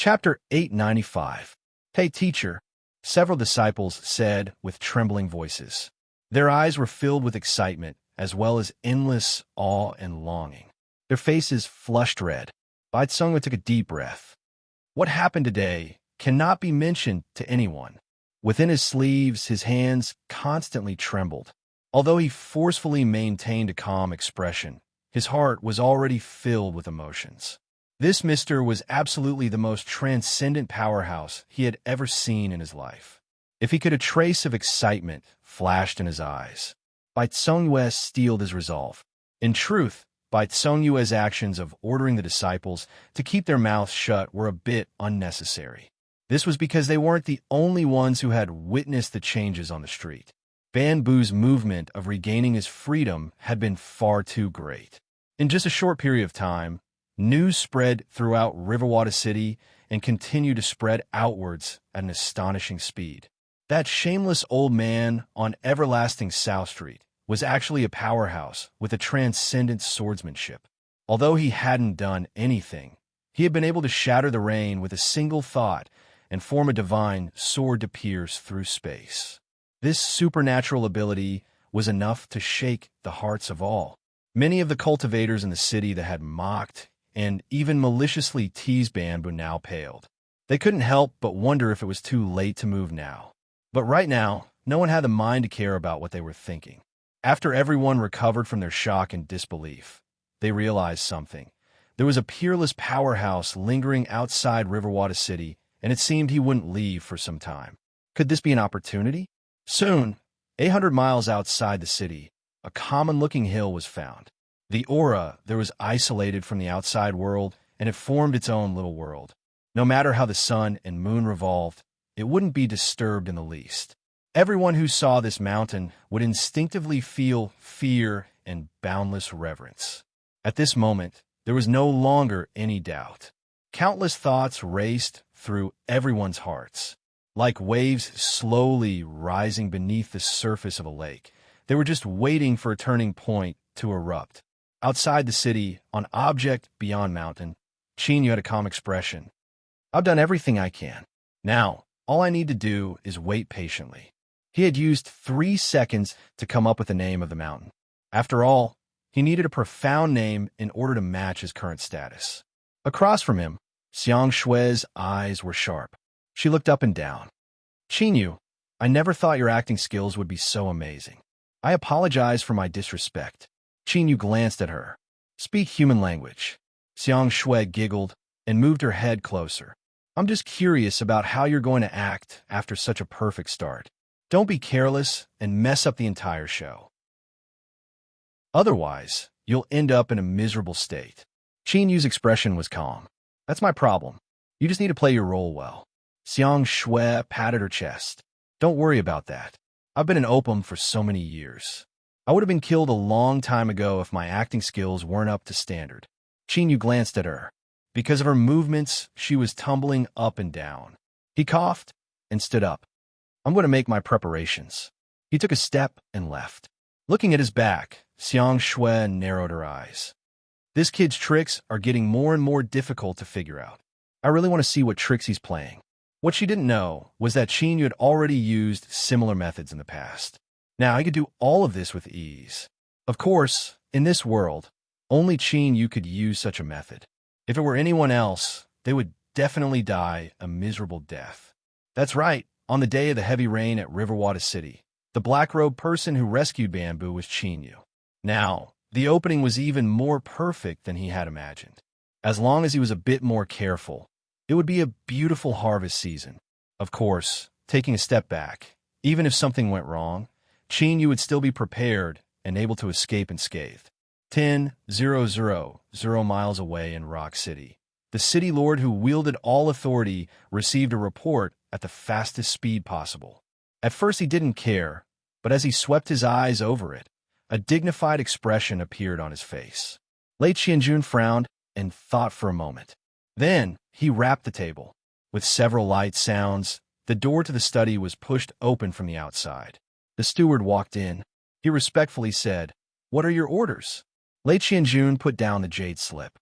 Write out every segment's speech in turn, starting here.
Chapter 895. Hey, teacher, several disciples said with trembling voices. Their eyes were filled with excitement, as well as endless awe and longing. Their faces flushed red. Baitsungwa took a deep breath. What happened today cannot be mentioned to anyone. Within his sleeves, his hands constantly trembled. Although he forcefully maintained a calm expression, his heart was already filled with emotions. This mister was absolutely the most transcendent powerhouse he had ever seen in his life. If he could, a trace of excitement flashed in his eyes. Baitsungwa steeled his resolve. In truth, Baitsungwa's actions of ordering the disciples to keep their mouths shut were a bit unnecessary. This was because they weren't the only ones who had witnessed the changes on the street. Bamboo's movement of regaining his freedom had been far too great. In just a short period of time, news spread throughout Riverwater City and continued to spread outwards at an astonishing speed. That shameless old man on everlasting South Street was actually a powerhouse with a transcendent swordsmanship. Although he hadn't done anything, he had been able to shatter the rain with a single thought and form a divine sword to pierce through space. This supernatural ability was enough to shake the hearts of all. Many of the cultivators in the city that had mocked and even maliciously teased Bamboo now paled. They couldn't help but wonder if it was too late to move now. But right now, no one had the mind to care about what they were thinking. After everyone recovered from their shock and disbelief, they realized something. There was a peerless powerhouse lingering outside Riverwater City, and it seemed he wouldn't leave for some time. Could this be an opportunity? Soon, 800 miles outside the city, a common-looking hill was found. The aura there was isolated from the outside world, and it formed its own little world. No matter how the sun and moon revolved, it wouldn't be disturbed in the least. Everyone who saw this mountain would instinctively feel fear and boundless reverence. At this moment, there was no longer any doubt. Countless thoughts raced through everyone's hearts. Like waves slowly rising beneath the surface of a lake, they were just waiting for a turning point to erupt. Outside the city, on object beyond mountain, Chinyu had a calm expression. I've done everything I can. Now, all I need to do is wait patiently. He had used 3 seconds to come up with the name of the mountain. After all, he needed a profound name in order to match his current status. Across from him, Xiang Shui's eyes were sharp. She looked up and down. Chinyu, I never thought your acting skills would be so amazing. I apologize for my disrespect. Chinyu glanced at her. Speak human language. Xiang Shui giggled and moved her head closer. I'm just curious about how you're going to act after such a perfect start. Don't be careless and mess up the entire show. Otherwise, you'll end up in a miserable state. Chinyu's expression was calm. That's my problem. You just need to play your role well. Xiang Shui patted her chest. Don't worry about that. I've been an opium for so many years. I would have been killed a long time ago if my acting skills weren't up to standard. Chinyu glanced at her. Because of her movements, she was tumbling up and down. He coughed and stood up. I'm going to make my preparations. He took a step and left. Looking at his back, Xiang Shui narrowed her eyes. This kid's tricks are getting more and more difficult to figure out. I really want to see what tricks he's playing. What she didn't know was that Chinyu had already used similar methods in the past. Now he could do all of this with ease. Of course, in this world, only Chinyu could use such a method. If it were anyone else, they would definitely die a miserable death. That's right, on the day of the heavy rain at Riverwater City, the black-robed person who rescued Bamboo was Chinyu. Now, the opening was even more perfect than he had imagined. As long as he was a bit more careful, it would be a beautiful harvest season. Of course, taking a step back, even if something went wrong, Chinyu would still be prepared and able to escape unscathed. 10,000 miles away in Rock City, the city lord who wielded all authority received a report at the fastest speed possible. At first he didn't care, but as he swept his eyes over it, a dignified expression appeared on his face. Lei Qianjun frowned and thought for a moment. Then he rapped the table. With several light sounds, the door to the study was pushed open from the outside. The steward walked in. He respectfully said, "What are your orders?" Lei Qianjun put down the jade slip.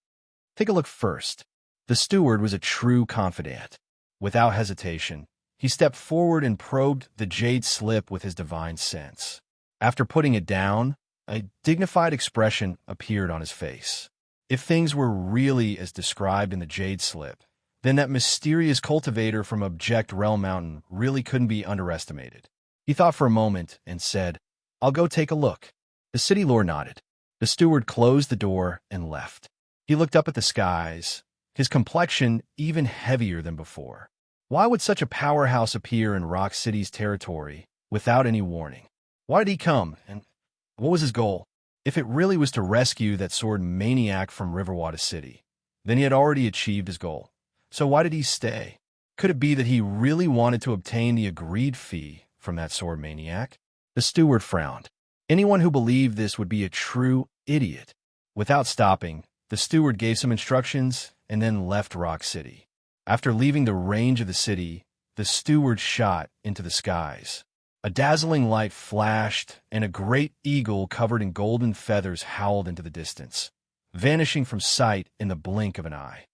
"Take a look first." The steward was a true confidant. Without hesitation, he stepped forward and probed the jade slip with his divine sense. After putting it down, a dignified expression appeared on his face. If things were really as described in the jade slip, then that mysterious cultivator from Object Realm Mountain really couldn't be underestimated. He thought for a moment and said, "I'll go take a look." The city lord nodded. The steward closed the door and left. He looked up at the skies, his complexion even heavier than before. Why would such a powerhouse appear in Rock City's territory without any warning? Why did he come, and what was his goal? If it really was to rescue that sword maniac from Riverwater City, then he had already achieved his goal. So why did he stay? Could it be that he really wanted to obtain the agreed fee from that sword maniac? The steward frowned. Anyone who believed this would be a true idiot. Without stopping, the steward gave some instructions and then left Rock City. After leaving the range of the city, the steward shot into the skies. A dazzling light flashed, and a great eagle covered in golden feathers howled into the distance, vanishing from sight in the blink of an eye.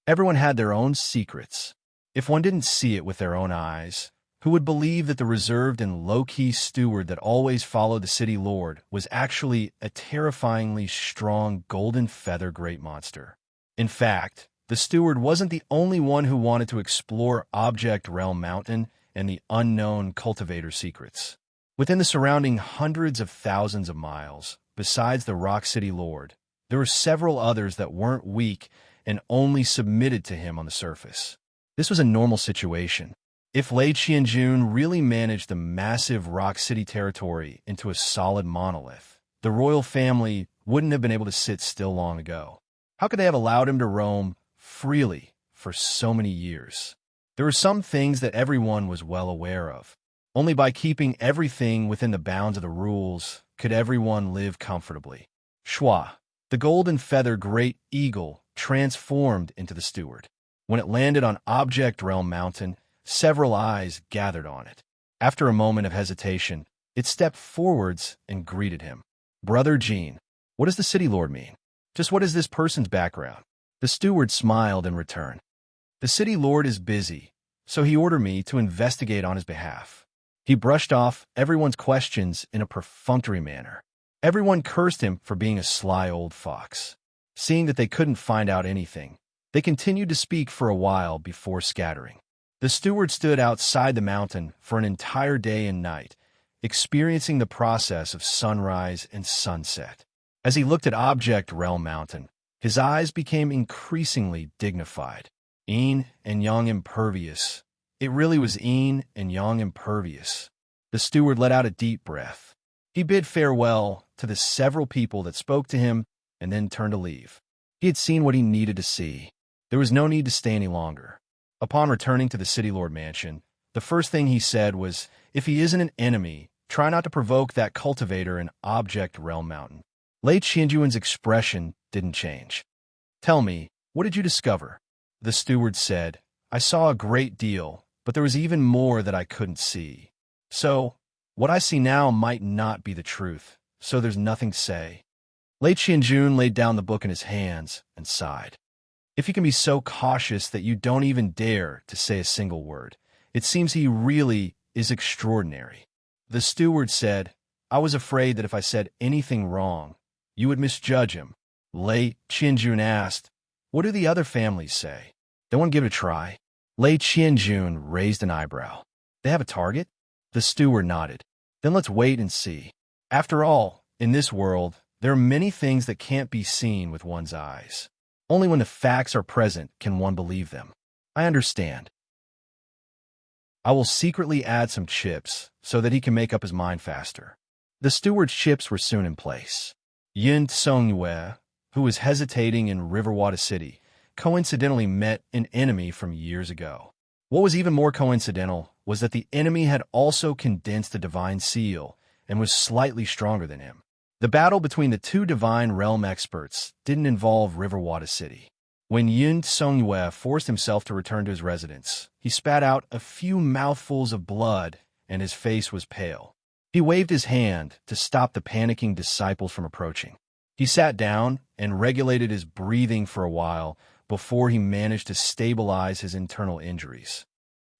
Everyone had their own secrets. If one didn't see it with their own eyes, who would believe that the reserved and low-key steward that always followed the city lord was actually a terrifyingly strong golden feather great monster? In fact, the steward wasn't the only one who wanted to explore Object Realm Mountain and the unknown cultivator secrets. Within the surrounding hundreds of thousands of miles, besides the Rock City Lord, there were several others that weren't weak and only submitted to him on the surface. This was a normal situation. If Lei Qianjun really managed the massive Rock City territory into a solid monolith, the royal family wouldn't have been able to sit still long ago. How could they have allowed him to roam freely for so many years? There were some things that everyone was well aware of. Only by keeping everything within the bounds of the rules could everyone live comfortably. Shua, the golden feather great eagle, transformed into the steward. When it landed on Object Realm Mountain, several eyes gathered on it. After a moment of hesitation, it stepped forwards and greeted him. "Brother Jean, what does the city lord mean? Just what is this person's background?" The steward smiled in return. "The city lord is busy, so he ordered me to investigate on his behalf." He brushed off everyone's questions in a perfunctory manner. Everyone cursed him for being a sly old fox. Seeing that they couldn't find out anything, they continued to speak for a while before scattering. The steward stood outside the mountain for an entire day and night, experiencing the process of sunrise and sunset. As he looked at Object Realm Mountain, his eyes became increasingly dignified. Yin and Yang impervious. It really was Yin and Yang impervious. The steward let out a deep breath. He bid farewell to the several people that spoke to him and then turned to leave. He had seen what he needed to see. There was no need to stay any longer. Upon returning to the City Lord Mansion, the first thing he said was, if he isn't an enemy, try not to provoke that cultivator in Object Realm Mountain. Lei Qianjuan's expression didn't change. "Tell me, what did you discover?" The steward said, "I saw a great deal, but there was even more that I couldn't see. So, what I see now might not be the truth, so there's nothing to say." Lei Qianjun laid down the book in his hands and sighed. If he can be so cautious that you don't even dare to say a single word, it seems he really is extraordinary. The steward said, "I was afraid that if I said anything wrong, you would misjudge him." Lei Qianjun asked, "What do the other families say? They want to give it a try?" Lei Qianjun raised an eyebrow. "They have a target?" The steward nodded. "Then let's wait and see. After all, in this world, there are many things that can't be seen with one's eyes. Only when the facts are present can one believe them." "I understand. I will secretly add some chips so that he can make up his mind faster." The steward's chips were soon in place. Yin Songyue, who was hesitating in Riverwater City, coincidentally met an enemy from years ago. What was even more coincidental was that the enemy had also condensed the divine seal and was slightly stronger than him. The battle between the two divine realm experts didn't involve Riverwater City. When Yin Songyue forced himself to return to his residence, he spat out a few mouthfuls of blood and his face was pale. He waved his hand to stop the panicking disciples from approaching. He sat down and regulated his breathing for a while before he managed to stabilize his internal injuries.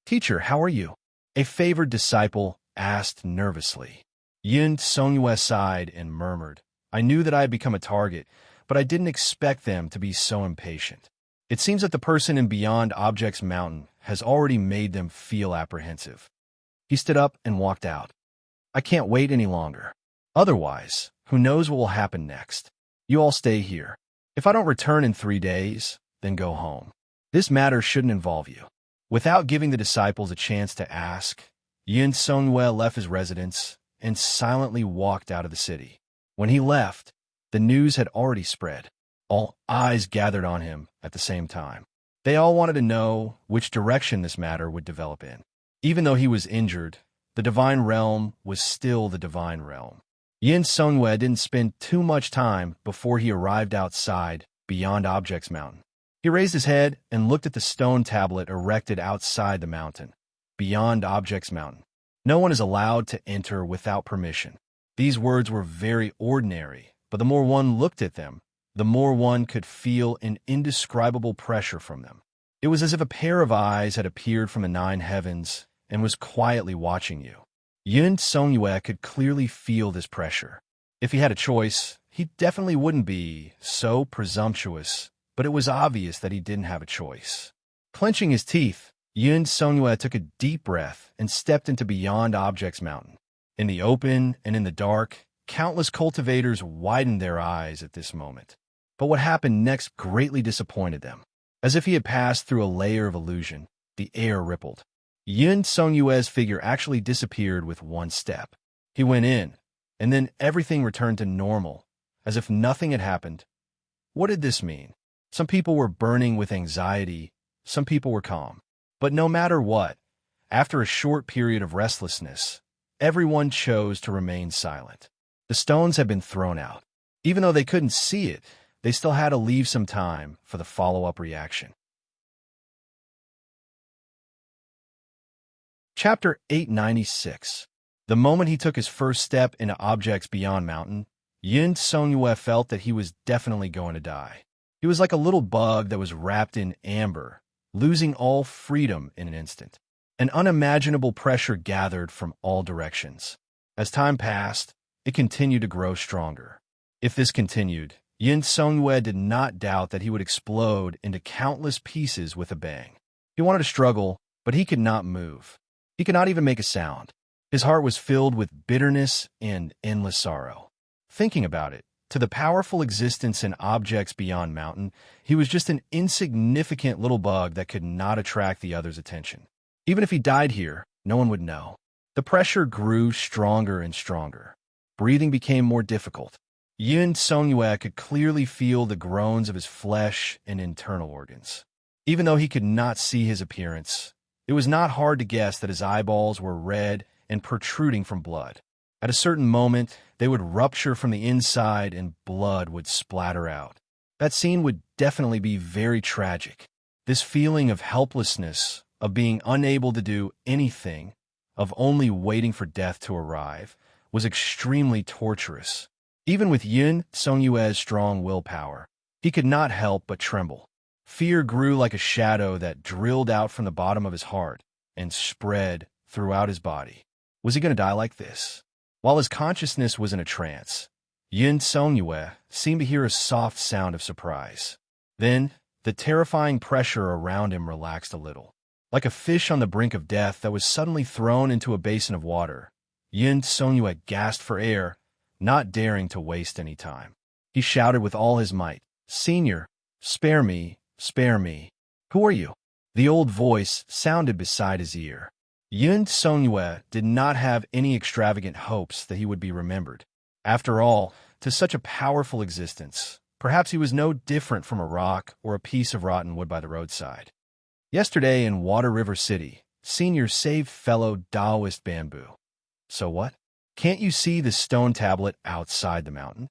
"Teacher, how are you?" a favored disciple asked nervously. Yun Songyue sighed and murmured, "I knew that I had become a target, but I didn't expect them to be so impatient. It seems that the person in Beyond Objects Mountain has already made them feel apprehensive." He stood up and walked out. "I can't wait any longer. Otherwise, who knows what will happen next? You all stay here. If I don't return in 3 days, then go home. This matter shouldn't involve you." Without giving the disciples a chance to ask, Yin Songyue left his residence and silently walked out of the city. When he left, the news had already spread. All eyes gathered on him at the same time. They all wanted to know which direction this matter would develop in. Even though he was injured, the divine realm was still the divine realm. Yin Songyue didn't spend too much time before he arrived outside Beyond Objects Mountain. He raised his head and looked at the stone tablet erected outside the mountain, Beyond Objects Mountain. No one is allowed to enter without permission. These words were very ordinary, but the more one looked at them, the more one could feel an indescribable pressure from them. It was as if a pair of eyes had appeared from the 9 heavens and was quietly watching you. Yun Songyue could clearly feel this pressure. If he had a choice, he definitely wouldn't be so presumptuous, but it was obvious that he didn't have a choice. Clenching his teeth, Yun Songyue took a deep breath and stepped into Beyond Objects Mountain. In the open and in the dark, countless cultivators widened their eyes at this moment. But what happened next greatly disappointed them. As if he had passed through a layer of illusion, the air rippled. Yun Songyue's figure actually disappeared with one step. He went in, and then everything returned to normal, as if nothing had happened. What did this mean? Some people were burning with anxiety, some people were calm. But no matter what, after a short period of restlessness, everyone chose to remain silent. The stones had been thrown out. Even though they couldn't see it, they still had to leave some time for the follow-up reaction. Chapter 896. The moment he took his first step into Objects Beyond Mountain, Yin Songyue felt that he was definitely going to die. He was like a little bug that was wrapped in amber, losing all freedom in an instant. An unimaginable pressure gathered from all directions. As time passed, it continued to grow stronger. If this continued, Yin Songyue did not doubt that he would explode into countless pieces with a bang. He wanted to struggle, but he could not move. He could not even make a sound. His heart was filled with bitterness and endless sorrow. Thinking about it, to the powerful existence in Objects Beyond Mountain, he was just an insignificant little bug that could not attract the others' attention. Even if he died here, no one would know. The pressure grew stronger and stronger. Breathing became more difficult. Yin Songyue could clearly feel the groans of his flesh and internal organs. Even though he could not see his appearance, it was not hard to guess that his eyeballs were red and protruding from blood. At a certain moment, they would rupture from the inside and blood would splatter out. That scene would definitely be very tragic. This feeling of helplessness, of being unable to do anything, of only waiting for death to arrive, was extremely torturous. Even with Yin Songyue's strong willpower, he could not help but tremble. Fear grew like a shadow that drilled out from the bottom of his heart and spread throughout his body. Was he going to die like this? While his consciousness was in a trance, Yin Songyue seemed to hear a soft sound of surprise. Then, the terrifying pressure around him relaxed a little. Like a fish on the brink of death that was suddenly thrown into a basin of water, Yin Songyue gasped for air, not daring to waste any time. He shouted with all his might, "Senior, spare me, spare me. Who are you?" The old voice sounded beside his ear. Yin Songyue did not have any extravagant hopes that he would be remembered. After all, to such a powerful existence, perhaps he was no different from a rock or a piece of rotten wood by the roadside. Yesterday in Water River City, Senior saved fellow Taoist Bamboo. So what? Can't you see the stone tablet outside the mountain?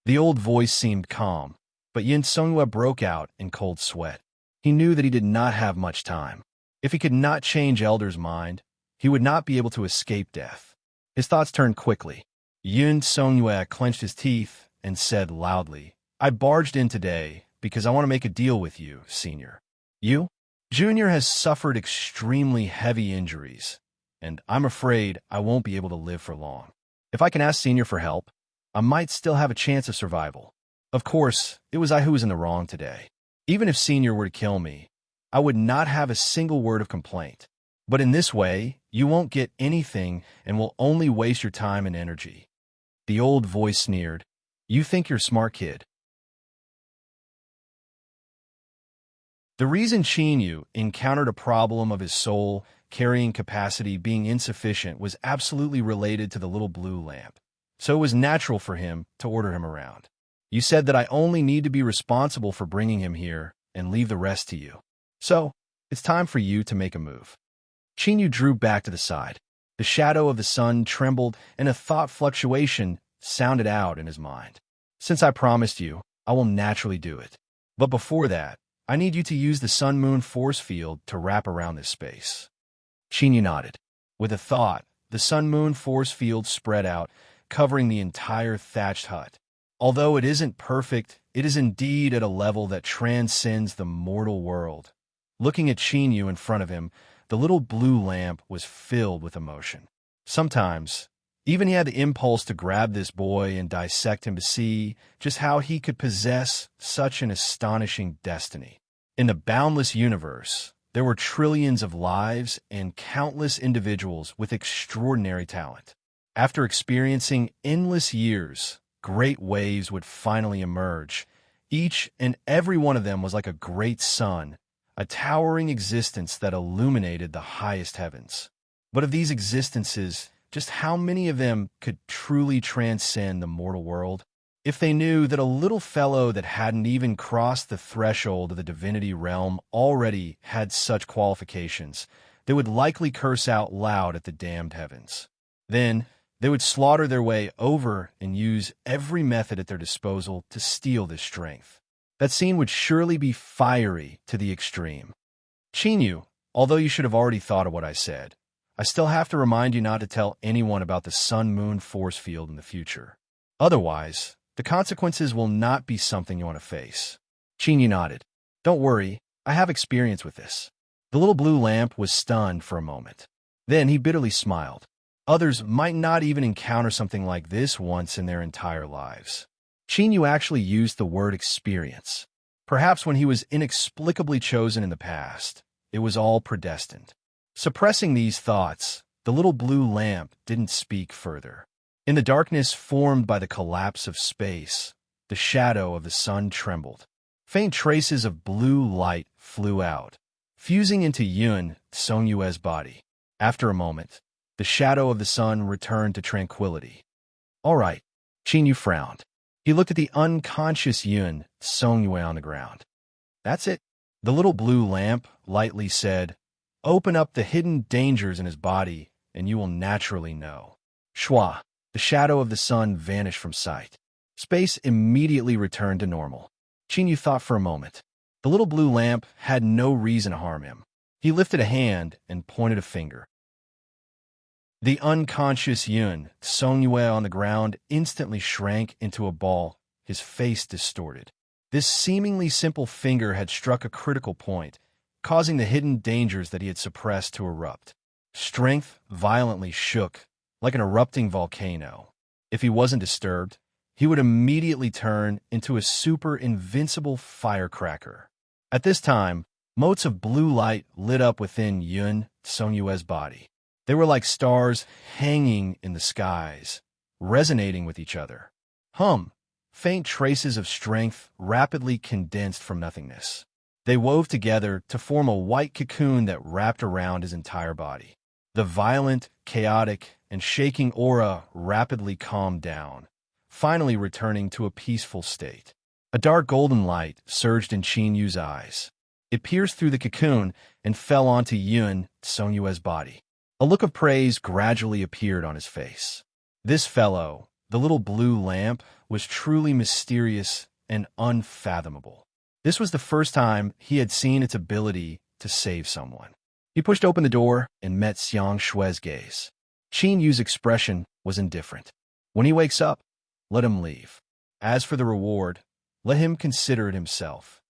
The old voice seemed calm, but Yin Songyue broke out in cold sweat. He knew that he did not have much time. If he could not change Elder's mind, he would not be able to escape death. His thoughts turned quickly. Yin Songyue clenched his teeth and said loudly, "I barged in today because I want to make a deal with you, Senior. You? Junior has suffered extremely heavy injuries, and I'm afraid I won't be able to live for long. If I can ask Senior for help, I might still have a chance of survival. Of course, it was I who was in the wrong today. Even if Senior were to kill me, I would not have a single word of complaint. But in this way, you won't get anything and will only waste your time and energy. The old voice sneered. You think you're a smart kid. The reason Chinyu encountered a problem of his soul carrying capacity being insufficient was absolutely related to the little blue lamp, so it was natural for him to order him around. You said that I only need to be responsible for bringing him here and leave the rest to you. So, it's time for you to make a move. Chinyu drew back to the side. The shadow of the sun trembled and a thought fluctuation sounded out in his mind. Since I promised you, I will naturally do it. But before that, I need you to use the sun-moon force field to wrap around this space. Chinyu nodded. With a thought, the sun-moon force field spread out, covering the entire thatched hut. Although it isn't perfect, it is indeed at a level that transcends the mortal world. Looking at Chinyu in front of him, the little blue lamp was filled with emotion. Sometimes, even he had the impulse to grab this boy and dissect him to see just how he could possess such an astonishing destiny. In the boundless universe, there were trillions of lives and countless individuals with extraordinary talent. After experiencing endless years, great waves would finally emerge. Each and every one of them was like a great sun, a towering existence that illuminated the highest heavens. But of these existences, just how many of them could truly transcend the mortal world? If they knew that a little fellow that hadn't even crossed the threshold of the divinity realm already had such qualifications, they would likely curse out loud at the damned heavens. Then, they would slaughter their way over and use every method at their disposal to steal this strength. That scene would surely be fiery to the extreme. Chinyu, although you should have already thought of what I said, I still have to remind you not to tell anyone about the sun-moon force field in the future. Otherwise, the consequences will not be something you want to face. Chinyu nodded. Don't worry, I have experience with this. The little blue lamp was stunned for a moment. Then he bitterly smiled. Others might not even encounter something like this once in their entire lives. Chinyu actually used the word experience. Perhaps when he was inexplicably chosen in the past, it was all predestined. Suppressing these thoughts, the little blue lamp didn't speak further. In the darkness formed by the collapse of space, the shadow of the sun trembled. Faint traces of blue light flew out, fusing into Yun Songyue's body. After a moment, the shadow of the sun returned to tranquility. All right, Chinyu frowned. He looked at the unconscious Yun Songyue on the ground. That's it. The little blue lamp lightly said, Open up the hidden dangers in his body, and you will naturally know. Shwa, the shadow of the sun vanished from sight. Space immediately returned to normal. Chinyu thought for a moment. The little blue lamp had no reason to harm him. He lifted a hand and pointed a finger. The unconscious Yun Songyue on the ground instantly shrank into a ball, his face distorted. This seemingly simple finger had struck a critical point, causing the hidden dangers that he had suppressed to erupt. Strength violently shook, like an erupting volcano. If he wasn't disturbed, he would immediately turn into a super invincible firecracker. At this time, motes of blue light lit up within Yun Songyue's body. They were like stars hanging in the skies, resonating with each other. Faint traces of strength rapidly condensed from nothingness. They wove together to form a white cocoon that wrapped around his entire body. The violent, chaotic, and shaking aura rapidly calmed down, finally returning to a peaceful state. A dark golden light surged in Chinyu's eyes. It pierced through the cocoon and fell onto Yun Songyue's body. A look of praise gradually appeared on his face. This fellow, the little blue lamp, was truly mysterious and unfathomable. This was the first time he had seen its ability to save someone. He pushed open the door and met Xiang Shue's gaze. Qin Yu's expression was indifferent. When he wakes up, let him leave. As for the reward, Let him consider it himself.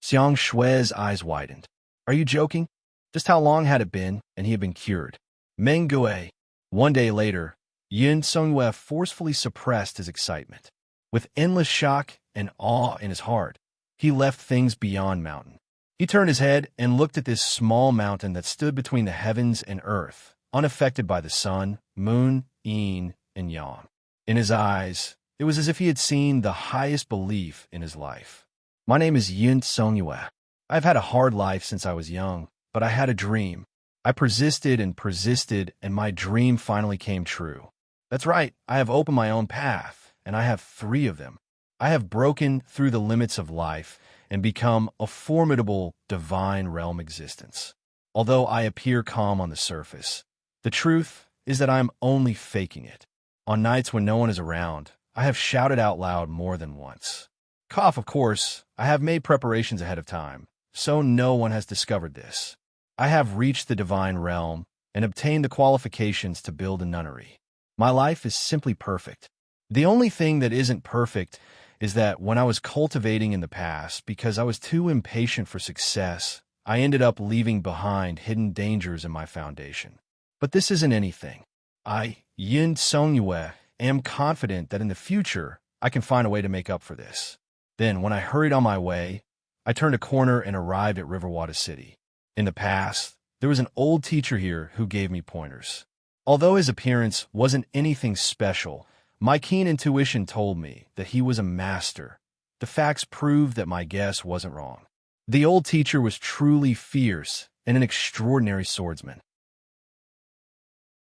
Xiang Shui's eyes widened. Are you joking? Just how long had it been, and he had been cured? Meng Gui. One day later, Yin Songyue forcefully suppressed his excitement. With endless shock and awe in his heart, he left things beyond mountain. He turned his head and looked at this small mountain that stood between the heavens and earth, unaffected by the sun, moon, yin, and yang. In his eyes, it was as if he had seen the highest belief in his life. My name is Yin Songyue. I've had a hard life since I was young, but I had a dream. I persisted, and my dream finally came true. That's right, I have opened my own path, and I have 3 of them. I have broken through the limits of life and become a formidable divine realm existence. Although I appear calm on the surface, the truth is that I am only faking it. On nights when no one is around, I have shouted out loud more than once. Cough, of course, I have made preparations ahead of time, so no one has discovered this. I have reached the divine realm and obtained the qualifications to build a nunnery. My life is simply perfect. The only thing that isn't perfect is that when I was cultivating in the past, because I was too impatient for success, I ended up leaving behind hidden dangers in my foundation. But this isn't anything. I, Yin Songyue, am confident that in the future, I can find a way to make up for this. Then, when I hurried on my way, I turned a corner and arrived at Riverwater City. In the past, there was an old teacher here who gave me pointers. Although his appearance wasn't anything special, my keen intuition told me that he was a master. The facts proved that my guess wasn't wrong. The old teacher was truly fierce and an extraordinary swordsman.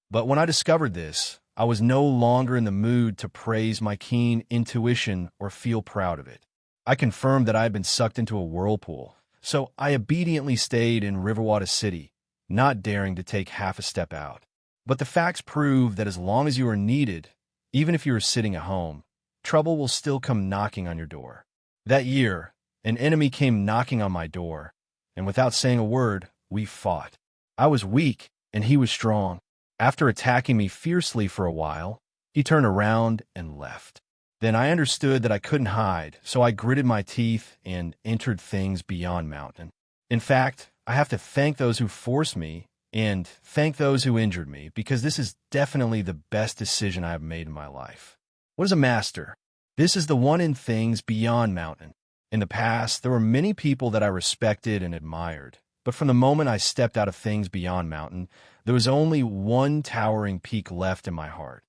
But when I discovered this, I was no longer in the mood to praise my keen intuition or feel proud of it. I confirmed that I had been sucked into a whirlpool, so I obediently stayed in Riverwater City, not daring to take half a step out. But the facts prove that as long as you are needed, even if you are sitting at home, trouble will still come knocking on your door. That year, an enemy came knocking on my door, and without saying a word, we fought. I was weak, and he was strong. After attacking me fiercely for a while, he turned around and left. Then I understood that I couldn't hide, so I gritted my teeth and entered things beyond mountain. In fact, I have to thank those who forced me and thank those who injured me, because this is definitely the best decision I have made in my life. What is a master? This is the one in things beyond mountain. In the past, there were many people that I respected and admired, but from the moment I stepped out of things beyond mountain, there was only one towering peak left in my heart.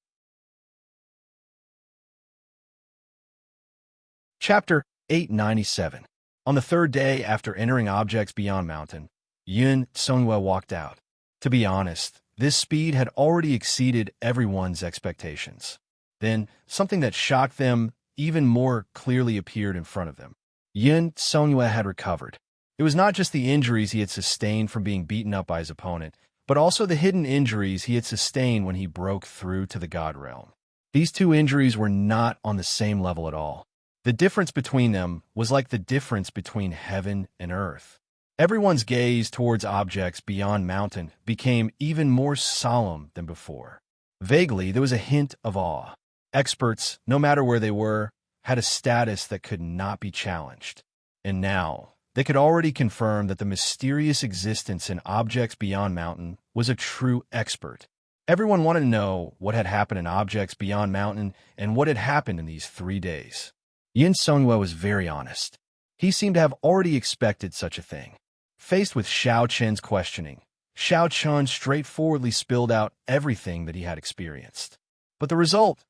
Chapter 897. On the 3rd day after entering objects beyond mountain, Yin Songyue walked out. To be honest, this speed had already exceeded everyone's expectations. Then, something that shocked them even more clearly appeared in front of them. Yin Songyue had recovered. It was not just the injuries he had sustained from being beaten up by his opponent, but also the hidden injuries he had sustained when he broke through to the God realm. These 2 injuries were not on the same level at all. The difference between them was like the difference between heaven and earth. Everyone's gaze towards objects beyond mountain became even more solemn than before. Vaguely, there was a hint of awe. Experts, no matter where they were, had a status that could not be challenged. And now, they could already confirm that the mysterious existence in objects beyond mountain was a true expert. Everyone wanted to know what had happened in objects beyond mountain and what had happened in these 3 days. Yin Songyue was very honest. He seemed to have already expected such a thing. Faced with Xiao Chen's questioning, Xiao Chen straightforwardly spilled out everything that he had experienced. But the result?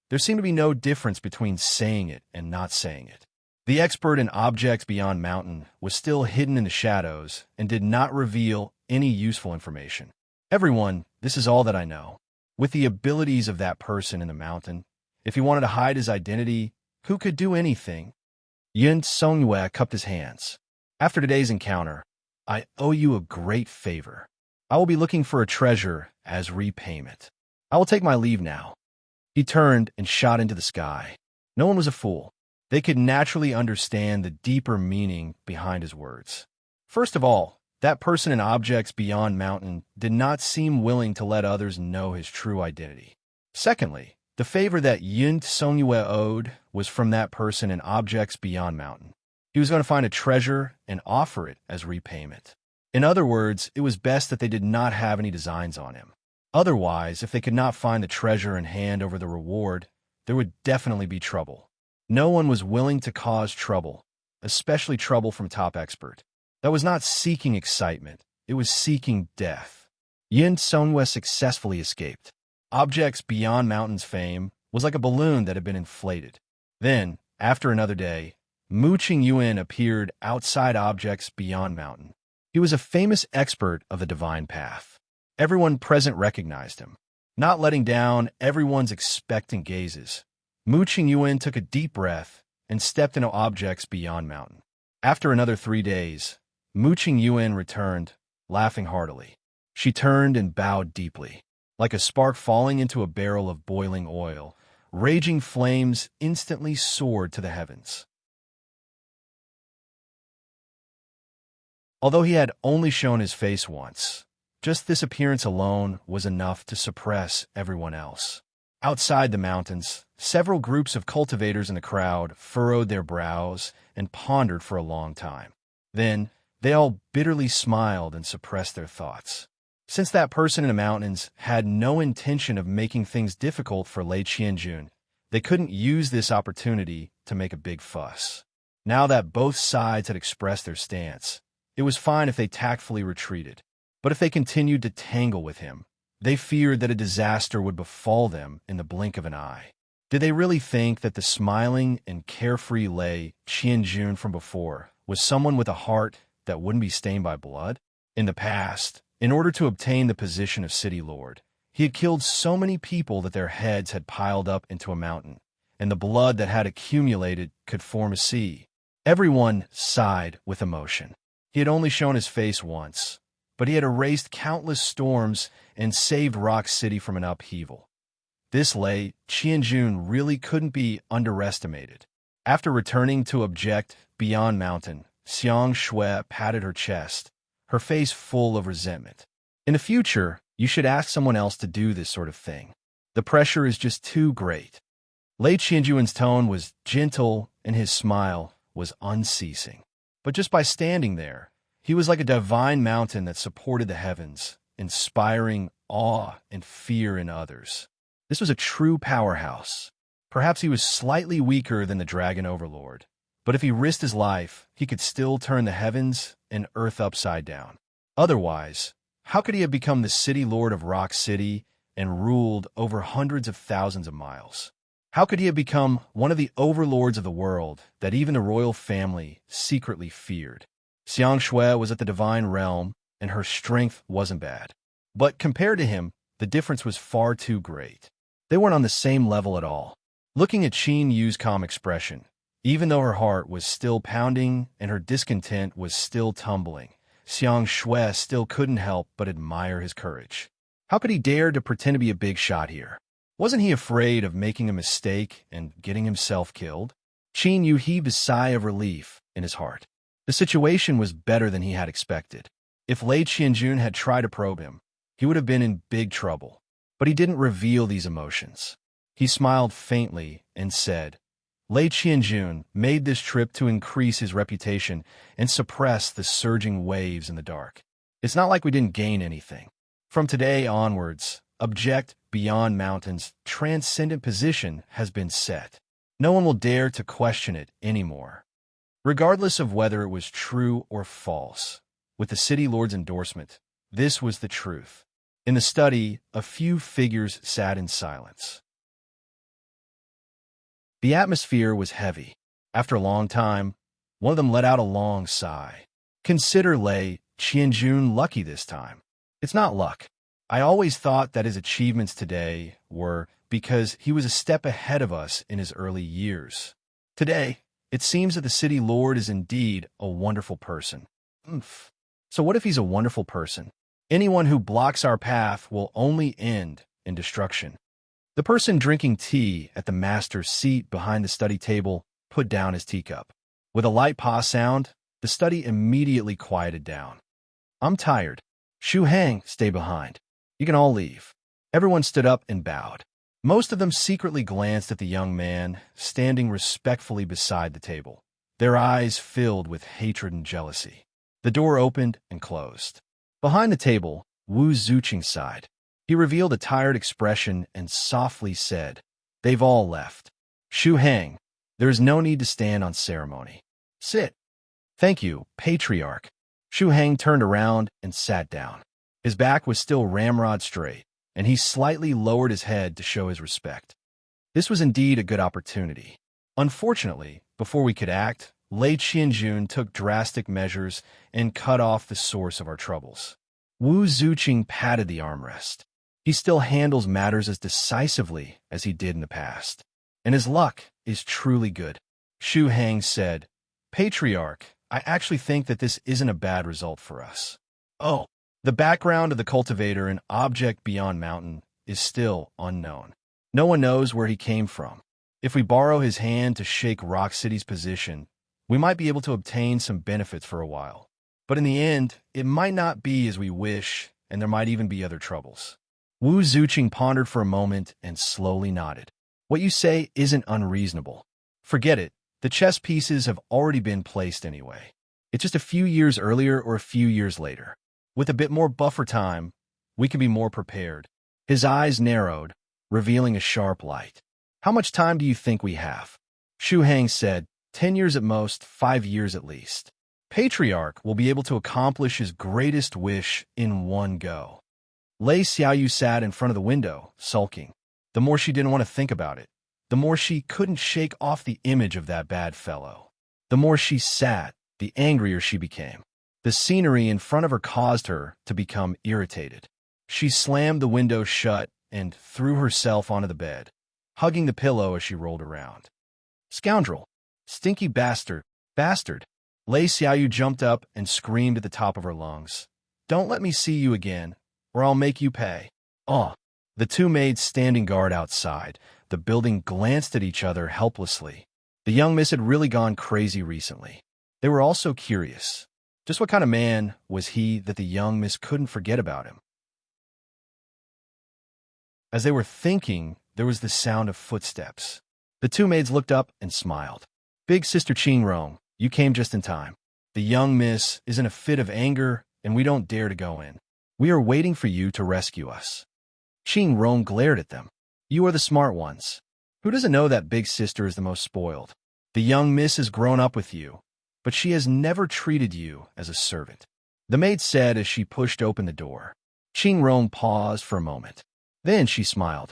There seemed to be no difference between saying it and not saying it. The expert in objects beyond mountain was still hidden in the shadows and did not reveal any useful information. Everyone, this is all that I know. With the abilities of that person in the mountain, if he wanted to hide his identity, who could do anything? Yin Songyue cupped his hands. After today's encounter, I owe you a great favor. I will be looking for a treasure as repayment. I will take my leave now. He turned and shot into the sky. No one was a fool. They could naturally understand the deeper meaning behind his words. First of all, that person in objects beyond mountain did not seem willing to let others know his true identity. Secondly, The favor that Yun Songyue owed was from that person and objects beyond mountain. He was going to find a treasure and offer it as repayment. In other words, it was best that they did not have any designs on him. Otherwise, if they could not find the treasure and hand over the reward, there would definitely be trouble. No one was willing to cause trouble, especially trouble from top expert. That was not seeking excitement, it was seeking death. Yin Songyue successfully escaped. Objects Beyond Mountain's fame was like a balloon that had been inflated. Then, after another day, Mu Qingyuan appeared outside Objects Beyond Mountain. He was a famous expert of the divine path. Everyone present recognized him. Not letting down everyone's expectant gazes, Mu Qingyuan took a deep breath and stepped into Objects Beyond Mountain. After another 3 days, Mu Qingyuan returned, laughing heartily. She turned and bowed deeply. Like a spark falling into a barrel of boiling oil, raging flames instantly soared to the heavens. Although he had only shown his face once, just this appearance alone was enough to suppress everyone else. Outside the mountains, several groups of cultivators in the crowd furrowed their brows and pondered for a long time. Then, they all bitterly smiled and suppressed their thoughts. Since that person in the mountains had no intention of making things difficult for Lei Qianjun, they couldn't use this opportunity to make a big fuss. Now that both sides had expressed their stance, it was fine if they tactfully retreated. But if they continued to tangle with him, they feared that a disaster would befall them in the blink of an eye. Did they really think that the smiling and carefree Lei Qianjun from before was someone with a heart that wouldn't be stained by blood? In the past, in order to obtain the position of city lord, he had killed so many people that their heads had piled up into a mountain, and the blood that had accumulated could form a sea. Everyone sighed with emotion. He had only shown his face once, but he had erased countless storms and saved Rock City from an upheaval. This Lei Qianjun really couldn't be underestimated. After returning to Object Beyond Mountain, Xiang Shui patted her chest, her face full of resentment. In the future, you should ask someone else to do this sort of thing. The pressure is just too great. Lei Qianjuan's tone was gentle and his smile was unceasing. But just by standing there, he was like a divine mountain that supported the heavens, inspiring awe and fear in others. This was a true powerhouse. Perhaps he was slightly weaker than the Dragon Overlord, but if he risked his life, he could still turn the heavens and earth upside down. Otherwise, how could he have become the city lord of Rock City and ruled over hundreds of thousands of miles? How could he have become one of the overlords of the world that even the royal family secretly feared? Xiang Shui was at the divine realm, and her strength wasn't bad. But compared to him, the difference was far too great. They weren't on the same level at all. Looking at Qin Yu's calm expression, even though her heart was still pounding and her discontent was still tumbling, Xiang Shui still couldn't help but admire his courage. How could he dare to pretend to be a big shot here? Wasn't he afraid of making a mistake and getting himself killed? Qin Yu heaved a sigh of relief in his heart. The situation was better than he had expected. If Lei Qianjun had tried to probe him, he would have been in big trouble. But he didn't reveal these emotions. He smiled faintly and said, Lei Qianjun made this trip to increase his reputation and suppress the surging waves in the dark. It's not like we didn't gain anything. From today onwards, Object Beyond Mountain's transcendent position has been set. No one will dare to question it anymore. Regardless of whether it was true or false, with the city lord's endorsement, this was the truth. In the study, a few figures sat in silence. The atmosphere was heavy. After a long time, one of them let out a long sigh. Consider Lei Qianjun lucky this time. It's not luck. I always thought that his achievements today were because he was a step ahead of us in his early years. Today, it seems that the city lord is indeed a wonderful person. So what if he's a wonderful person? Anyone who blocks our path will only end in destruction. The person drinking tea at the master's seat behind the study table put down his teacup. With a light pah sound, the study immediately quieted down. I'm tired. Shu Hang, stay behind. You can all leave. Everyone stood up and bowed. Most of them secretly glanced at the young man, standing respectfully beside the table, their eyes filled with hatred and jealousy. The door opened and closed. Behind the table, Wu Zuqing sighed. He revealed a tired expression and softly said, "They've all left. Shu Hang, there is no need to stand on ceremony. Sit." "Thank you, Patriarch." Shu Hang turned around and sat down. His back was still ramrod straight, and he slightly lowered his head to show his respect. This was indeed a good opportunity. Unfortunately, before we could act, Lei Qianjun took drastic measures and cut off the source of our troubles. Wu Zuqing patted the armrest. He still handles matters as decisively as he did in the past, and his luck is truly good. Shu Hang said, "Patriarch, I actually think that this isn't a bad result for us." Oh, the background of the cultivator and object beyond mountain is still unknown. No one knows where he came from. If we borrow his hand to shake Rock City's position, we might be able to obtain some benefits for a while. But in the end, it might not be as we wish, and there might even be other troubles. Wu Zuqing pondered for a moment and slowly nodded. "What you say isn't unreasonable. Forget it. The chess pieces have already been placed anyway. It's just a few years earlier or a few years later. With a bit more buffer time, we can be more prepared." His eyes narrowed, revealing a sharp light. "How much time do you think we have?" Shu Hang said, 10 years at most, 5 years at least. Patriarch will be able to accomplish his greatest wish in one go. Lei Xiaoyu sat in front of the window, sulking. The more she didn't want to think about it, the more she couldn't shake off the image of that bad fellow. The more she sat, the angrier she became. The scenery in front of her caused her to become irritated. She slammed the window shut and threw herself onto the bed, hugging the pillow as she rolled around. "Scoundrel! Stinky bastard! Bastard!" Lei Xiaoyu jumped up and screamed at the top of her lungs. "Don't let me see you again, or I'll make you pay." Oh! The two maids standing guard outside the building glanced at each other helplessly. The young miss had really gone crazy recently. They were also curious. Just what kind of man was he that the young miss couldn't forget about him? As they were thinking, there was the sound of footsteps. The two maids looked up and smiled. "Big Sister Qing Rong, you came just in time. The young miss is in a fit of anger, and we don't dare to go in. We are waiting for you to rescue us." Qing Rong glared at them. "You are the smart ones. Who doesn't know that Big Sister is the most spoiled? The young miss has grown up with you, but she has never treated you as a servant," the maid said as she pushed open the door. Qing Rong paused for a moment. Then she smiled.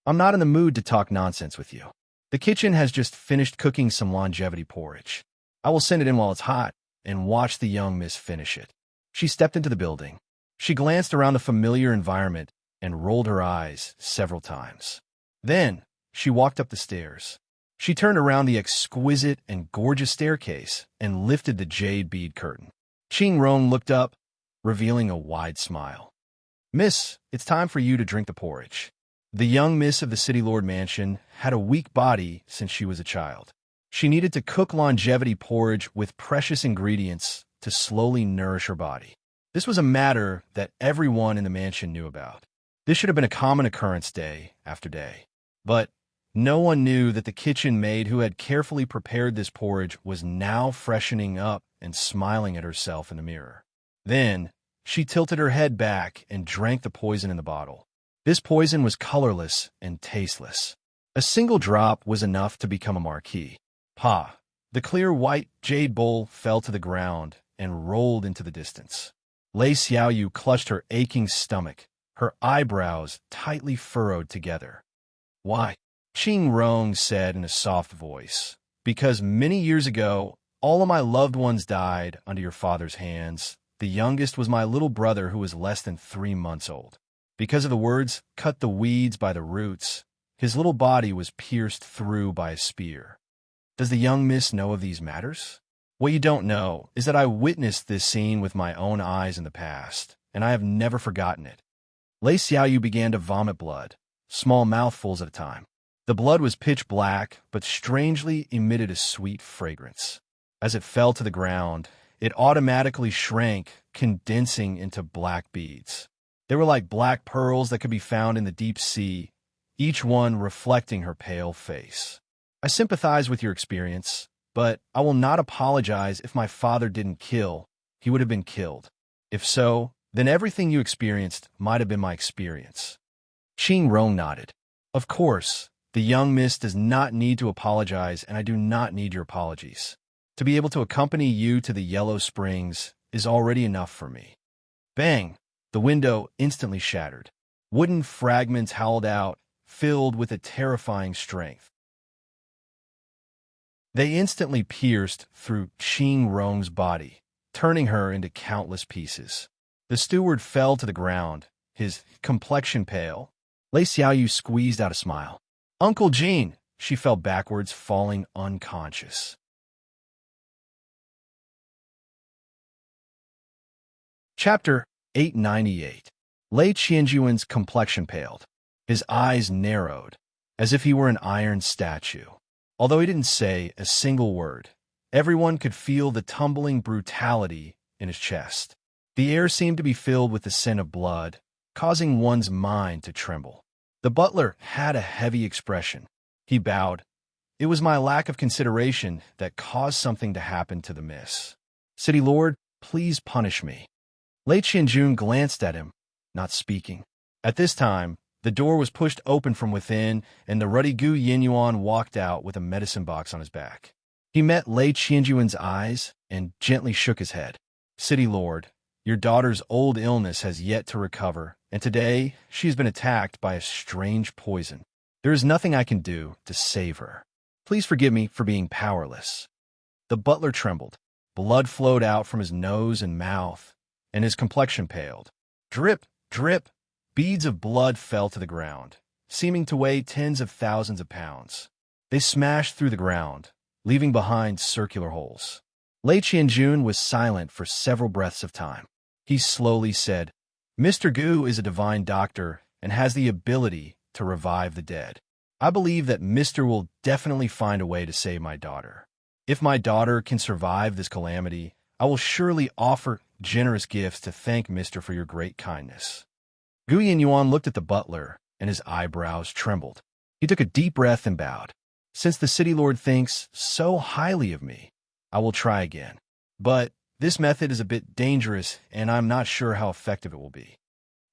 "I'm not in the mood to talk nonsense with you. The kitchen has just finished cooking some longevity porridge. I will send it in while it's hot and watch the young miss finish it." She stepped into the building. She glanced around the familiar environment and rolled her eyes several times. Then she walked up the stairs. She turned around the exquisite and gorgeous staircase and lifted the jade bead curtain. Qing Rong looked up, revealing a wide smile. "Miss, it's time for you to drink the porridge." The young miss of the City Lord Mansion had a weak body since she was a child. She needed to cook longevity porridge with precious ingredients to slowly nourish her body. This was a matter that everyone in the mansion knew about. This should have been a common occurrence day after day. But no one knew that the kitchen maid who had carefully prepared this porridge was now freshening up and smiling at herself in the mirror. Then she tilted her head back and drank the poison in the bottle. This poison was colorless and tasteless. A single drop was enough to become a marquis. Pa! The clear white jade bowl fell to the ground and rolled into the distance. Lei Xiaoyu clutched her aching stomach, her eyebrows tightly furrowed together. "Why?" Qing Rong said in a soft voice. "Because many years ago, all of my loved ones died under your father's hands. The youngest was my little brother who was less than 3 months old. Because of the words, 'cut the weeds by the roots,' his little body was pierced through by a spear. Does the young miss know of these matters? What you don't know is that I witnessed this scene with my own eyes in the past, and I have never forgotten it." Lei Xiaoyu began to vomit blood, small mouthfuls at a time. The blood was pitch black, but strangely emitted a sweet fragrance. As it fell to the ground, it automatically shrank, condensing into black beads. They were like black pearls that could be found in the deep sea, each one reflecting her pale face. I sympathize with your experience, but I will not apologize if my father didn't kill. He would have been killed. If so, then everything you experienced might have been my experience. Qing Rong nodded. Of course, the young miss does not need to apologize, and I do not need your apologies. To be able to accompany you to the Yellow Springs is already enough for me. Bang! The window instantly shattered. Wooden fragments howled out, filled with a terrifying strength. They instantly pierced through Qing Rong's body, turning her into countless pieces. The steward fell to the ground, his complexion pale. Lei Xiaoyu squeezed out a smile. Uncle Jean! She fell backwards, falling unconscious. Chapter 898. Lei Qianjuan's complexion paled. His eyes narrowed, as if he were an iron statue. Although he didn't say a single word, everyone could feel the tumbling brutality in his chest. The air seemed to be filled with the scent of blood, causing one's mind to tremble. The butler had a heavy expression. He bowed. It was my lack of consideration that caused something to happen to the miss. City Lord, please punish me. Lei Qianjun glanced at him, not speaking. At this time, the door was pushed open from within, and the ruddy Gu Yinyuan walked out with a medicine box on his back. He met Lei Qianjuan's eyes and gently shook his head. City Lord, your daughter's old illness has yet to recover, and today she has been attacked by a strange poison. There is nothing I can do to save her. Please forgive me for being powerless. The butler trembled. Blood flowed out from his nose and mouth, and his complexion paled. Drip, drip, beads of blood fell to the ground, seeming to weigh tens of thousands of pounds. They smashed through the ground, leaving behind circular holes. Lei Qianjun was silent for several breaths of time. He slowly said, Mr. Gu is a divine doctor and has the ability to revive the dead. I believe that Mr. will definitely find a way to save my daughter. If my daughter can survive this calamity, I will surely offer generous gifts to thank Mr. for your great kindness. Gu Yinyuan looked at the butler, and his eyebrows trembled. He took a deep breath and bowed. Since the city lord thinks so highly of me, I will try again. But this method is a bit dangerous, and I'm not sure how effective it will be.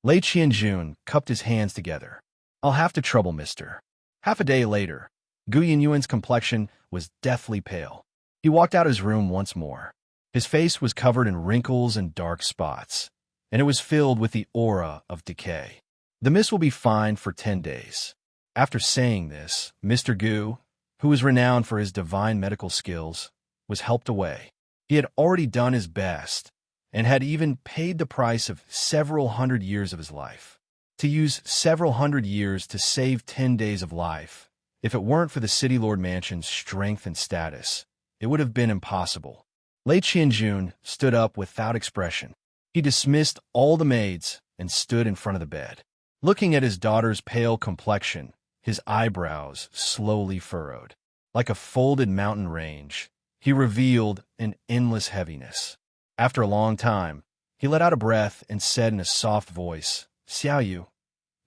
Lei Qianjun cupped his hands together. I'll have to trouble Mr. Half a day later, Gu Yinyuan's complexion was deathly pale. He walked out of his room once more. His face was covered in wrinkles and dark spots, and it was filled with the aura of decay. The miss will be fine for 10 days. After saying this, Mr. Gu, who was renowned for his divine medical skills, was helped away. He had already done his best, and had even paid the price of several hundred years of his life. To use several hundred years to save 10 days of life, if it weren't for the City Lord Mansion's strength and status, it would have been impossible. Lei Qianjun stood up without expression. He dismissed all the maids and stood in front of the bed. Looking at his daughter's pale complexion, his eyebrows slowly furrowed. Like a folded mountain range, he revealed an endless heaviness. After a long time, he let out a breath and said in a soft voice, Xiaoyu,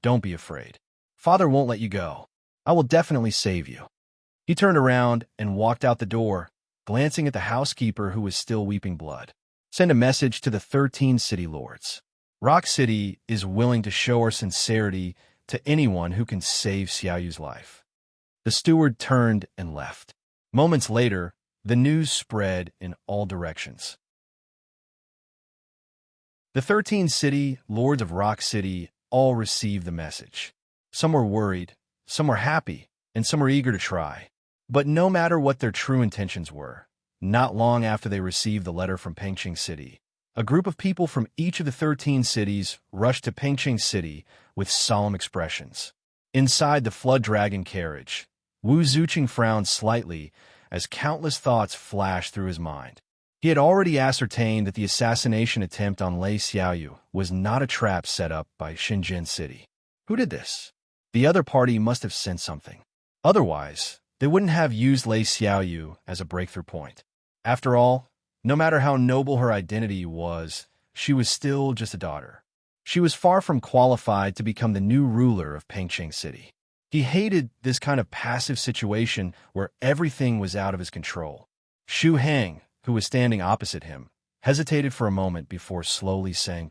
don't be afraid. Father won't let you go. I will definitely save you. He turned around and walked out the door, glancing at the housekeeper who was still weeping blood. Send a message to the 13 city lords. Rock City is willing to show our sincerity to anyone who can save Xiaoyu's life. The steward turned and left. Moments later, the news spread in all directions. The 13 city lords of Rock City all received the message. Some were worried, some were happy, and some were eager to try. But no matter what their true intentions were, not long after they received the letter from Pengqing City, a group of people from each of the 13 cities rushed to Pengqing City with solemn expressions. Inside the Flood Dragon carriage, Wu Zuqing frowned slightly as countless thoughts flashed through his mind. He had already ascertained that the assassination attempt on Lei Xiaoyu was not a trap set up by Shenzhen City. Who did this? The other party must have sent something. Otherwise, they wouldn't have used Lei Xiaoyu as a breakthrough point. After all, no matter how noble her identity was, she was still just a daughter. She was far from qualified to become the new ruler of Pengqing City. He hated this kind of passive situation where everything was out of his control. Xu Heng, who was standing opposite him, hesitated for a moment before slowly saying,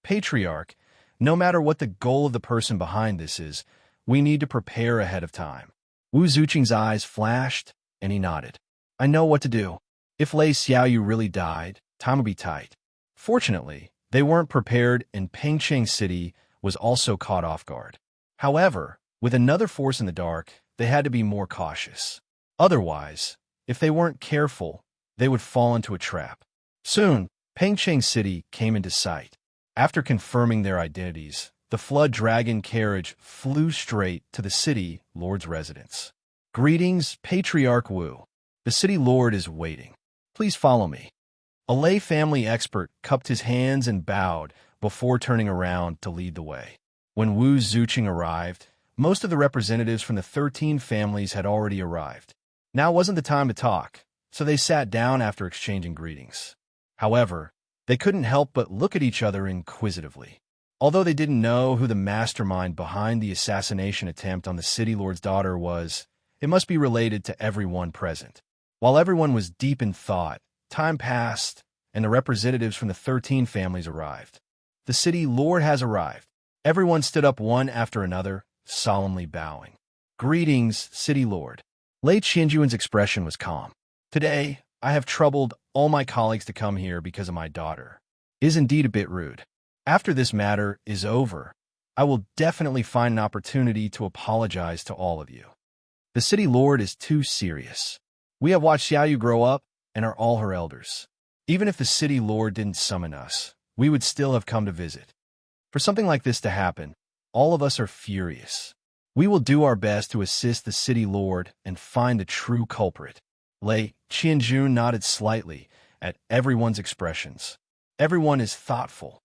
"Patriarch, no matter what the goal of the person behind this is, we need to prepare ahead of time." Wu Zuqing's eyes flashed, and he nodded. "I know what to do. If Lei Xiaoyu really died, time would be tight." Fortunately, they weren't prepared, and Pengcheng City was also caught off guard. However, with another force in the dark, they had to be more cautious. Otherwise, if they weren't careful, they would fall into a trap. Soon, Pengcheng City came into sight. After confirming their identities, the Flood Dragon carriage flew straight to the city lord's residence. "Greetings, Patriarch Wu. The city lord is waiting. Please follow me." A Lei family expert cupped his hands and bowed before turning around to lead the way. When Wu Zuqing arrived, most of the representatives from the 13 families had already arrived. Now wasn't the time to talk, so they sat down after exchanging greetings. However, they couldn't help but look at each other inquisitively. Although they didn't know who the mastermind behind the assassination attempt on the city lord's daughter was, it must be related to everyone present. While everyone was deep in thought, time passed, and the representatives from the 13 families arrived. "The city lord has arrived." Everyone stood up one after another, solemnly bowing. "Greetings, city lord." Lei Qianjuan's expression was calm. "Today, I have troubled all my colleagues to come here because of my daughter. It is indeed a bit rude. After this matter is over, I will definitely find an opportunity to apologize to all of you. The city lord is too serious. We have watched Xiaoyu grow up and are all her elders. Even if the city lord didn't summon us, we would still have come to visit. For something like this to happen, all of us are furious. We will do our best to assist the city lord and find the true culprit." Lei Qianjun nodded slightly at everyone's expressions. Everyone is thoughtful.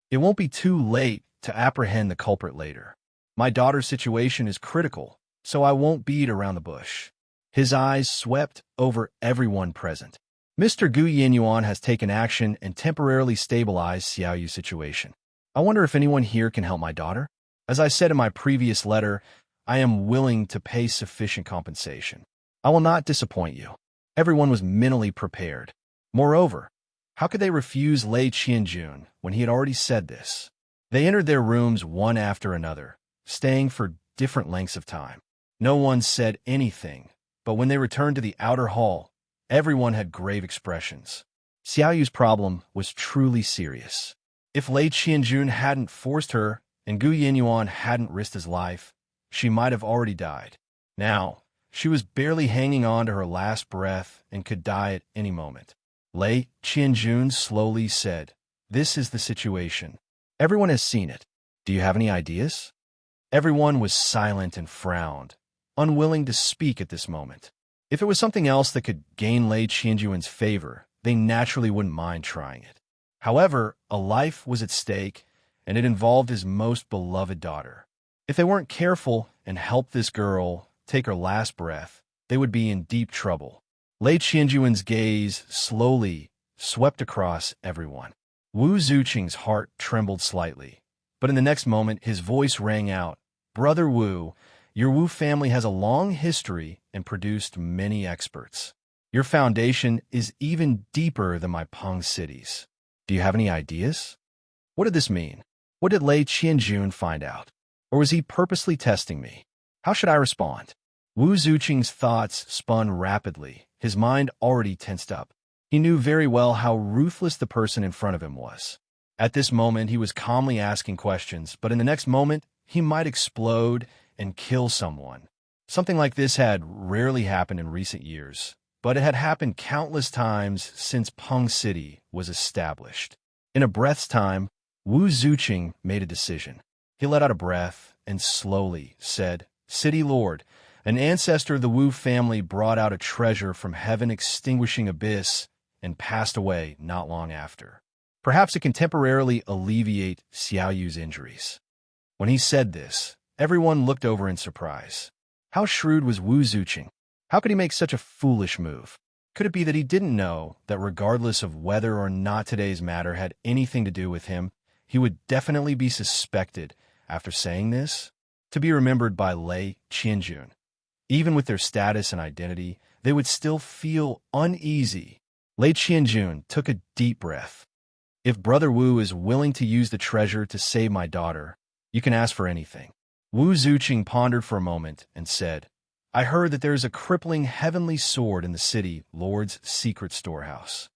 "It won't be too late to apprehend the culprit later. My daughter's situation is critical, so I won't beat around the bush." His eyes swept over everyone present. "Mr. Gu Yinyuan has taken action and temporarily stabilized Xiaoyu's situation. I wonder if anyone here can help my daughter? As I said in my previous letter, I am willing to pay sufficient compensation. I will not disappoint you." Everyone was mentally prepared. Moreover, how could they refuse Lei Qianjun when he had already said this? They entered their rooms one after another, staying for different lengths of time. No one said anything, but when they returned to the outer hall, everyone had grave expressions. Xiaoyu's problem was truly serious. If Lei Qianjun hadn't forced her and Gu Yinyuan hadn't risked his life, she might have already died. Now, she was barely hanging on to her last breath and could die at any moment. Lei Qianjun slowly said, "This is the situation. Everyone has seen it. Do you have any ideas?" Everyone was silent and frowned, unwilling to speak at this moment. If it was something else that could gain Lei Qianjuan's favor, they naturally wouldn't mind trying it. However, a life was at stake, and it involved his most beloved daughter. If they weren't careful and helped this girl take her last breath, they would be in deep trouble. Lei Qianjuan's gaze slowly swept across everyone. Wu Zuqing's heart trembled slightly, but in the next moment his voice rang out, "Brother Wu, your Wu family has a long history and produced many experts. Your foundation is even deeper than my Peng cities. Do you have any ideas?" What did this mean? What did Lei Qianjun find out? Or was he purposely testing me? How should I respond? Wu Zuqing's thoughts spun rapidly, his mind already tensed up. He knew very well how ruthless the person in front of him was. At this moment, he was calmly asking questions, but in the next moment, he might explode and kill someone. Something like this had rarely happened in recent years, but it had happened countless times since Peng City was established. In a breath's time, Wu Zuqing made a decision. He let out a breath and slowly said, "City Lord, an ancestor of the Wu family brought out a treasure from heaven-extinguishing abyss and passed away not long after. Perhaps it can temporarily alleviate Xiaoyu's injuries." When he said this, everyone looked over in surprise. How shrewd was Wu Zuqing? How could he make such a foolish move? Could it be that he didn't know that regardless of whether or not today's matter had anything to do with him, he would definitely be suspected after saying this? to be remembered by Lei Qianjun. Even with their status and identity, they would still feel uneasy. Lei Qianjun took a deep breath. If Brother Wu is willing to use the treasure to save my daughter, you can ask for anything. Wu Zuqing pondered for a moment and said, I heard that there is a crippling heavenly sword in the city Lord's secret storehouse.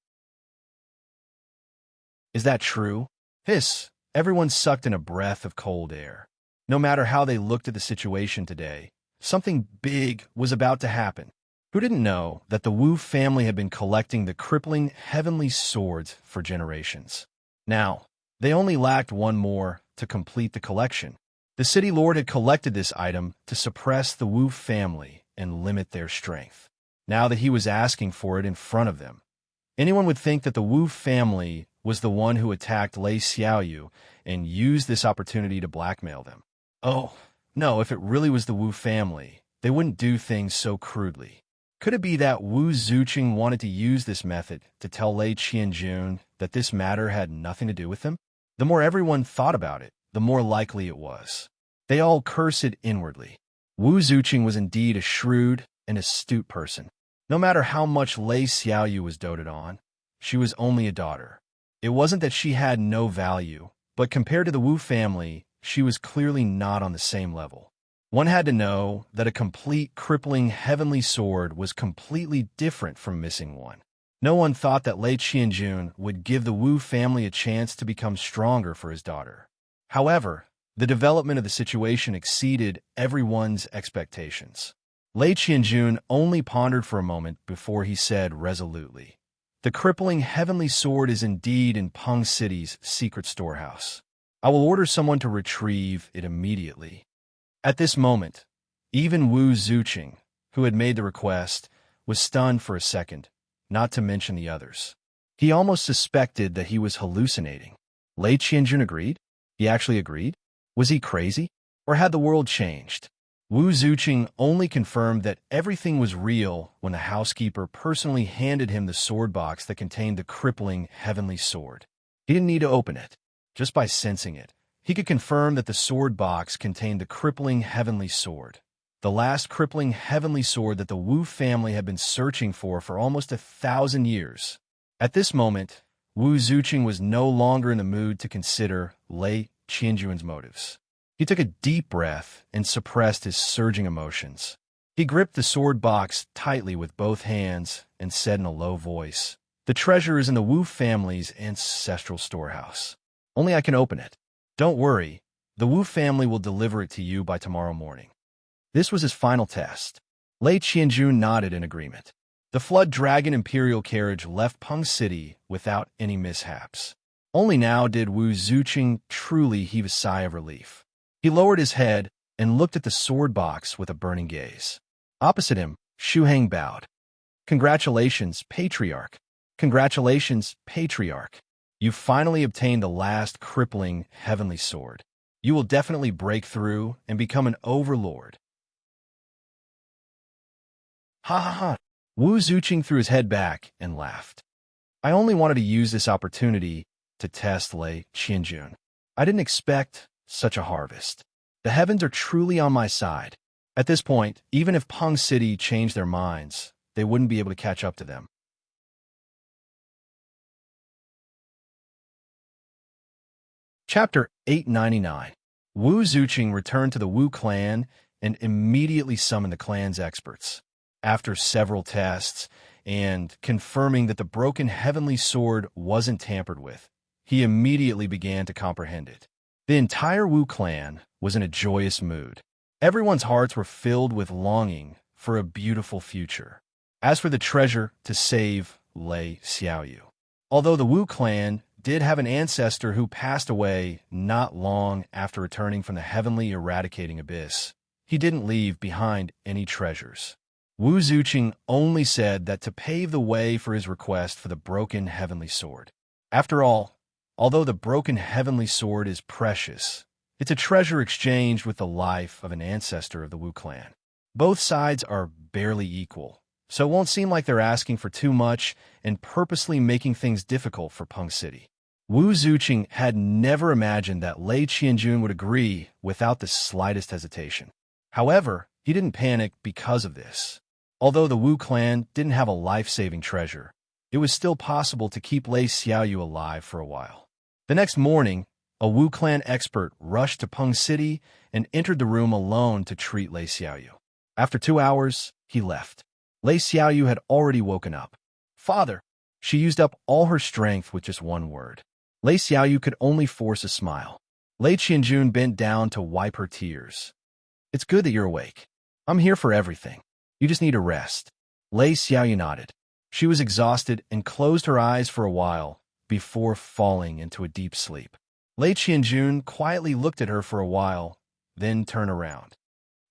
Is that true? Hiss! Everyone sucked in a breath of cold air. No matter how they looked at the situation today, something big was about to happen. Who didn't know that the Wu family had been collecting the crippling heavenly swords for generations? Now, they only lacked one more to complete the collection. The city lord had collected this item to suppress the Wu family and limit their strength. Now that he was asking for it in front of them, anyone would think that the Wu family was the one who attacked Lei Xiaoyu and used this opportunity to blackmail them. Oh, no, if it really was the Wu family, they wouldn't do things so crudely. Could it be that Wu Zuqing wanted to use this method to tell Lei Qianjun that this matter had nothing to do with them? The more everyone thought about it, the more likely it was. They all cursed inwardly. Wu Zuqing was indeed a shrewd and astute person. No matter how much Lei Xiaoyu was doted on, she was only a daughter. It wasn't that she had no value, but compared to the Wu family, she was clearly not on the same level. One had to know that a complete, crippling heavenly sword was completely different from missing one. No one thought that Lei Qianjun would give the Wu family a chance to become stronger for his daughter. However, the development of the situation exceeded everyone's expectations. Lei Qianjun only pondered for a moment before he said resolutely, The crippling heavenly sword is indeed in Peng City's secret storehouse. I will order someone to retrieve it immediately. At this moment, even Wu Zuqing, who had made the request, was stunned for a second, not to mention the others. He almost suspected that he was hallucinating. Lei Qianjun agreed? He actually agreed? Was he crazy? Or had the world changed? Wu Zuqing only confirmed that everything was real when the housekeeper personally handed him the sword box that contained the crippling heavenly sword. He didn't need to open it. Just by sensing it, he could confirm that the sword box contained the crippling heavenly sword, the last crippling heavenly sword that the Wu family had been searching for almost 1,000 years. At this moment, Wu Zuqing was no longer in the mood to consider Lei Qianjun's motives. He took a deep breath and suppressed his surging emotions. He gripped the sword box tightly with both hands and said in a low voice, The treasure is in the Wu family's ancestral storehouse. Only I can open it. Don't worry, the Wu family will deliver it to you by tomorrow morning. This was his final test. Lei Qianjun nodded in agreement. The Flood Dragon Imperial carriage left Peng City without any mishaps. Only now did Wu Zuqing truly heave a sigh of relief. He lowered his head and looked at the sword box with a burning gaze. Opposite him, Shu Heng bowed. Congratulations, Patriarch. Congratulations, Patriarch. You finally obtained the last crippling heavenly sword. You will definitely break through and become an overlord. Ha ha ha. Wu Zuqing threw his head back and laughed. I only wanted to use this opportunity to test Lei Qianjun. I didn't expect such a harvest. The heavens are truly on my side. At this point, even if Peng City changed their minds, they wouldn't be able to catch up to them. Chapter 899. Wu Zuqing returned to the Wu clan and immediately summoned the clan's experts. After several tests and confirming that the broken heavenly sword wasn't tampered with, he immediately began to comprehend it. The entire Wu clan was in a joyous mood. Everyone's hearts were filled with longing for a beautiful future. As for the treasure to save Lei Xiaoyu, although the Wu clan did have an ancestor who passed away not long after returning from the heavenly eradicating abyss, he didn't leave behind any treasures. Wu Zuqing only said that to pave the way for his request for the broken heavenly sword. After all, although the broken heavenly sword is precious, it's a treasure exchanged with the life of an ancestor of the Wu clan. Both sides are barely equal, so it won't seem like they're asking for too much and purposely making things difficult for Peng City. Wu Zuqing had never imagined that Lei Qianjun would agree without the slightest hesitation. However, he didn't panic because of this. Although the Wu clan didn't have a life-saving treasure, it was still possible to keep Lei Xiaoyu alive for a while. The next morning, a Wu clan expert rushed to Peng City and entered the room alone to treat Lei Xiaoyu. After 2 hours, he left. Lei Xiaoyu had already woken up. "Father!" She used up all her strength with just one word. Lei Xiaoyu could only force a smile. Lei Qianjun bent down to wipe her tears. "It's good that you're awake. I'm here for everything. You just need a rest." Lei Xiaoyu nodded. She was exhausted and closed her eyes for a while before falling into a deep sleep. Lei Qianjun quietly looked at her for a while, then turned around.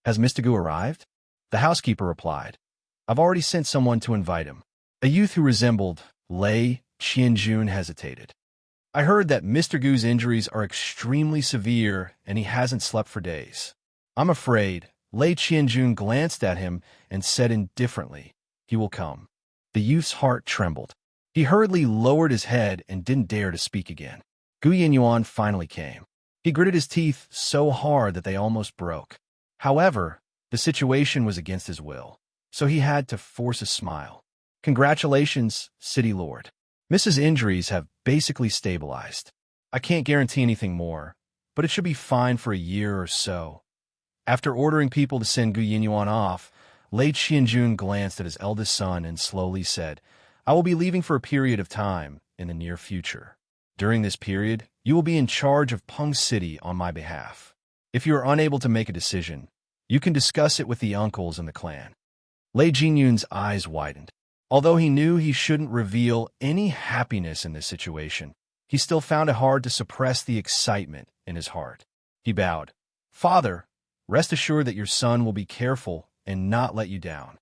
"Has Mr. Gu arrived?" The housekeeper replied. "I've already sent someone to invite him." A youth who resembled Lei Qianjun hesitated. "I heard that Mr. Gu's injuries are extremely severe and he hasn't slept for days." "I'm afraid." Lei Qianjun glanced at him and said indifferently, "He will come." The youth's heart trembled. He hurriedly lowered his head and didn't dare to speak again. Gu Yinyuan finally came. He gritted his teeth so hard that they almost broke. However, the situation was against his will, so he had to force a smile. "Congratulations, City Lord. Mrs. Injuries have basically stabilized. I can't guarantee anything more, but it should be fine for a year or so." After ordering people to send Gu Yinyuan off, Lei Qianjun glanced at his eldest son and slowly said, "I will be leaving for a period of time in the near future. During this period, you will be in charge of Peng City on my behalf. If you are unable to make a decision, you can discuss it with the uncles in the clan." Lei Jinyun's eyes widened. Although he knew he shouldn't reveal any happiness in this situation, he still found it hard to suppress the excitement in his heart. He bowed. "Father, rest assured that your son will be careful and not let you down."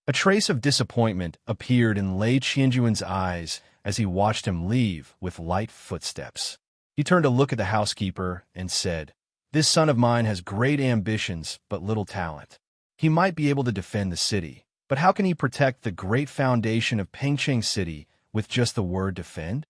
A trace of disappointment appeared in Lei Qianjun's eyes as he watched him leave with light footsteps. He turned to look at the housekeeper and said, "This son of mine has great ambitions but little talent. He might be able to defend the city, but how can he protect the great foundation of Pengcheng City with just the word defend?"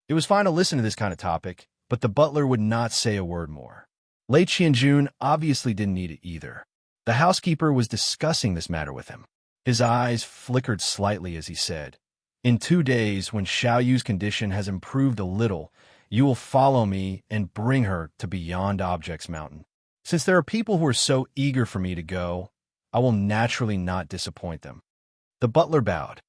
It was fine to listen to this kind of topic, but the butler would not say a word more. Lei Qianjun obviously didn't need it either. The housekeeper was discussing this matter with him. His eyes flickered slightly as he said, "In 2 days, when Xiaoyu's condition has improved a little, you will follow me and bring her to Beyond Objects Mountain. Since there are people who are so eager for me to go, I will naturally not disappoint them." The butler bowed.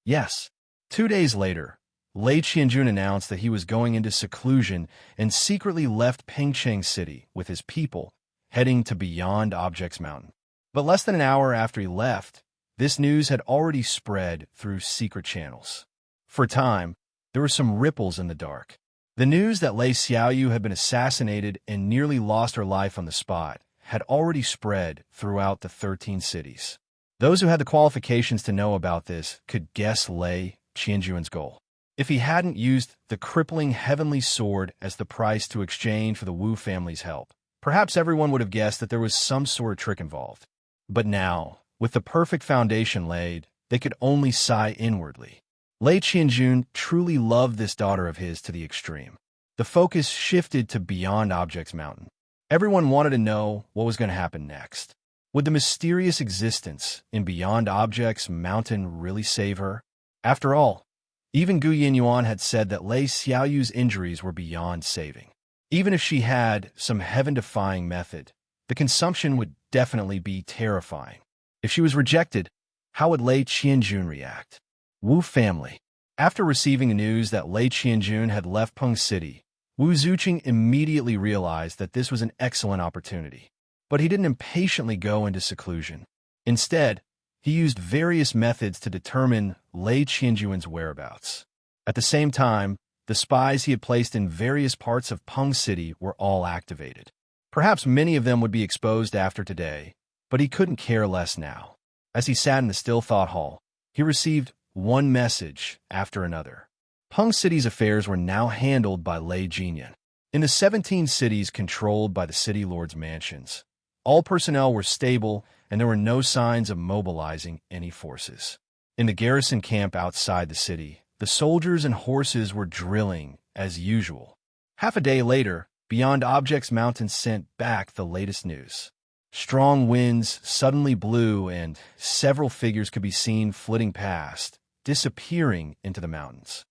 "Yes." 2 days later, Lei Qianjun announced that he was going into seclusion and secretly left Pengcheng City with his people, heading to Beyond Objects Mountain. But less than an hour after he left, this news had already spread through secret channels. For a time, there were some ripples in the dark. The news that Lei Xiaoyu had been assassinated and nearly lost her life on the spot had already spread throughout the 13 cities. Those who had the qualifications to know about this could guess Lei Qianjun's goal. If he hadn't used the crippling heavenly sword as the price to exchange for the Wu family's help, perhaps everyone would have guessed that there was some sort of trick involved. But now, with the perfect foundation laid, they could only sigh inwardly. Lei Qianjun truly loved this daughter of his to the extreme. The focus shifted to Beyond Objects Mountain. Everyone wanted to know what was going to happen next. Would the mysterious existence in Beyond Objects Mountain really save her? After all, even Gu Yinyuan had said that Lei Xiaoyu's injuries were beyond saving. Even if she had some heaven-defying method, the consumption would definitely be terrifying. If she was rejected, how would Lei Qianjun react? Wu family. After receiving the news that Lei Qianjun had left Peng City, Wu Zuqing immediately realized that this was an excellent opportunity. But he didn't impatiently go into seclusion. Instead, he used various methods to determine Lei Qianjun's whereabouts. At the same time, the spies he had placed in various parts of Peng City were all activated. Perhaps many of them would be exposed after today, but he couldn't care less now. As he sat in the still thought hall, he received one message after another. Peng City's affairs were now handled by Lei Jinyan. In the 17 cities controlled by the city lord's mansions, all personnel were stable and there were no signs of mobilizing any forces. In the garrison camp outside the city, The soldiers and horses were drilling, as usual. Half a day later, Beyond Objects Mountain sent back the latest news. Strong winds suddenly blew, and several figures could be seen flitting past, disappearing into the mountains.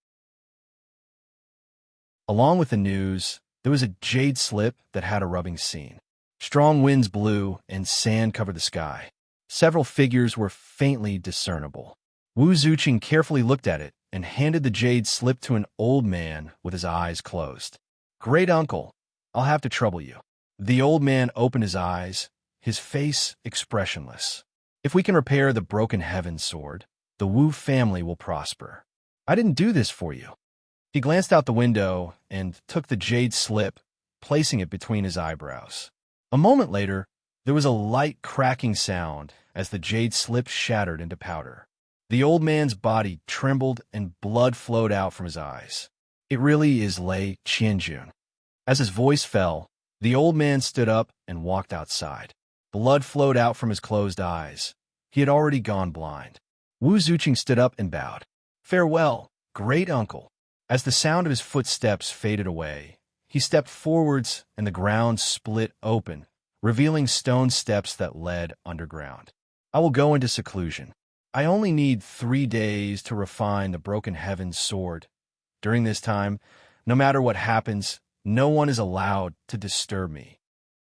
Along with the news, there was a jade slip that had a rubbing scene. Strong winds blew, and sand covered the sky. Several figures were faintly discernible. Wu Zuqing carefully looked at it and handed the jade slip to an old man with his eyes closed. "Great uncle, I'll have to trouble you." The old man opened his eyes, his face expressionless. "If we can repair the broken heaven sword, the Wu family will prosper. I didn't do this for you." He glanced out the window and took the jade slip, placing it between his eyebrows. A moment later, there was a light cracking sound as the jade slip shattered into powder. The old man's body trembled and blood flowed out from his eyes. "It really is Lei Qianjun." As his voice fell, the old man stood up and walked outside. Blood flowed out from his closed eyes. He had already gone blind. Wu Zuqing stood up and bowed. "Farewell, great uncle." As the sound of his footsteps faded away, he stepped forwards and the ground split open, revealing stone steps that led underground. "I will go into seclusion. I only need 3 days to refine the broken heaven's sword. During this time, no matter what happens, no one is allowed to disturb me."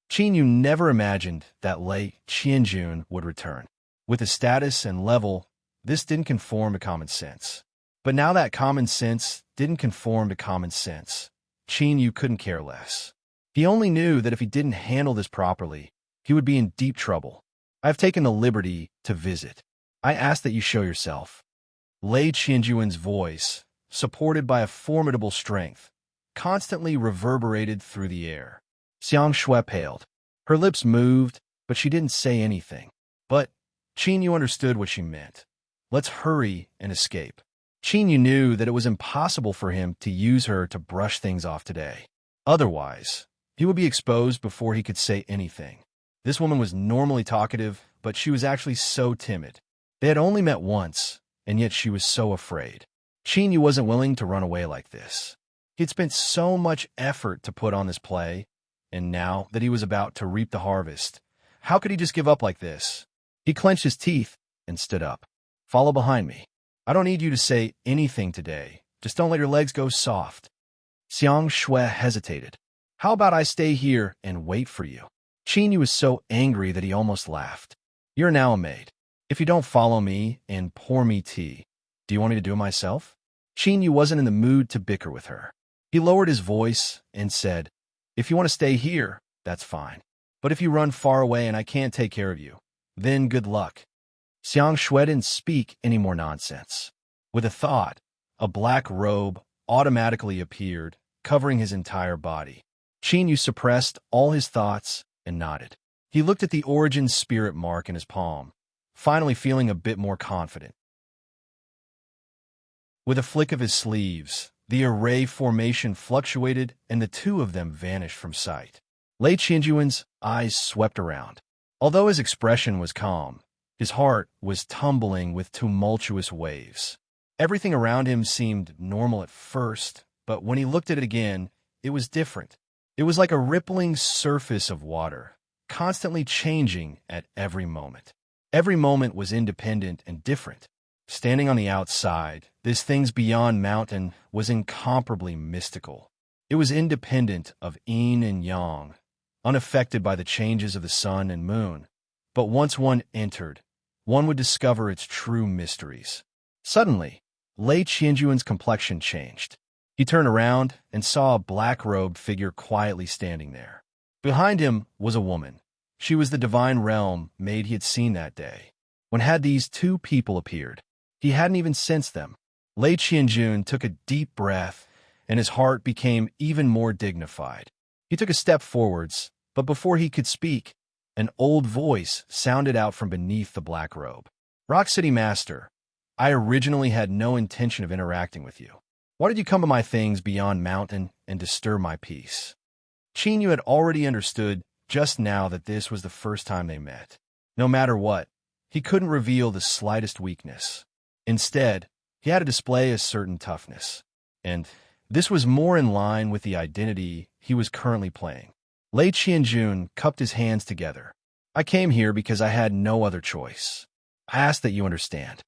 Qin Yu never imagined that Lei Qianjun would return. With his status and level, this didn't conform to common sense. But now that common sense didn't conform to common sense, Qin Yu couldn't care less. He only knew that if he didn't handle this properly, he would be in deep trouble. "I've taken the liberty to visit. I ask that you show yourself." Lei Qianjun's voice, supported by a formidable strength, constantly reverberated through the air. Xiang Shui paled. Her lips moved, but she didn't say anything. But Qin Yu understood what she meant. Let's hurry and escape. Qin Yu knew that it was impossible for him to use her to brush things off today. Otherwise, he would be exposed before he could say anything. This woman was normally talkative, but she was actually so timid. They had only met once, and yet she was so afraid. Qin Yu wasn't willing to run away like this. He had spent so much effort to put on this play, and now that he was about to reap the harvest, how could he just give up like this? He clenched his teeth and stood up. "Follow behind me. I don't need you to say anything today. Just don't let your legs go soft." Xiang Shui hesitated. "How about I stay here and wait for you?" Qin Yu was so angry that he almost laughed. "You're now a maid. If you don't follow me and pour me tea, do you want me to do it myself?" Qin Yu wasn't in the mood to bicker with her. He lowered his voice and said, "If you want to stay here, that's fine. But if you run far away and I can't take care of you, then good luck." Xiang Shui didn't speak any more nonsense. With a thought, a black robe automatically appeared, covering his entire body. Qin Yu suppressed all his thoughts and nodded. He looked at the origin spirit mark in his palm, finally feeling a bit more confident. With a flick of his sleeves, the array formation fluctuated and the two of them vanished from sight. Lei Qianjun's eyes swept around. Although his expression was calm, his heart was tumbling with tumultuous waves. Everything around him seemed normal at first, but when he looked at it again, it was different. It was like a rippling surface of water, constantly changing at every moment. Every moment was independent and different. Standing on the outside, this thing's beyond mountain was incomparably mystical. It was independent of yin and yang, unaffected by the changes of the sun and moon. But once one entered, one would discover its true mysteries. Suddenly, Lei Qianjun's complexion changed. He turned around and saw a black-robed figure quietly standing there. Behind him was a woman. She was the divine realm maid he had seen that day. When had these two people appeared? He hadn't even sensed them. Lei Qianjun took a deep breath, and his heart became even more dignified. He took a step forwards, but before he could speak, an old voice sounded out from beneath the black robe. "Rock City Master, I originally had no intention of interacting with you. Why did you come to my things beyond mountain and disturb my peace?" Qin Yu had already understood just now that this was the first time they met. No matter what, he couldn't reveal the slightest weakness. Instead, he had to display a certain toughness. And this was more in line with the identity he was currently playing. Lei Qianjun cupped his hands together. I came here because I had no other choice. I ask that you understand.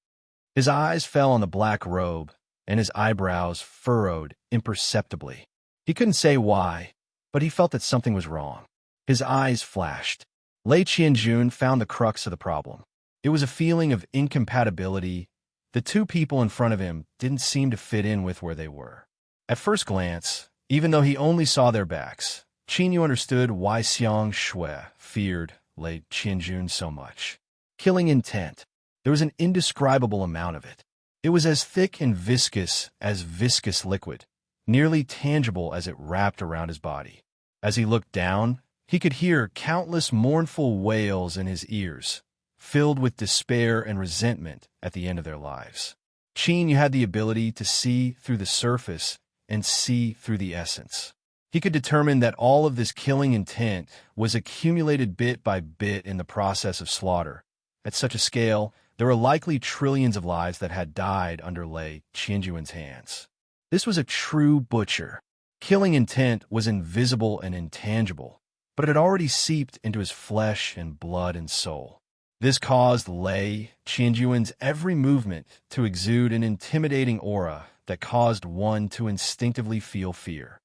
His eyes fell on the black robe, and his eyebrows furrowed imperceptibly. He couldn't say why, but he felt that something was wrong. His eyes flashed. Lei Qianjun found the crux of the problem. It was a feeling of incompatibility. The two people in front of him didn't seem to fit in with where they were. At first glance, even though he only saw their backs, Qinyu understood why Xiang Shui feared Lei Qianjun so much. Killing intent. There was an indescribable amount of it. It was as thick and viscous as viscous liquid, nearly tangible as it wrapped around his body. As he looked down, he could hear countless mournful wails in his ears, filled with despair and resentment at the end of their lives. Qinyu had the ability to see through the surface and see through the essence. He could determine that all of this killing intent was accumulated bit by bit in the process of slaughter. At such a scale, there were likely trillions of lives that had died under Lei Qianjun's hands. This was a true butcher. Killing intent was invisible and intangible, but it had already seeped into his flesh and blood and soul. This caused Lei Qianjun's every movement to exude an intimidating aura that caused one to instinctively feel fear.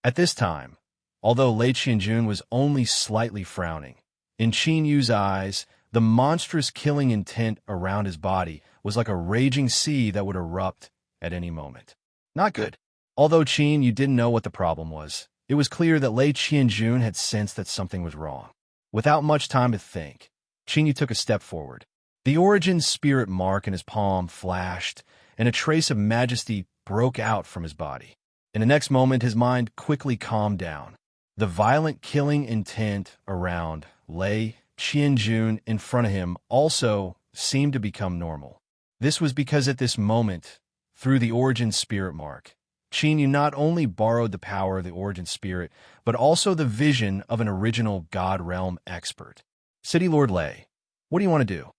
At this time, although Lei Qianjun was only slightly frowning, in Qinyu's eyes, the monstrous killing intent around his body was like a raging sea that would erupt at any moment. Not good. Although Qinyu didn't know what the problem was, it was clear that Lei Qianjun had sensed that something was wrong. Without much time to think, Qinyu took a step forward. The origin spirit mark in his palm flashed, and a trace of majesty broke out from his body. In the next moment, his mind quickly calmed down. The violent killing intent around Lei Qianjun in front of him also seemed to become normal. This was because at this moment, through the origin spirit mark, Qinyu not only borrowed the power of the origin spirit, but also the vision of an original God realm expert. City Lord Lei, what do you want to do?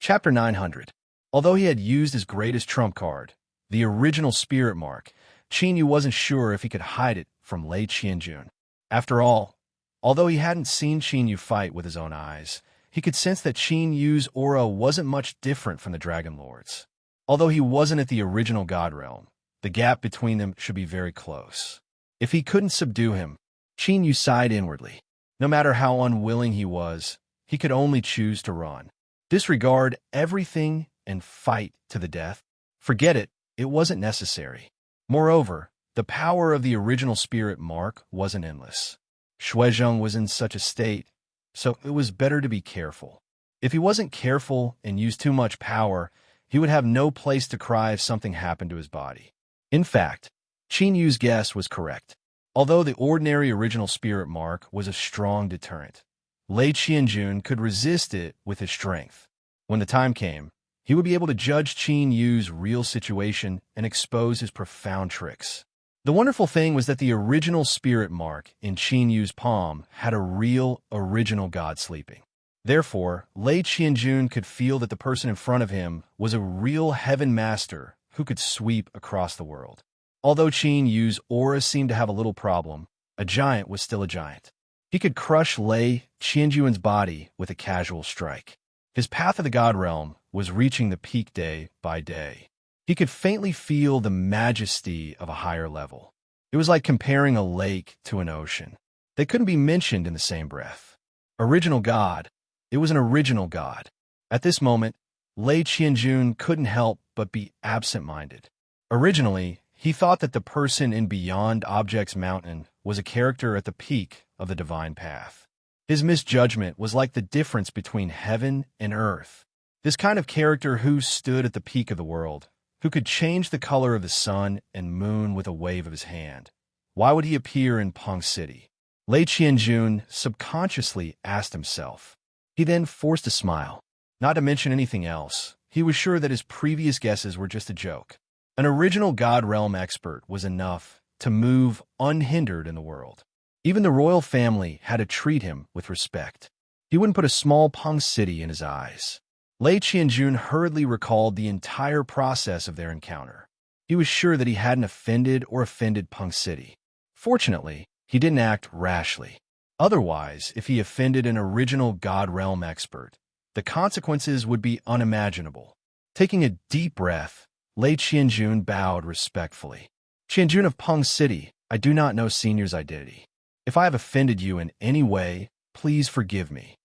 Chapter 900. Although he had used his greatest trump card, the original spirit mark, Qinyu wasn't sure if he could hide it from Lei Qianjun. After all, although he hadn't seen Qinyu fight with his own eyes, he could sense that Qinyu's aura wasn't much different from the Dragon Lord's. Although he wasn't at the original God realm, the gap between them should be very close. If he couldn't subdue him, Qinyu sighed inwardly. No matter how unwilling he was, he could only choose to run. Disregard everything and fight to the death? Forget it, it wasn't necessary. Moreover, the power of the original spirit mark wasn't endless. Shuizheng was in such a state, so it was better to be careful. If he wasn't careful and used too much power, he would have no place to cry if something happened to his body. In fact, Qinyu's guess was correct. Although the ordinary original spirit mark was a strong deterrent, Lei Qianjun could resist it with his strength. When the time came, he would be able to judge Qinyu's real situation and expose his profound tricks. The wonderful thing was that the original spirit mark in Qinyu's palm had a real, original god sleeping. Therefore, Lei Qianjun could feel that the person in front of him was a real heaven master who could sweep across the world. Although Qinyu's aura seemed to have a little problem, a giant was still a giant. He could crush Lei Qianjun's body with a casual strike. His path of the God realm was reaching the peak day by day. He could faintly feel the majesty of a higher level. It was like comparing a lake to an ocean. They couldn't be mentioned in the same breath. Original God. It was an original God. At this moment, Lei Qianjun couldn't help but be absent-minded. Originally, he thought that the person in Beyond Objects Mountain was a character at the peak of the divine path. His misjudgment was like the difference between heaven and earth. This kind of character who stood at the peak of the world, who could change the color of the sun and moon with a wave of his hand. Why would he appear in Peng City? Lei Qianjun subconsciously asked himself. He then forced a smile. Not to mention anything else, he was sure that his previous guesses were just a joke. An original God realm expert was enough to move unhindered in the world. Even the royal family had to treat him with respect. He wouldn't put a small Peng city in his eyes. Lei Qianjun hurriedly recalled the entire process of their encounter. He was sure that he hadn't offended Peng City. Fortunately, he didn't act rashly. Otherwise, if he offended an original God Realm expert, the consequences would be unimaginable. Taking a deep breath, Lei Qianjun bowed respectfully. Qianjun of Peng City, I do not know Senior's identity. If I have offended you in any way, please forgive me.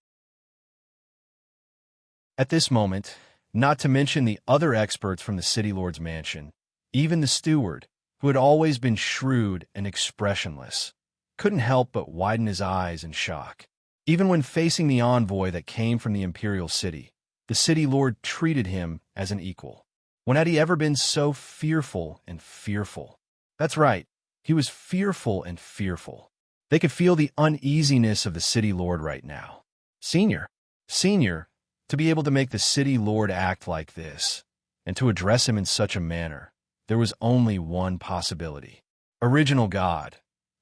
At this moment, not to mention the other experts from the City Lord's mansion, even the steward, who had always been shrewd and expressionless, couldn't help but widen his eyes in shock. Even when facing the envoy that came from the imperial city, the City Lord treated him as an equal. When had he ever been so fearful and fearful? That's right, he was fearful and fearful. They could feel the uneasiness of the City Lord right now. Senior, to be able to make the City Lord act like this, and to address him in such a manner, there was only one possibility. Original God.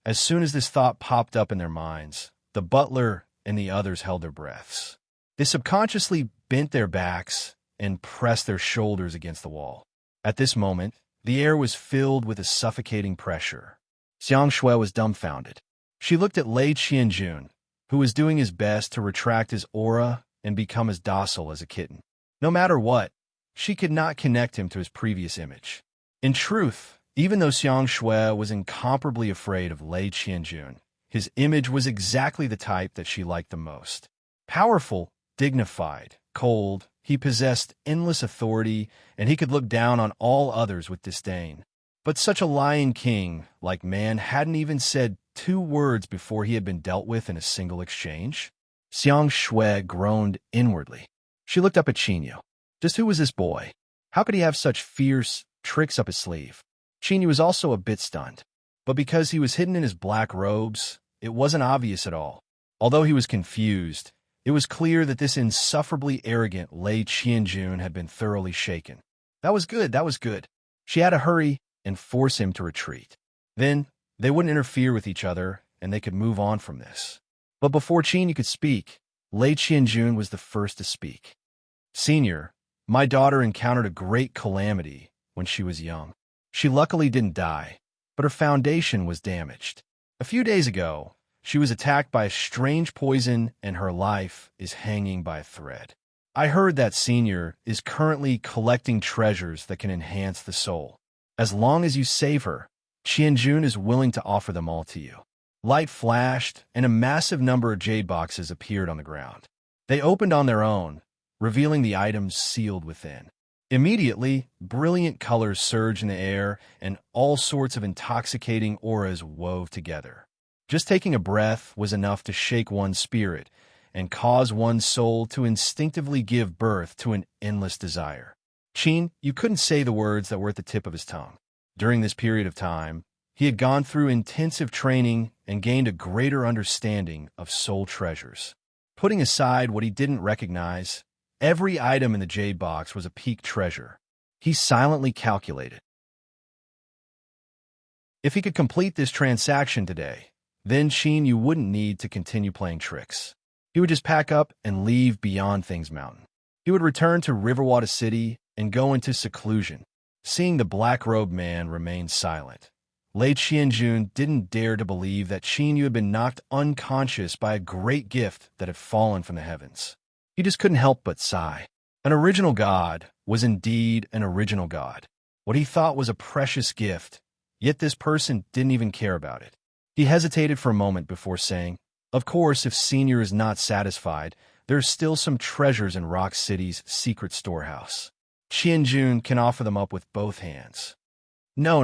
As soon as this thought popped up in their minds, the butler and the others held their breaths. They subconsciously bent their backs and pressed their shoulders against the wall. At this moment, the air was filled with a suffocating pressure. Xiang Shui was dumbfounded. She looked at Lei Qianjun, who was doing his best to retract his aura and become as docile as a kitten. No matter what, she could not connect him to his previous image. In truth, even though Xiang Shui was incomparably afraid of Lei Qianjun, his image was exactly the type that she liked the most. Powerful, dignified, cold, he possessed endless authority, and he could look down on all others with disdain. But such a lion king, like man, hadn't even said 2 words before he had been dealt with in a single exchange. Xiang Shui groaned inwardly. She looked up at Qinyu. Just who was this boy? How could he have such fierce tricks up his sleeve? Qinyu was also a bit stunned, but because he was hidden in his black robes, it wasn't obvious at all. Although he was confused, it was clear that this insufferably arrogant Lei Qianjun had been thoroughly shaken. That was good. She had to hurry and force him to retreat. Then, they wouldn't interfere with each other, and they could move on from this. But before Qinyu could speak, Lei Qianjun was the first to speak. Senior, my daughter encountered a great calamity when she was young. She luckily didn't die, but her foundation was damaged. A few days ago, she was attacked by a strange poison and her life is hanging by a thread. I heard that Senior is currently collecting treasures that can enhance the soul. As long as you save her, Qianjun is willing to offer them all to you. Light flashed, and a massive number of jade boxes appeared on the ground. They opened on their own, revealing the items sealed within. Immediately, brilliant colors surged in the air, and all sorts of intoxicating auras wove together. Just taking a breath was enough to shake one's spirit and cause one's soul to instinctively give birth to an endless desire. Qin, you couldn't say the words that were at the tip of his tongue. During this period of time, he had gone through intensive training and gained a greater understanding of soul treasures. Putting aside what he didn't recognize, every item in the jade box was a peak treasure. He silently calculated. If he could complete this transaction today, then Qin, you wouldn't need to continue playing tricks. He would just pack up and leave beyond Things Mountain. He would return to Riverwater City and go into seclusion. Seeing the black-robed man remain silent, Lei Qianjun didn't dare to believe that Qin Yu had been knocked unconscious by a great gift that had fallen from the heavens. He just couldn't help but sigh. An original god was indeed an original god. What he thought was a precious gift, yet this person didn't even care about it. He hesitated for a moment before saying, "Of course, if Senior is not satisfied, there's still some treasures in Rock City's secret storehouse. Qianjun can offer them up with both hands." No.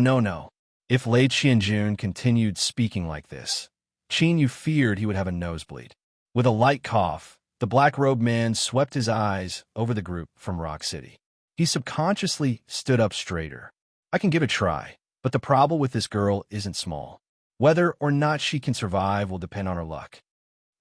If Lei Qianjun continued speaking like this, Qin Yu feared he would have a nosebleed. With a light cough, the black-robed man swept his eyes over the group from Rock City. He subconsciously stood up straighter. I can give it a try, but the problem with this girl isn't small. Whether or not she can survive will depend on her luck.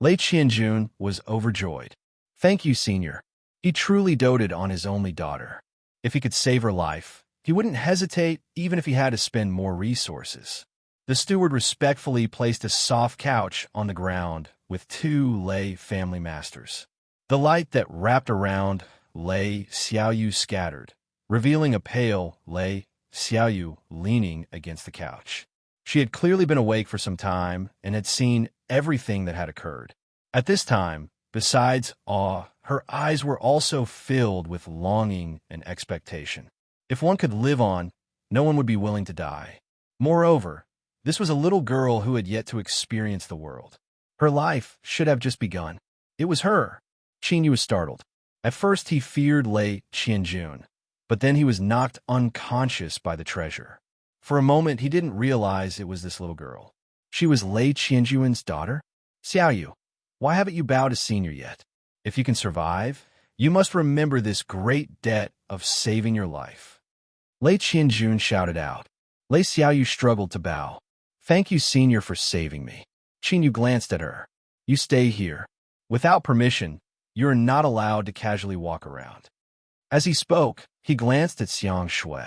Lei Qianjun was overjoyed. Thank you, Senior. He truly doted on his only daughter. If he could save her life, he wouldn't hesitate even if he had to spend more resources. The steward respectfully placed a soft couch on the ground with two lay family masters. The light that wrapped around Lei Xiaoyu scattered, revealing a pale Lei Xiaoyu leaning against the couch. She had clearly been awake for some time and had seen everything that had occurred. At this time, besides awe, her eyes were also filled with longing and expectation. If one could live on, no one would be willing to die. Moreover, this was a little girl who had yet to experience the world. Her life should have just begun. It was her. Qin Yu was startled. At first he feared Lei Qianjun, but then he was knocked unconscious by the treasure. For a moment he didn't realize it was this little girl. She was Lei Qianjun's daughter? Xiaoyu, why haven't you bowed as senior yet? If you can survive, you must remember this great debt of saving your life. Lei Qianjun shouted out. Lei Xiaoyu struggled to bow. Thank you, senior, for saving me. Qin Yu glanced at her. You stay here. Without permission, you are not allowed to casually walk around. As he spoke, he glanced at Xiang Shui.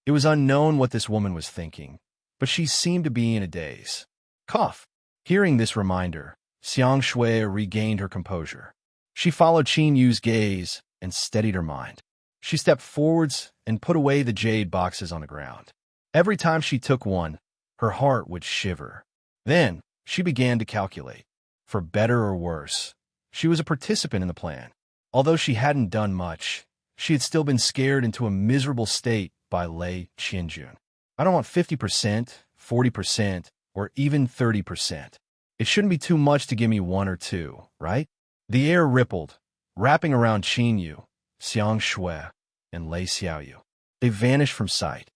It was unknown what this woman was thinking, but she seemed to be in a daze. Cough. Hearing this reminder, Xiang Shui regained her composure. She followed Qin Yu's gaze and steadied her mind. She stepped forwards and put away the jade boxes on the ground. Every time she took one, her heart would shiver. Then, she began to calculate. For better or worse, she was a participant in the plan. Although she hadn't done much, she had still been scared into a miserable state by Lei Qianjun. I don't want 50%, 40%, or even 30%. It shouldn't be too much to give me 1 or 2, right? The air rippled, wrapping around Qin Yu, Xiang Shui, and Lei Xiaoyu. They vanished from sight.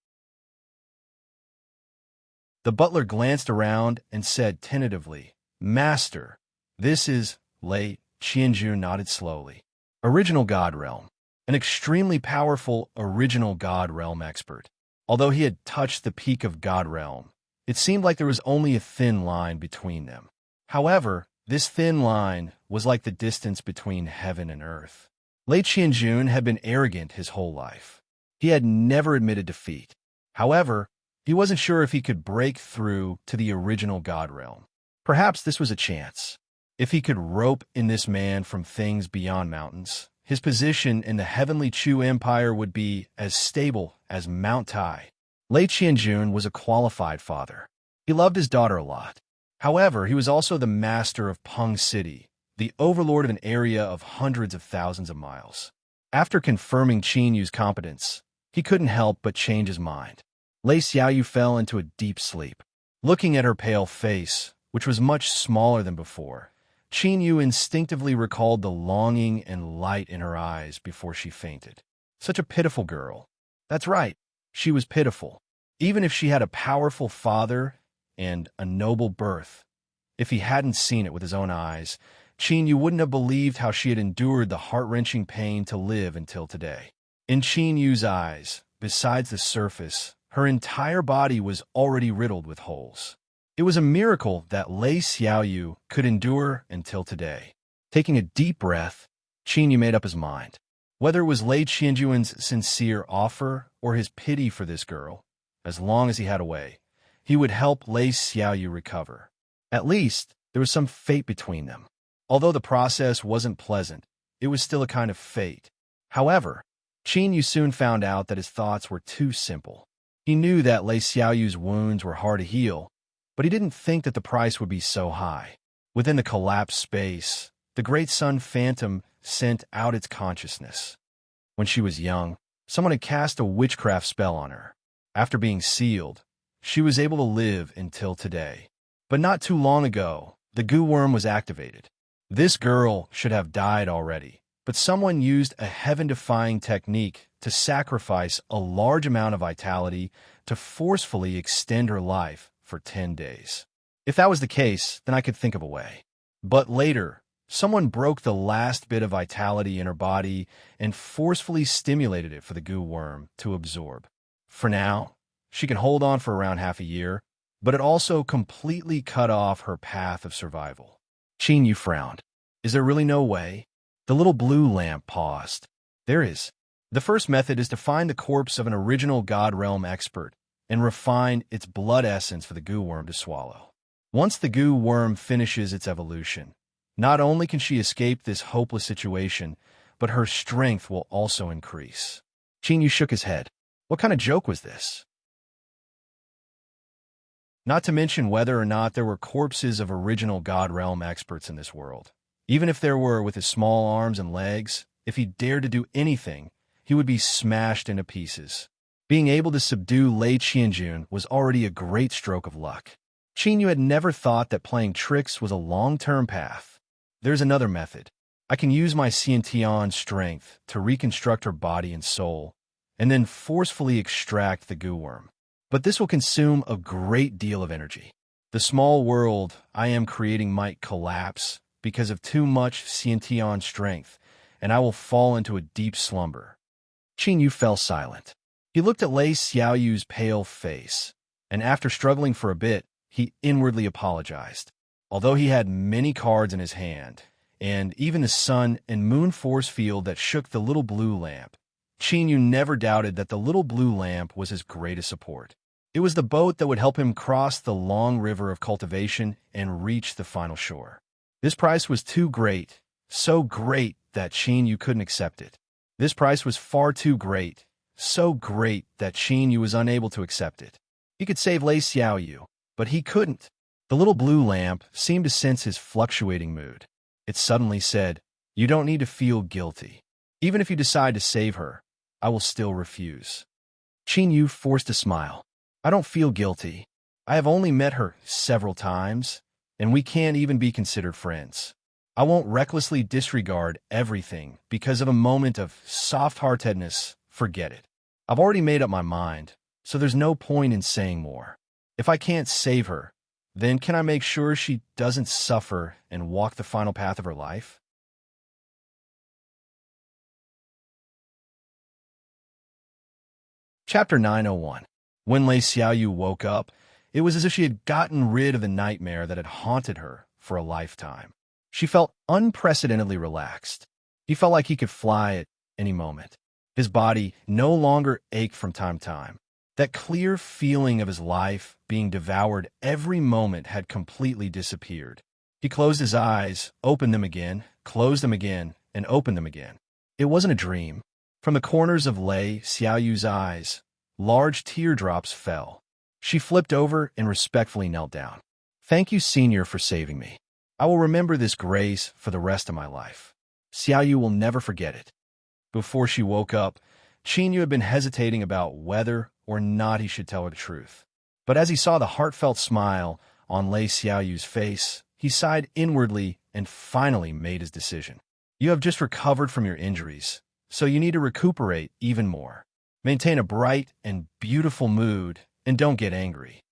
The butler glanced around and said tentatively, Master, this is Lei Qianjun nodded slowly. Original God Realm. An extremely powerful original God Realm expert. Although he had touched the peak of God Realm, it seemed like there was only a thin line between them. However, this thin line was like the distance between heaven and earth. Lei Qianjun had been arrogant his whole life. He had never admitted defeat. However, he wasn't sure if he could break through to the original God Realm. Perhaps this was a chance. If he could rope in this man from things beyond mountains, his position in the heavenly Chu Empire would be as stable as Mount Tai. Lei Qianjun was a qualified father. He loved his daughter a lot. However, he was also the master of Peng City, the overlord of an area of hundreds of thousands of miles. After confirming Qin Yu's competence, he couldn't help but change his mind. Lei Xiaoyu fell into a deep sleep. Looking at her pale face, which was much smaller than before, Qin Yu instinctively recalled the longing and light in her eyes before she fainted. Such a pitiful girl. That's right, she was pitiful. Even if she had a powerful father and a noble birth, if he hadn't seen it with his own eyes, Qin Yu wouldn't have believed how she had endured the heart-wrenching pain to live until today. In Qin Yu's eyes, besides the surface, her entire body was already riddled with holes. It was a miracle that Lei Xiaoyu could endure until today. Taking a deep breath, Qin Yu made up his mind. Whether it was Lei Qianjun's sincere offer or his pity for this girl, as long as he had a way, he would help Lei Xiaoyu recover. At least, there was some fate between them. Although the process wasn't pleasant, it was still a kind of fate. However, Qin Yu soon found out that his thoughts were too simple. He knew that Lei Xiaoyu's wounds were hard to heal, but he didn't think that the price would be so high. Within the collapsed space, the great sun phantom sent out its consciousness. When she was young, someone had cast a witchcraft spell on her. After being sealed, she was able to live until today. But not too long ago, the goo worm was activated. This girl should have died already, but someone used a heaven-defying technique to sacrifice a large amount of vitality to forcefully extend her life for 10 days. If that was the case, then I could think of a way. But later, someone broke the last bit of vitality in her body and forcefully stimulated it for the goo worm to absorb. For now, she can hold on for around half a year, but it also completely cut off her path of survival. Qin Yu frowned. Is there really no way? The little blue lamp paused. There is. The first method is to find the corpse of an original God Realm expert and refine its blood essence for the goo worm to swallow. Once the goo worm finishes its evolution, not only can she escape this hopeless situation, but her strength will also increase. Chinyu shook his head. What kind of joke was this? Not to mention whether or not there were corpses of original God Realm experts in this world. Even if there were, with his small arms and legs, if he dared to do anything, he would be smashed into pieces. Being able to subdue Lei Qianjun was already a great stroke of luck. Chinyu had never thought that playing tricks was a long-term path. There's another method. I can use my Xiantian strength to reconstruct her body and soul, and then forcefully extract the goo worm. But this will consume a great deal of energy. The small world I am creating might collapse because of too much Xiantian strength, and I will fall into a deep slumber. Chinyu fell silent. He looked at Lei Xiaoyu's pale face, and after struggling for a bit, he inwardly apologized. Although he had many cards in his hand, and even the sun and moon force field that shook the little blue lamp, Chinyu never doubted that the little blue lamp was his greatest support. It was the boat that would help him cross the long river of cultivation and reach the final shore. This price was too great, so great that Chinyu couldn't accept it. This price was far too great, so great that Chinyu was unable to accept it. He could save Lei Xiaoyu, but he couldn't. The little blue lamp seemed to sense his fluctuating mood. It suddenly said, "You don't need to feel guilty. Even if you decide to save her, I will still refuse." Chinyu forced a smile. "I don't feel guilty. I have only met her several times, and we can't even be considered friends. I won't recklessly disregard everything because of a moment of soft-heartedness. Forget it. I've already made up my mind, so there's no point in saying more. If I can't save her, then can I make sure she doesn't suffer and walk the final path of her life?" Chapter 901. When Lei Xiaoyu woke up, it was as if she had gotten rid of the nightmare that had haunted her for a lifetime. She felt unprecedentedly relaxed. He felt like he could fly at any moment. His body no longer ached from time to time. That clear feeling of his life being devoured every moment had completely disappeared. He closed his eyes, opened them again, closed them again, and opened them again. It wasn't a dream. From the corners of Lei Xiaoyu's eyes, large teardrops fell. She flipped over and respectfully knelt down. "Thank you, Senior, for saving me. I will remember this grace for the rest of my life. Xiaoyu will never forget it." Before she woke up, Chinyu had been hesitating about whether or not he should tell her the truth. But as he saw the heartfelt smile on Lei Xiaoyu's face, he sighed inwardly and finally made his decision. "You have just recovered from your injuries, so you need to recuperate even more. Maintain a bright and beautiful mood, and don't get angry."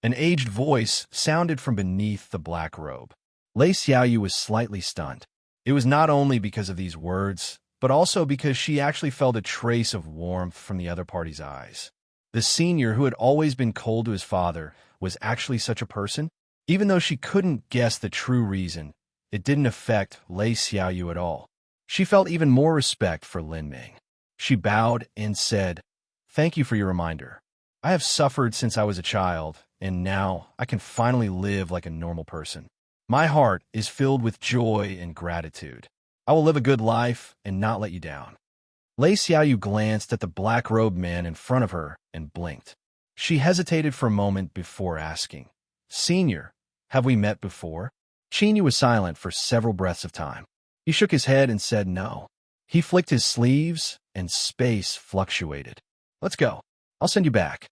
An aged voice sounded from beneath the black robe. Lei Xiaoyu was slightly stunned. It was not only because of these words, but also because she actually felt a trace of warmth from the other party's eyes. The senior, who had always been cold to his father, was actually such a person? Even though she couldn't guess the true reason, it didn't affect Lei Xiaoyu at all. She felt even more respect for Lin Ming. She bowed and said, "Thank you for your reminder. I have suffered since I was a child, and now I can finally live like a normal person. My heart is filled with joy and gratitude. I will live a good life and not let you down." Lei Xiaoyu glanced at the black-robed man in front of her and blinked. She hesitated for a moment before asking, "Senior, have we met before?" Chinyu was silent for several breaths of time. He shook his head and said no. He flicked his sleeves, and space fluctuated. "Let's go. I'll send you back."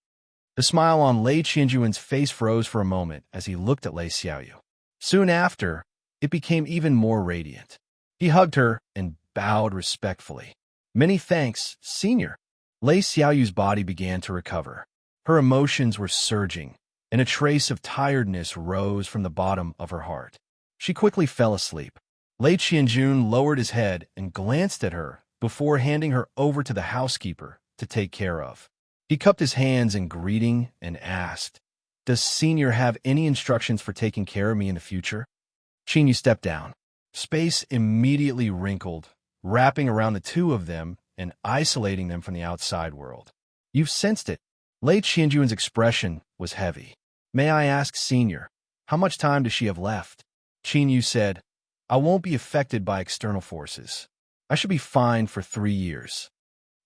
The smile on Lei Qianjuan's face froze for a moment as he looked at Lei Xiaoyu. Soon after, it became even more radiant. He hugged her and bowed respectfully. "Many thanks, Senior." Lei Xiaoyu's body began to recover. Her emotions were surging, and a trace of tiredness rose from the bottom of her heart. She quickly fell asleep. Lei Qianjun lowered his head and glanced at her before handing her over to the housekeeper to take care of. He cupped his hands in greeting and asked, "Does Senior have any instructions for taking care of me in the future?" Chinyu stepped down. Space immediately wrinkled, wrapping around the two of them and isolating them from the outside world. "You've sensed it." Lei Qianjun's expression was heavy. May I ask, Senior, how much time does she have left? Qin said, I won't be affected by external forces. I should be fine for 3 years.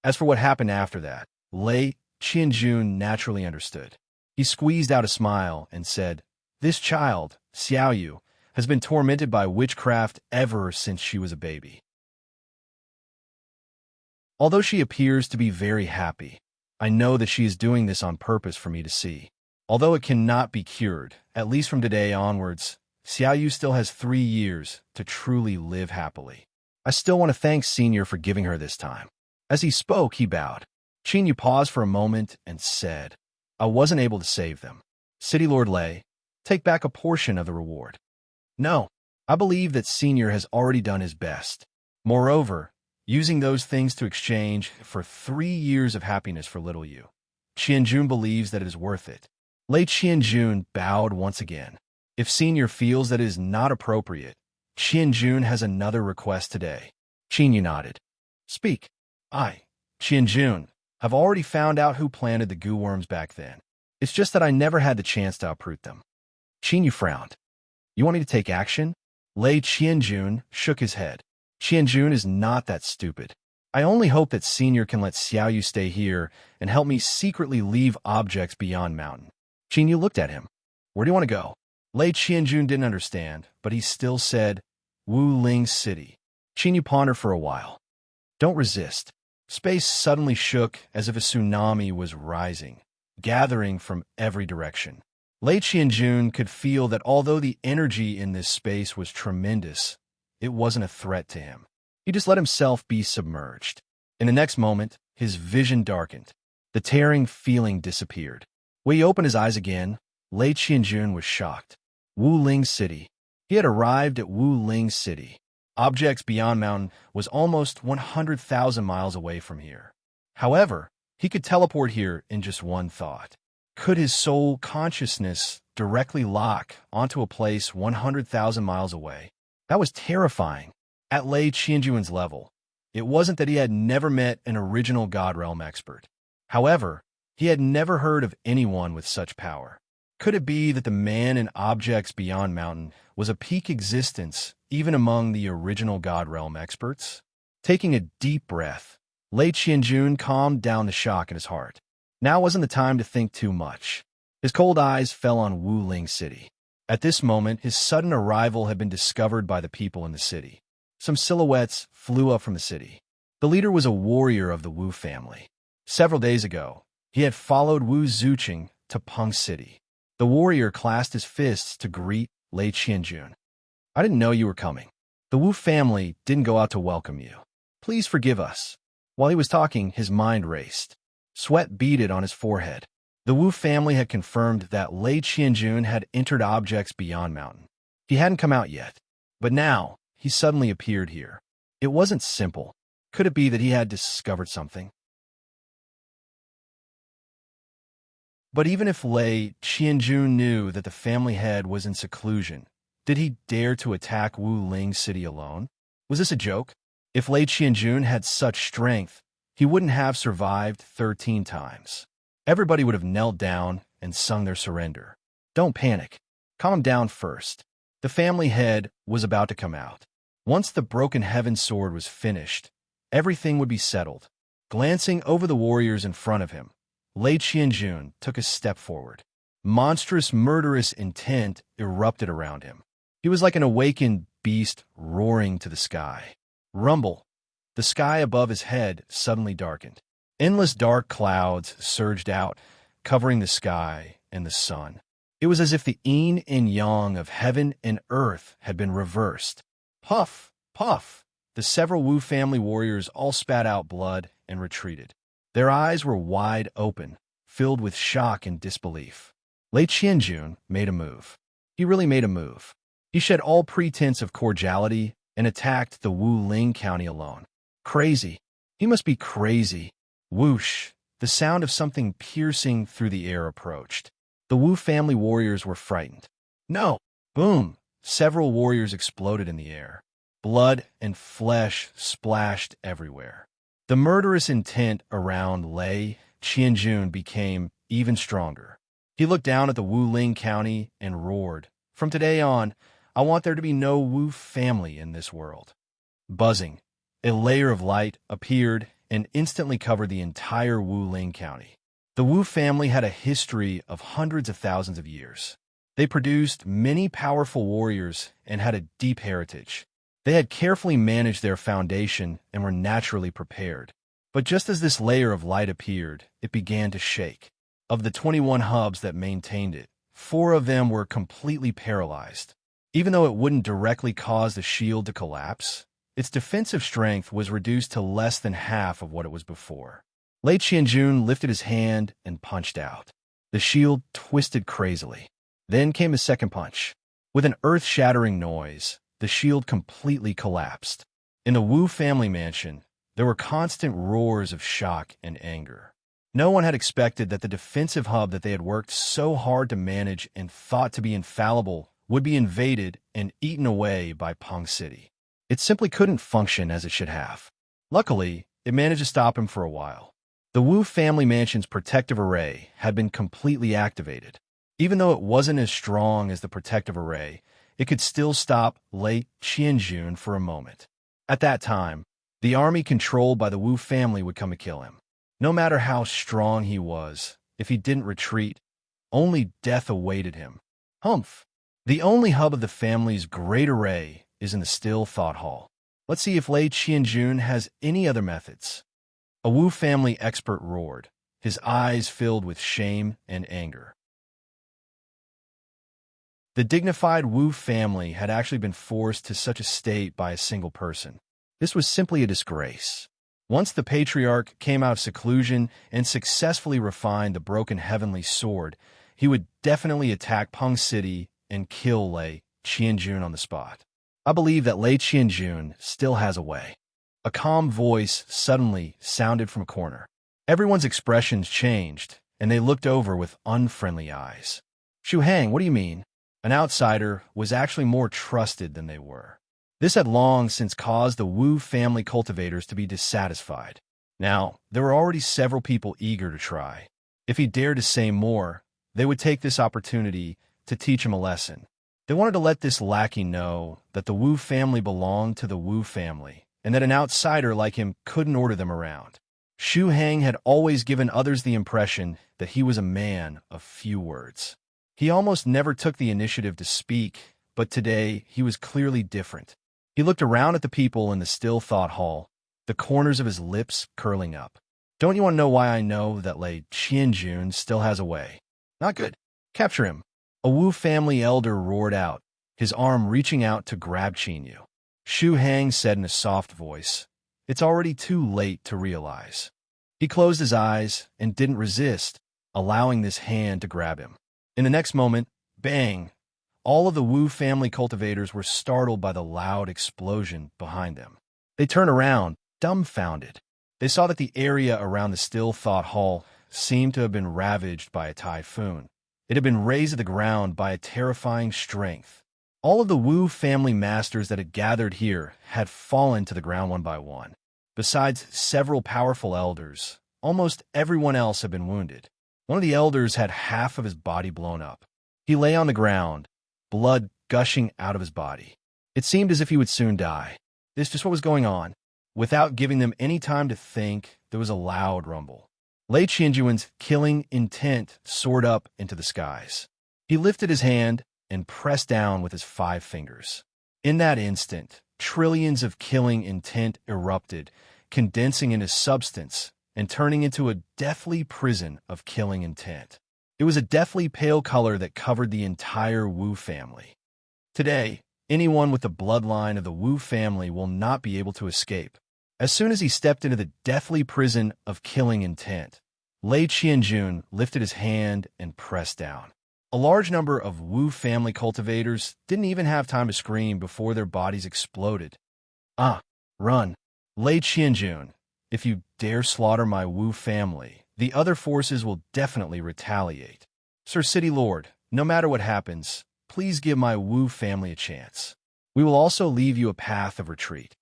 As for what happened after that, Lei Qianjun naturally understood. He squeezed out a smile and said, This child, Xiaoyu, has been tormented by witchcraft ever since she was a baby. Although she appears to be very happy, I know that she is doing this on purpose for me to see. Although it cannot be cured, at least from today onwards, Xiaoyu still has 3 years to truly live happily. I still want to thank Senior for giving her this time. As he spoke, he bowed. Qin paused for a moment and said, I wasn't able to save them. City Lord Lei, take back a portion of the reward. No, I believe that Senior has already done his best. Moreover, using those things to exchange for 3 years of happiness for little you, Qianjun believes that it is worth it. Lei Qianjun bowed once again. If Senior feels that it is not appropriate, Qianjun has another request today. Qin nodded. Speak. I, Qianjun, have already found out who planted the goo worms back then. It's just that I never had the chance to uproot them. Qin frowned. You want me to take action? Lei Qianjun shook his head. Qianjun is not that stupid. I only hope that Senior can let Xiaoyu stay here and help me secretly leave objects beyond mountain. Qin looked at him. Where do you want to go? Lei Qianjun didn't understand, but he still said, Wu Ling City. Qin pondered for a while. Don't resist. Space suddenly shook as if a tsunami was rising, gathering from every direction. Lei Qianjun could feel that although the energy in this space was tremendous, it wasn't a threat to him. He just let himself be submerged. In the next moment, his vision darkened. The tearing feeling disappeared. When he opened his eyes again, Lei Qianjun was shocked. Wu Ling City. He had arrived at Wu Ling City. Objects Beyond Mountain was almost 100,000 miles away from here. However, he could teleport here in just one thought. Could his soul consciousness directly lock onto a place 100,000 miles away? That was terrifying. At Lei Qianjun's level, it wasn't that he had never met an original God Realm expert. However, he had never heard of anyone with such power. Could it be that the man in Objects Beyond Mountain was a peak existence even among the original God Realm experts? Taking a deep breath, Lei Qianjun calmed down the shock in his heart. Now wasn't the time to think too much. His cold eyes fell on Wu Ling City. At this moment, his sudden arrival had been discovered by the people in the city. Some silhouettes flew up from the city. The leader was a warrior of the Wu family. Several days ago, he had followed Wu Zuqing to Peng City. The warrior clasped his fists to greet Lei Qianjun. I didn't know you were coming. The Wu family didn't go out to welcome you. Please forgive us. While he was talking, his mind raced. Sweat beaded on his forehead. The Wu family had confirmed that Lei Qianjun had entered Objects Beyond Mountain. He hadn't come out yet, but now he suddenly appeared here. It wasn't simple. Could it be that he had discovered something? But even if Lei Qianjun knew that the family head was in seclusion, did he dare to attack Wu Ling City alone? Was this a joke? If Lei Qianjun had such strength, he wouldn't have survived 13 times. Everybody would have knelt down and sung their surrender. Don't panic. Calm him down first. The family head was about to come out. Once the broken heaven sword was finished, everything would be settled. Glancing over the warriors in front of him, Lei Qianjun took a step forward. Monstrous, murderous intent erupted around him. He was like an awakened beast roaring to the sky. Rumble. The sky above his head suddenly darkened. Endless dark clouds surged out, covering the sky and the sun. It was as if the yin and yang of heaven and earth had been reversed. Puff, puff. The several Wu family warriors all spat out blood and retreated. Their eyes were wide open, filled with shock and disbelief. Lei Qianjun made a move. He really made a move. He shed all pretense of cordiality and attacked the Wu Ling County alone. Crazy. He must be crazy. Whoosh. The sound of something piercing through the air approached. The Wu family warriors were frightened. No! Boom! Several warriors exploded in the air. Blood and flesh splashed everywhere. The murderous intent around Lei Qianjun became even stronger. He looked down at the Wu Ling County and roared, "From today on, I want there to be no Wu family in this world." Buzzing, a layer of light appeared and instantly covered the entire Wu Ling County. The Wu family had a history of hundreds of thousands of years. They produced many powerful warriors and had a deep heritage. They had carefully managed their foundation and were naturally prepared. But just as this layer of light appeared, it began to shake. Of the 21 hubs that maintained it, 4 of them were completely paralyzed. Even though it wouldn't directly cause the shield to collapse, its defensive strength was reduced to less than half of what it was before. Lei Qianjun lifted his hand and punched out. The shield twisted crazily. Then came a second punch. With an earth-shattering noise, the shield completely collapsed. In the Wu family mansion, there were constant roars of shock and anger. No one had expected that the defensive hub that they had worked so hard to manage and thought to be infallible would be invaded and eaten away by Peng City. It simply couldn't function as it should have. Luckily, it managed to stop him for a while. The Wu family mansion's protective array had been completely activated. Even though it wasn't as strong as the protective array, it could still stop Lei Qianjun for a moment. At that time, the army controlled by the Wu family would come to kill him. No matter how strong he was, if he didn't retreat, only death awaited him. Humph! The only hub of the family's great array is in the Still Thought Hall. Let's see if Lei Qianjun has any other methods. A Wu family expert roared, his eyes filled with shame and anger. The dignified Wu family had actually been forced to such a state by a single person. This was simply a disgrace. Once the patriarch came out of seclusion and successfully refined the broken heavenly sword, he would definitely attack Peng City and kill Lei Qianjun on the spot. I believe that Lei Qianjun still has a way. A calm voice suddenly sounded from a corner. Everyone's expressions changed, and they looked over with unfriendly eyes. "Shu Hang, what do you mean?" An outsider was actually more trusted than they were. This had long since caused the Wu family cultivators to be dissatisfied. Now, there were already several people eager to try. If he dared to say more, they would take this opportunity to teach him a lesson. They wanted to let this lackey know that the Wu family belonged to the Wu family, and that an outsider like him couldn't order them around. Shu Hang had always given others the impression that he was a man of few words. He almost never took the initiative to speak, but today he was clearly different. He looked around at the people in the Still Thought Hall, the corners of his lips curling up. "Don't you want to know why I know that Lei Qianjun still has a way?" "Not good. Capture him." A Wu family elder roared out, his arm reaching out to grab Qinyu. Shu Hang said in a soft voice, "It's already too late to realize." He closed his eyes and didn't resist, allowing this hand to grab him. In the next moment, bang! All of the Wu family cultivators were startled by the loud explosion behind them. They turned around, dumbfounded. They saw that the area around the Still Thought Hall seemed to have been ravaged by a typhoon. It had been razed to the ground by a terrifying strength. All of the Wu family masters that had gathered here had fallen to the ground one by one. Besides several powerful elders, almost everyone else had been wounded. One of the elders had half of his body blown up. He lay on the ground, blood gushing out of his body. It seemed as if he would soon die. This is just what was going on. Without giving them any time to think, there was a loud rumble. Lei Qianjun's killing intent soared up into the skies. He lifted his hand and pressed down with his 5 fingers. In that instant, trillions of killing intent erupted, condensing into substance and turning into a deathly prison of killing intent. It was a deathly pale color that covered the entire Wu family. Today, anyone with the bloodline of the Wu family will not be able to escape. As soon as he stepped into the deathly prison of killing intent, Lei Qianjun lifted his hand and pressed down. A large number of Wu family cultivators didn't even have time to scream before their bodies exploded. "Ah, run! Lei Qianjun, if you dare slaughter my Wu family, the other forces will definitely retaliate. Sir City Lord, no matter what happens, please give my Wu family a chance. We will also leave you a path of retreat."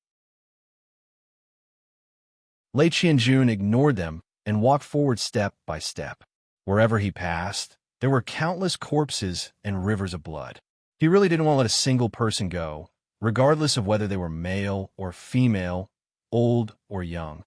Lei Qianjun ignored them and walked forward step by step. Wherever he passed, there were countless corpses and rivers of blood. He really didn't want to let a single person go, regardless of whether they were male or female, old or young.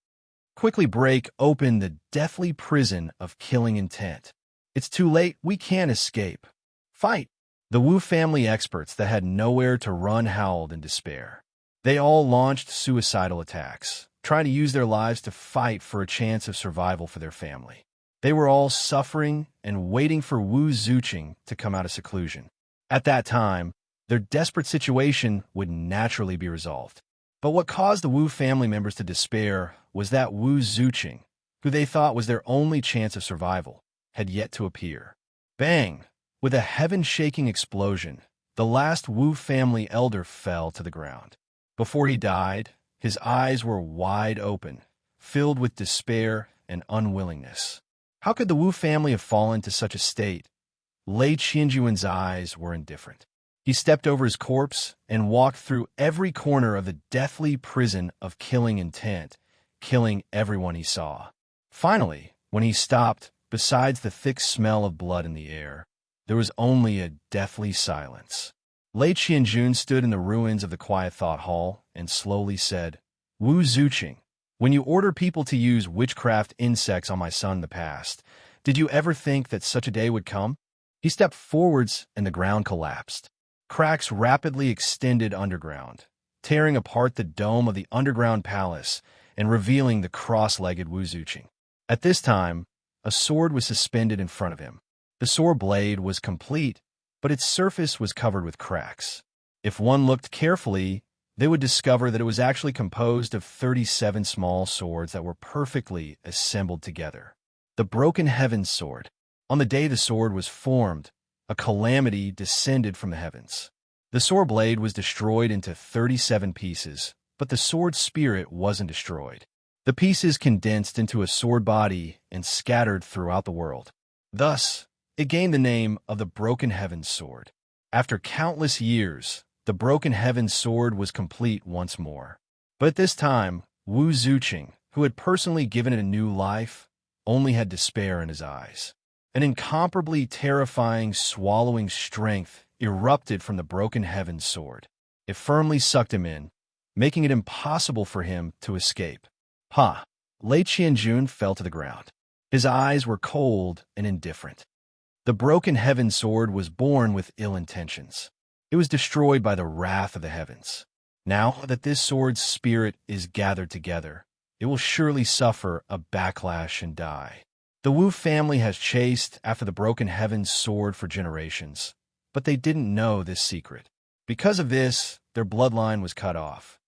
Quickly break open the deathly prison of killing intent. It's too late, we can't escape. Fight! The Wu family experts that had nowhere to run howled in despair. They all launched suicidal attacks, trying to use their lives to fight for a chance of survival for their family. They were all suffering and waiting for Wu Zuqing to come out of seclusion. At that time, their desperate situation would naturally be resolved. But what caused the Wu family members to despair was that Wu Zuqing, who they thought was their only chance of survival, had yet to appear. Bang! With a heaven-shaking explosion, the last Wu family elder fell to the ground. Before he died, his eyes were wide open, filled with despair and unwillingness. How could the Wu family have fallen to such a state? Lei Qianjuan's eyes were indifferent. He stepped over his corpse and walked through every corner of the deathly prison of killing intent, killing everyone he saw. Finally, when he stopped, besides the thick smell of blood in the air, there was only a deathly silence. Lei Qianjun stood in the ruins of the Quiet Thought Hall and slowly said, "Wu Zuqing, when you order people to use witchcraft insects on my son in the past, did you ever think that such a day would come?" He stepped forwards and the ground collapsed. Cracks rapidly extended underground, tearing apart the dome of the underground palace and revealing the cross-legged Wu Zuqing. At this time, a sword was suspended in front of him. The sword blade was complete, but its surface was covered with cracks. If one looked carefully, they would discover that it was actually composed of 37 small swords that were perfectly assembled together. The Broken Heavens Sword. On the day the sword was formed, a calamity descended from the heavens. The sword blade was destroyed into 37 pieces, but the sword spirit wasn't destroyed. The pieces condensed into a sword body and scattered throughout the world. Thus, it gained the name of the Broken Heavens Sword. After countless years, the Broken Heavens Sword was complete once more. But at this time, Wu Zuqing, who had personally given it a new life, only had despair in his eyes. An incomparably terrifying, swallowing strength erupted from the Broken Heavens Sword. It firmly sucked him in, making it impossible for him to escape. Ha! Lei Qianjun fell to the ground. His eyes were cold and indifferent. The Broken Heavens Sword was born with ill intentions. It was destroyed by the wrath of the heavens. Now that this sword's spirit is gathered together, it will surely suffer a backlash and die. The Wu family has chased after the Broken Heavens Sword for generations, but they didn't know this secret. Because of this, their bloodline was cut off.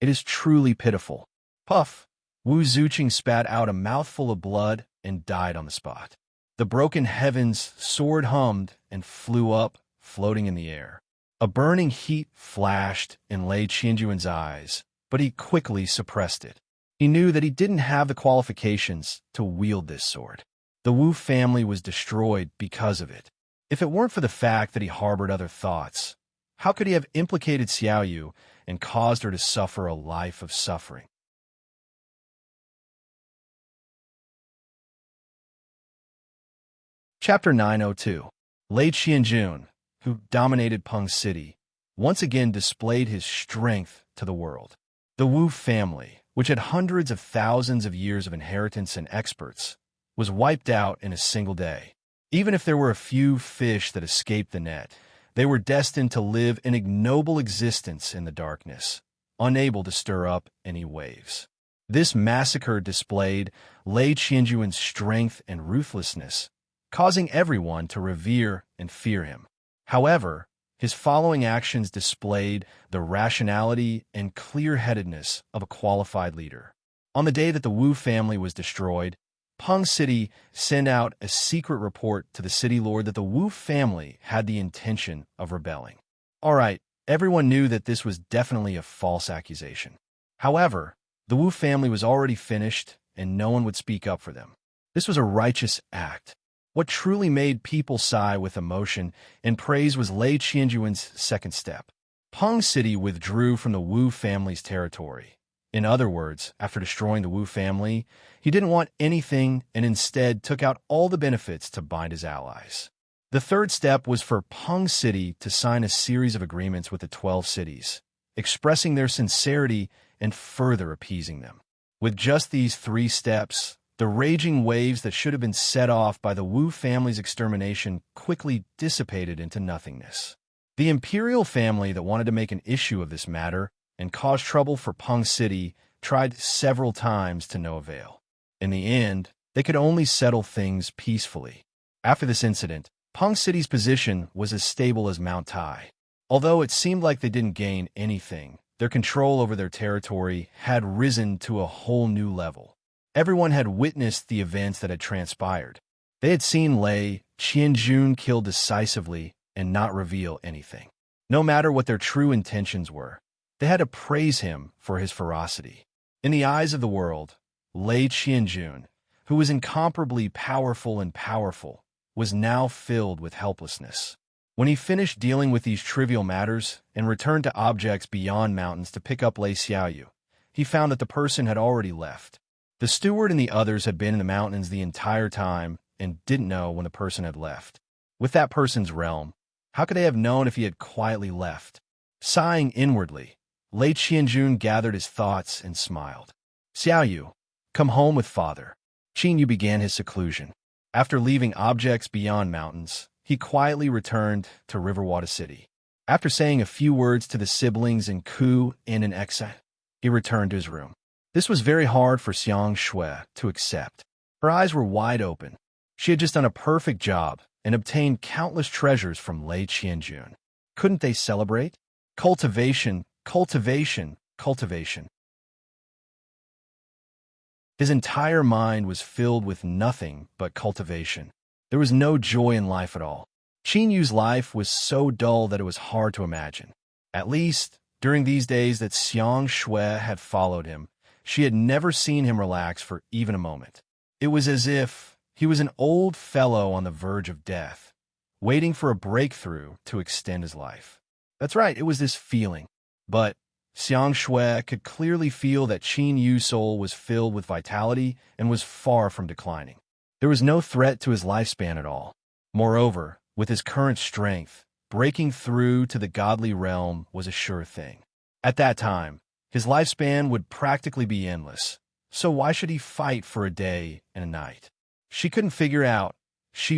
It is truly pitiful. Puff! Wu Zuqing spat out a mouthful of blood and died on the spot. The Broken Heavens Sword hummed and flew up, floating in the air. A burning heat flashed in Lei Qianjuan's eyes, but he quickly suppressed it. He knew that he didn't have the qualifications to wield this sword. The Wu family was destroyed because of it. If it weren't for the fact that he harbored other thoughts, how could he have implicated Xiaoyu and caused her to suffer a life of suffering? Chapter 902. Lei Qianjun, who dominated Peng City, once again displayed his strength to the world. The Wu family, which had hundreds of thousands of years of inheritance and experts, was wiped out in a single day. Even if there were a few fish that escaped the net, they were destined to live an ignoble existence in the darkness, unable to stir up any waves. This massacre displayed Lei Qianjuan's strength and ruthlessness, causing everyone to revere and fear him. However, his following actions displayed the rationality and clear-headedness of a qualified leader. On the day that the Wu family was destroyed, Peng City sent out a secret report to the city lord that the Wu family had the intention of rebelling. All right, everyone knew that this was definitely a false accusation. However, the Wu family was already finished, and no one would speak up for them. This was a righteous act. What truly made people sigh with emotion and praise was Lei Qianjuan's second step. Peng City withdrew from the Wu family's territory, In other words, after destroying the Wu family, he didn't want anything and instead took out all the benefits to bind his allies. The third step was for Peng City to sign a series of agreements with the 12 cities, expressing their sincerity and further appeasing them. With just these 3 steps, the raging waves that should have been set off by the Wu family's extermination quickly dissipated into nothingness. The imperial family that wanted to make an issue of this matter and cause trouble for Peng City tried several times to no avail. In the end, they could only settle things peacefully. After this incident, Peng City's position was as stable as Mount Tai. Although it seemed like they didn't gain anything, their control over their territory had risen to a whole new level. Everyone had witnessed the events that had transpired. They had seen Lei Qianjun killed decisively and not reveal anything. No matter what their true intentions were, they had to praise him for his ferocity. In the eyes of the world, Lei Qianjun, who was incomparably powerful, was now filled with helplessness. When he finished dealing with these trivial matters and returned to objects beyond mountains to pick up Lei Xiaoyu, he found that the person had already left. The steward and the others had been in the mountains the entire time and didn't know when the person had left. With that person's realm, how could they have known if he had quietly left? Sighing inwardly, Lei Qianjun gathered his thoughts and smiled. Xiaoyu, come home with father. Qin Yu began his seclusion. After leaving objects beyond mountains, he quietly returned to Riverwater City. After saying a few words to the siblings in Ku and in Exa, he returned to his room. This was very hard for Xiang Shui to accept. Her eyes were wide open. She had just done a perfect job and obtained countless treasures from Lei Qianjun. Couldn't they celebrate? Cultivation. His entire mind was filled with nothing but cultivation. There was no joy in life at all. Qin Yu's life was so dull that it was hard to imagine. At least, during these days that Xiang Shui had followed him, she had never seen him relax for even a moment. It was as if he was an old fellow on the verge of death, waiting for a breakthrough to extend his life. That's right, it was this feeling. But Xiang Shui could clearly feel that Qin Yu's soul was filled with vitality and was far from declining. There was no threat to his lifespan at all. Moreover, with his current strength, breaking through to the godly realm was a sure thing. At that time, his lifespan would practically be endless, so why should he fight for a day and a night? She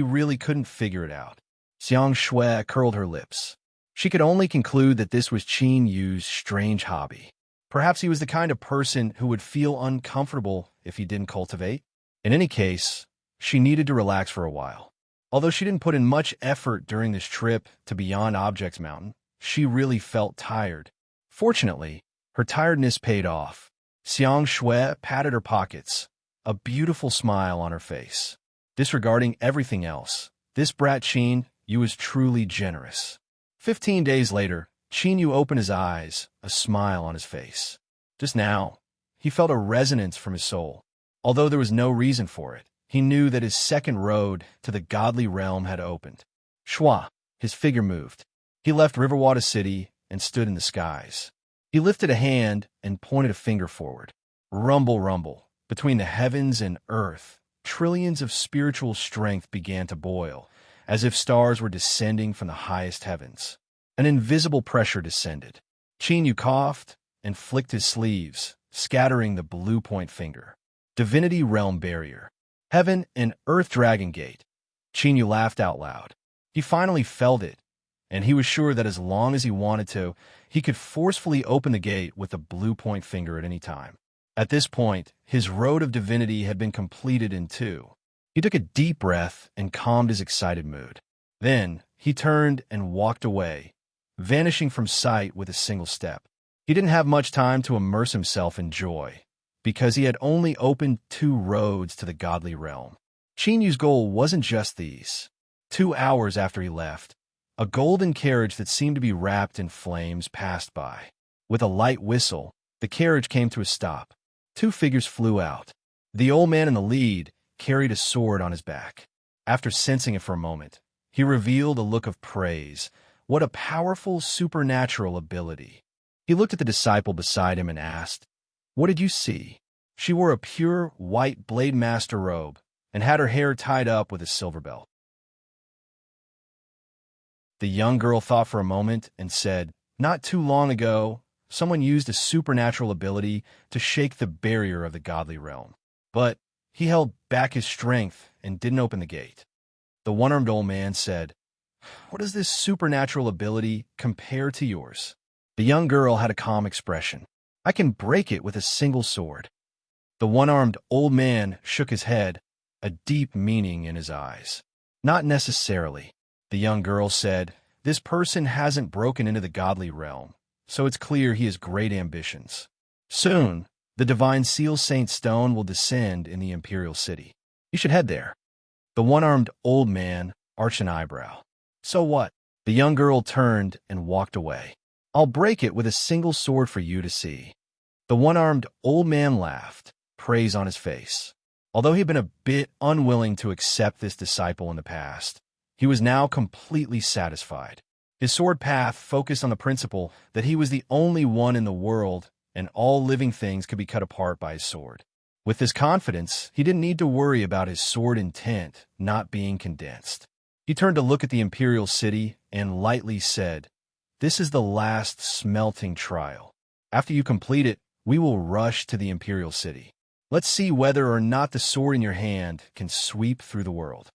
really couldn't figure it out. Xiang Shui curled her lips. She could only conclude that this was Qin Yu's strange hobby. Perhaps he was the kind of person who would feel uncomfortable if he didn't cultivate. In any case, she needed to relax for a while. Although she didn't put in much effort during this trip to Beyond Objects Mountain, she really felt tired. Fortunately, her tiredness paid off. Xiang Shui patted her pockets, a beautiful smile on her face. Disregarding everything else, this brat Qin Yu was truly generous. 15 days later, Qin Yu opened his eyes, a smile on his face. Just now, he felt a resonance from his soul. Although there was no reason for it, he knew that his second road to the godly realm had opened. Shua, his figure moved. He left Riverwater City and stood in the skies. He lifted a hand and pointed a finger forward. Rumble, rumble. Between the heavens and earth, trillions of spiritual strength began to boil, as if stars were descending from the highest heavens. An invisible pressure descended. Qin Yu coughed and flicked his sleeves, scattering the blue point finger. Divinity Realm Barrier. Heaven and Earth Dragon Gate. Qin Yu laughed out loud. He finally felt it, and he was sure that as long as he wanted to, he could forcefully open the gate with the blue point finger at any time. At this point, his road of divinity had been completed in 2. He took a deep breath and calmed his excited mood. Then, he turned and walked away, vanishing from sight with a single step. He didn't have much time to immerse himself in joy, because he had only opened 2 roads to the godly realm. Qin Yu's goal wasn't just these. 2 hours after he left, a golden carriage that seemed to be wrapped in flames passed by. With a light whistle, the carriage came to a stop. 2 figures flew out. The old man in the lead carried a sword on his back. After sensing it for a moment, he revealed a look of praise. What a powerful supernatural ability. He looked at the disciple beside him and asked, What did you see? She wore a pure white blade master robe and had her hair tied up with a silver belt. The young girl thought for a moment and said, "Not too long ago, someone used a supernatural ability to shake the barrier of the godly realm. But he held back his strength and didn't open the gate." The one-armed old man said, "What does this supernatural ability compare to yours?" The young girl had a calm expression. "I can break it with a single sword." The one-armed old man shook his head, a deep meaning in his eyes. "Not necessarily," the young girl said. "This person hasn't broken into the godly realm, so it's clear he has great ambitions. Soon, the divine seal saint stone will descend in the imperial city. You should head there." The one-armed old man arched an eyebrow. "So what?" The young girl turned and walked away. "I'll break it with a single sword for you to see." The one-armed old man laughed, praise on his face. Although he had been a bit unwilling to accept this disciple in the past, he was now completely satisfied. His sword path focused on the principle that he was the only one in the world and all living things could be cut apart by his sword. With this confidence, he didn't need to worry about his sword intent not being condensed. He turned to look at the imperial city and lightly said, "This is the last smelting trial. After you complete it, we will rush to the imperial city. Let's see whether or not the sword in your hand can sweep through the world."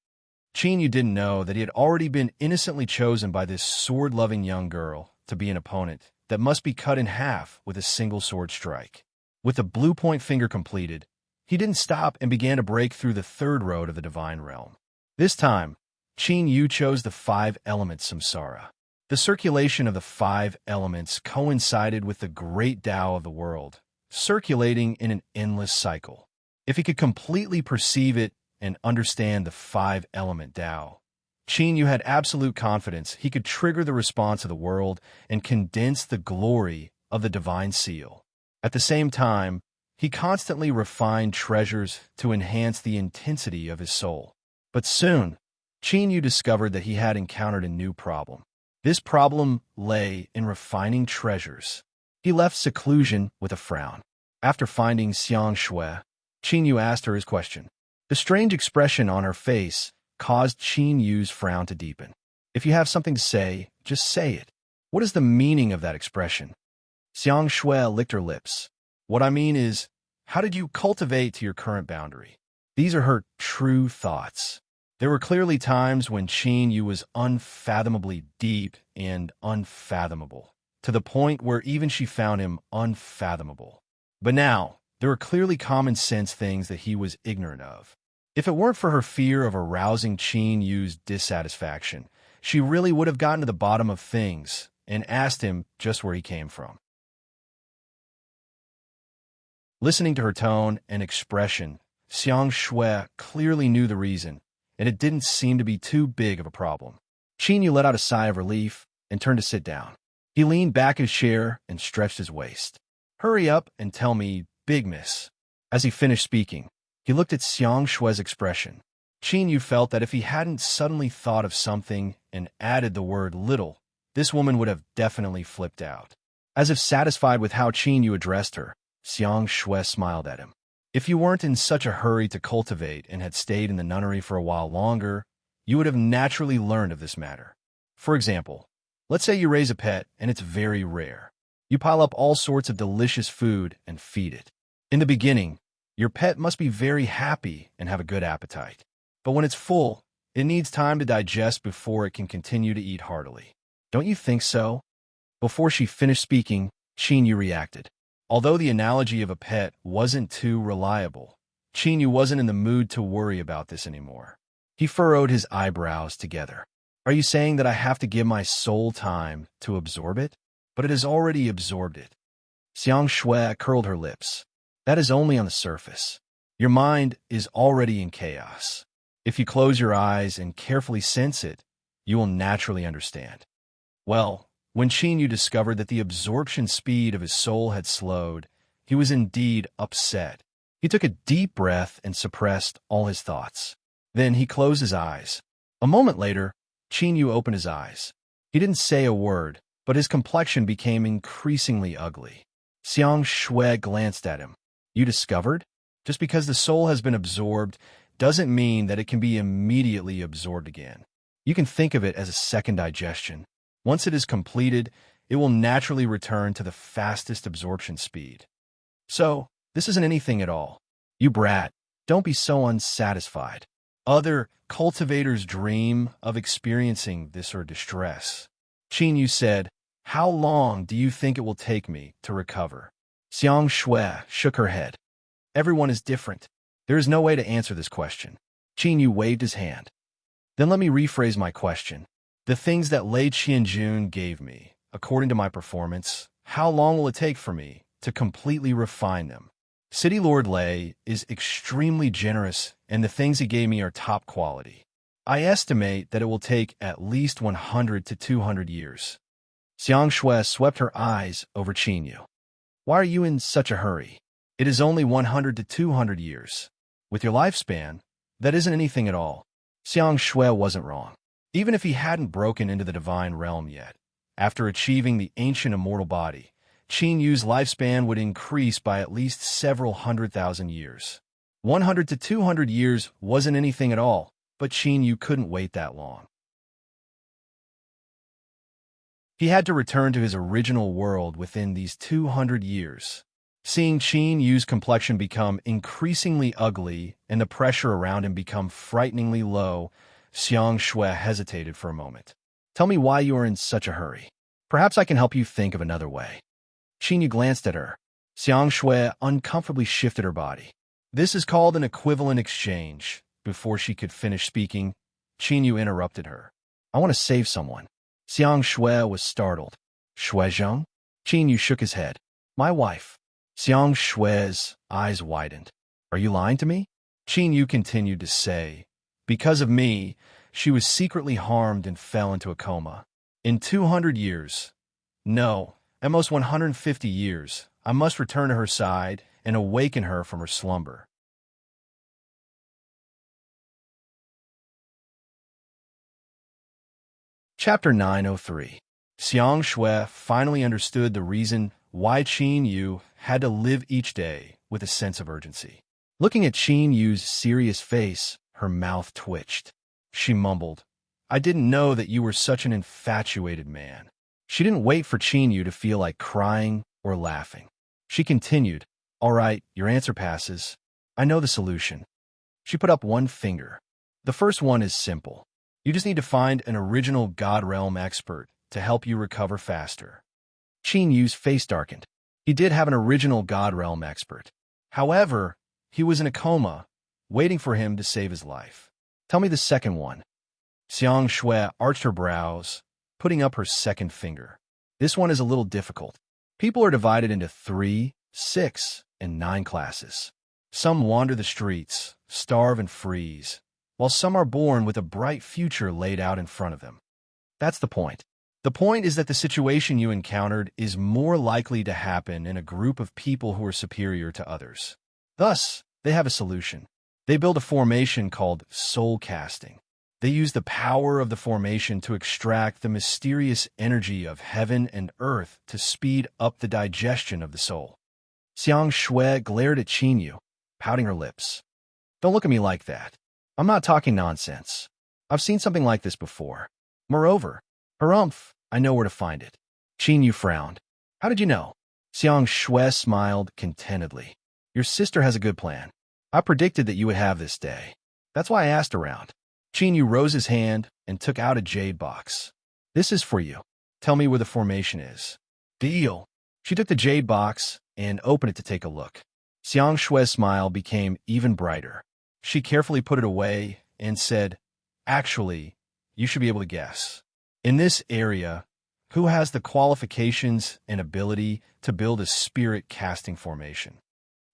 Yu didn't know that he had already been innocently chosen by this sword-loving young girl to be an opponent that must be cut in half with a single sword strike. With the blue point finger completed, he didn't stop and began to break through the third road of the divine realm. This time, Yu chose the 5 elements samsara. The circulation of the 5 elements coincided with the great Tao of the world, circulating in an endless cycle. If he could completely perceive it and understand the 5-element Tao, Yu had absolute confidence he could trigger the response of the world and condense the glory of the divine seal. At the same time, he constantly refined treasures to enhance the intensity of his soul. But soon, Yu discovered that he had encountered a new problem. This problem lay in refining treasures. He left seclusion with a frown. After finding Xiang Shui, Yu asked her his question. The strange expression on her face caused Yu's frown to deepen. "If you have something to say, just say it. What is the meaning of that expression?" Xiang Shui licked her lips. "What I mean is, how did you cultivate to your current boundary?" These are her true thoughts. There were clearly times when Yu was unfathomably deep and unfathomable, to the point where even she found him unfathomable. But now, there were clearly common sense things that he was ignorant of. If it weren't for her fear of arousing Yu's dissatisfaction, she really would have gotten to the bottom of things and asked him just where he came from. Listening to her tone and expression, Xiang Shui clearly knew the reason, and it didn't seem to be too big of a problem. Yu let out a sigh of relief and turned to sit down. He leaned back in his chair and stretched his waist. "Hurry up and tell me, big miss." As he finished speaking, he looked at Xiang Shui's expression. Yu felt that if he hadn't suddenly thought of something and added the word little, this woman would have definitely flipped out. As if satisfied with how Yu addressed her, Xiang Shui smiled at him. "If you weren't in such a hurry to cultivate and had stayed in the nunnery for a while longer, you would have naturally learned of this matter. For example, let's say you raise a pet and it's very rare. You pile up all sorts of delicious food and feed it. In the beginning, your pet must be very happy and have a good appetite. But when it's full, it needs time to digest before it can continue to eat heartily. Don't you think so?" Before she finished speaking, Yu reacted. Although the analogy of a pet wasn't too reliable, Yu wasn't in the mood to worry about this anymore. He furrowed his eyebrows together. "Are you saying that I have to give my soul time to absorb it? But it has already absorbed it." Xiang Shui curled her lips. "That is only on the surface. Your mind is already in chaos. If you close your eyes and carefully sense it, you will naturally understand." Well, when Yu discovered that the absorption speed of his soul had slowed, he was indeed upset. He took a deep breath and suppressed all his thoughts. Then he closed his eyes. A moment later, Yu opened his eyes. He didn't say a word, but his complexion became increasingly ugly. Xiang Shui glanced at him. You discovered? Just because the soul has been absorbed doesn't mean that it can be immediately absorbed again. You can think of it as a second digestion. Once it is completed, it will naturally return to the fastest absorption speed. So, this isn't anything at all. You brat, don't be so unsatisfied. Other cultivators dream of experiencing this or distress. Qin Yu said, how long do you think it will take me to recover? Xiang Shui shook her head. Everyone is different. There is no way to answer this question. Qin Yu waved his hand. Then let me rephrase my question. The things that Lei Qianjun gave me, according to my performance, how long will it take for me to completely refine them? City Lord Lei is extremely generous, and the things he gave me are top quality. I estimate that it will take at least 100 to 200 years. Xiang Shui swept her eyes over Qin Yu. Why are you in such a hurry? It is only 100 to 200 years. With your lifespan, that isn't anything at all. Xiang Shui wasn't wrong. Even if he hadn't broken into the divine realm yet, after achieving the ancient immortal body, Qin Yu's lifespan would increase by at least several 100,000 years. 100 to 200 years wasn't anything at all, but Qin Yu couldn't wait that long. He had to return to his original world within these 200 years. Seeing Qin Yu's complexion become increasingly ugly and the pressure around him become frighteningly low, Xiang Shui hesitated for a moment. Tell me why you are in such a hurry. Perhaps I can help you think of another way. Qin Yu glanced at her. Xiang Shui uncomfortably shifted her body. This is called an equivalent exchange. Before she could finish speaking, Qin Yu interrupted her. I want to save someone. Xiang Shui was startled. Shui Zheng? Qin Yu shook his head. My wife. Xiang Shui's eyes widened. Are you lying to me? Qin Yu continued to say, because of me, she was secretly harmed and fell into a coma. In 200 years, no, at most 150 years, I must return to her side and awaken her from her slumber. Chapter 903. Xiang Shui finally understood the reason why Qin Yu had to live each day with a sense of urgency. Looking at Qin Yu's serious face, her mouth twitched. She mumbled, I didn't know that you were such an infatuated man. She didn't wait for Qin Yu to feel like crying or laughing. She continued, all right, your answer passes. I know the solution. She put up one finger. The first one is simple. You just need to find an original God Realm expert to help you recover faster. Qin Yu's face darkened. He did have an original God Realm expert. However, he was in a coma, waiting for him to save his life. Tell me the second one. Xiang Shui arched her brows, putting up her second finger. This one is a little difficult. People are divided into 3, 6, and 9 classes. Some wander the streets, starve and freeze, while some are born with a bright future laid out in front of them. That's the point. The point is that the situation you encountered is more likely to happen in a group of people who are superior to others. Thus, they have a solution. They build a formation called soul casting. They use the power of the formation to extract the mysterious energy of heaven and earth to speed up the digestion of the soul. Xiang Shui glared at Qin Yu, pouting her lips. Don't look at me like that. I'm not talking nonsense. I've seen something like this before. Moreover, harumph, I know where to find it. Qin Yu frowned. How did you know? Xiang Shui smiled contentedly. Your sister has a good plan. I predicted that you would have this day. That's why I asked around. Qin Yu rose his hand and took out a jade box. This is for you. Tell me where the formation is. Deal. She took the jade box and opened it to take a look. Xiang Shui's smile became even brighter. She carefully put it away and said, actually, you should be able to guess. In this area, who has the qualifications and ability to build a spirit casting formation?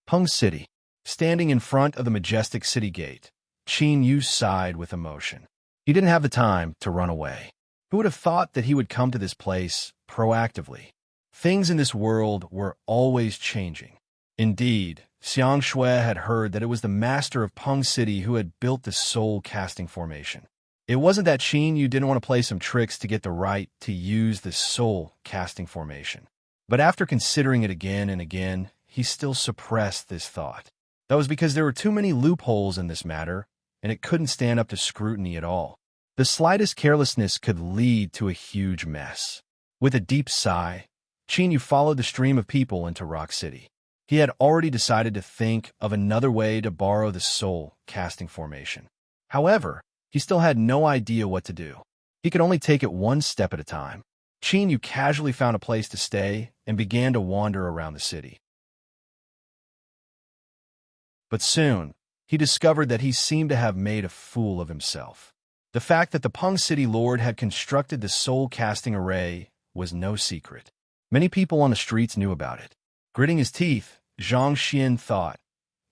Peng City. Standing in front of the majestic city gate, Qin Yu sighed with emotion. He didn't have the time to run away. Who would have thought that he would come to this place proactively? Things in this world were always changing. Indeed, Xiang Shui had heard that it was the master of Peng City who had built the soul-casting formation. It wasn't that Qin Yu didn't want to play some tricks to get the right to use the soul-casting formation. But after considering it again and again, he still suppressed this thought. That was because there were too many loopholes in this matter, and it couldn't stand up to scrutiny at all. The slightest carelessness could lead to a huge mess. With a deep sigh, Chinyu followed the stream of people into Rock City. He had already decided to think of another way to borrow the soul casting formation. However, he still had no idea what to do. He could only take it one step at a time. Chinyu casually found a place to stay and began to wander around the city. But soon, he discovered that he seemed to have made a fool of himself. The fact that the Peng City Lord had constructed the soul-casting array was no secret. Many people on the streets knew about it. Gritting his teeth, Zhang Xian thought,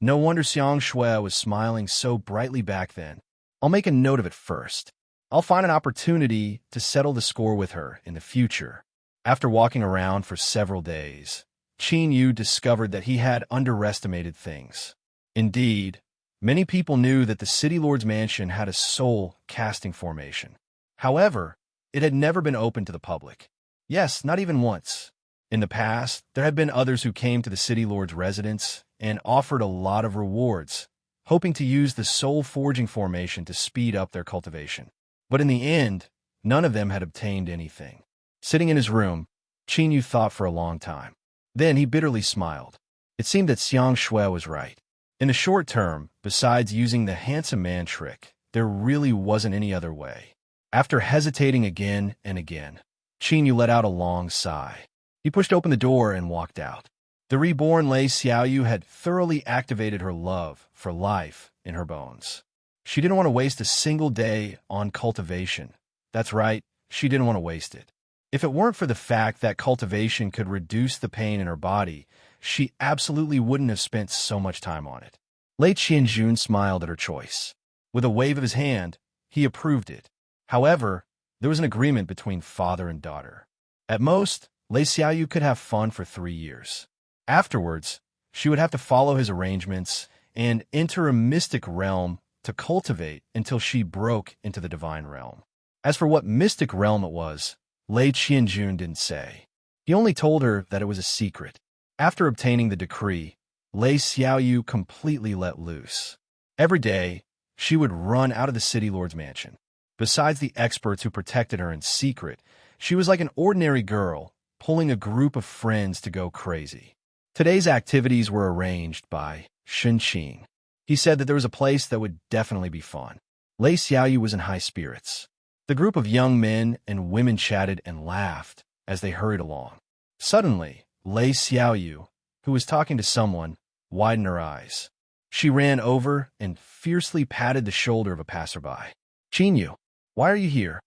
no wonder Xiang Shui was smiling so brightly back then. I'll make a note of it first. I'll find an opportunity to settle the score with her in the future. After walking around for several days, Qin Yu discovered that he had underestimated things. Indeed, many people knew that the City Lord's mansion had a soul-casting formation. However, it had never been open to the public. Yes, not even once. In the past, there had been others who came to the City Lord's residence and offered a lot of rewards, hoping to use the soul-forging formation to speed up their cultivation. But in the end, none of them had obtained anything. Sitting in his room, Qin Yu thought for a long time. Then he bitterly smiled. It seemed that Xiang Shui was right. In the short term, besides using the handsome man trick, there really wasn't any other way. After hesitating again and again, Qin Yu let out a long sigh. He pushed open the door and walked out. The reborn Lei Xiaoyu had thoroughly activated her love for life in her bones. She didn't want to waste a single day on cultivation. That's right, she didn't want to waste it. If it weren't for the fact that cultivation could reduce the pain in her body, she absolutely wouldn't have spent so much time on it. Lei Qianjun smiled at her choice. With a wave of his hand, he approved it. However, there was an agreement between father and daughter. At most, Lei Xiaoyu could have fun for 3 years. Afterwards, she would have to follow his arrangements and enter a mystic realm to cultivate until she broke into the divine realm. As for what mystic realm it was, Lei Qianjun didn't say. He only told her that it was a secret. After obtaining the decree, Lei Xiaoyu completely let loose. Every day, she would run out of the City Lord's mansion. Besides the experts who protected her in secret, she was like an ordinary girl, pulling a group of friends to go crazy. Today's activities were arranged by Shen Qing. He said that there was a place that would definitely be fun. Lei Xiaoyu was in high spirits. The group of young men and women chatted and laughed as they hurried along. Suddenly, Lei Xiaoyu, who was talking to someone, widened her eyes. She ran over and fiercely patted the shoulder of a passerby. Qin Yu, why are you here?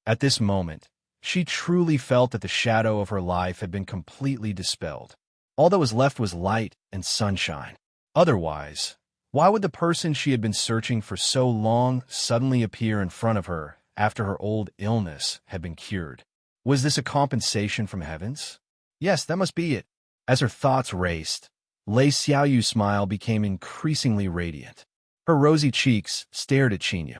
At this moment, she truly felt that the shadow of her life had been completely dispelled. All that was left was light and sunshine. Otherwise, why would the person she had been searching for so long suddenly appear in front of her after her old illness had been cured? Was this a compensation from heavens? Yes, that must be it. As her thoughts raced, Lei Xiaoyu's smile became increasingly radiant. Her rosy cheeks stared at Qin Yu.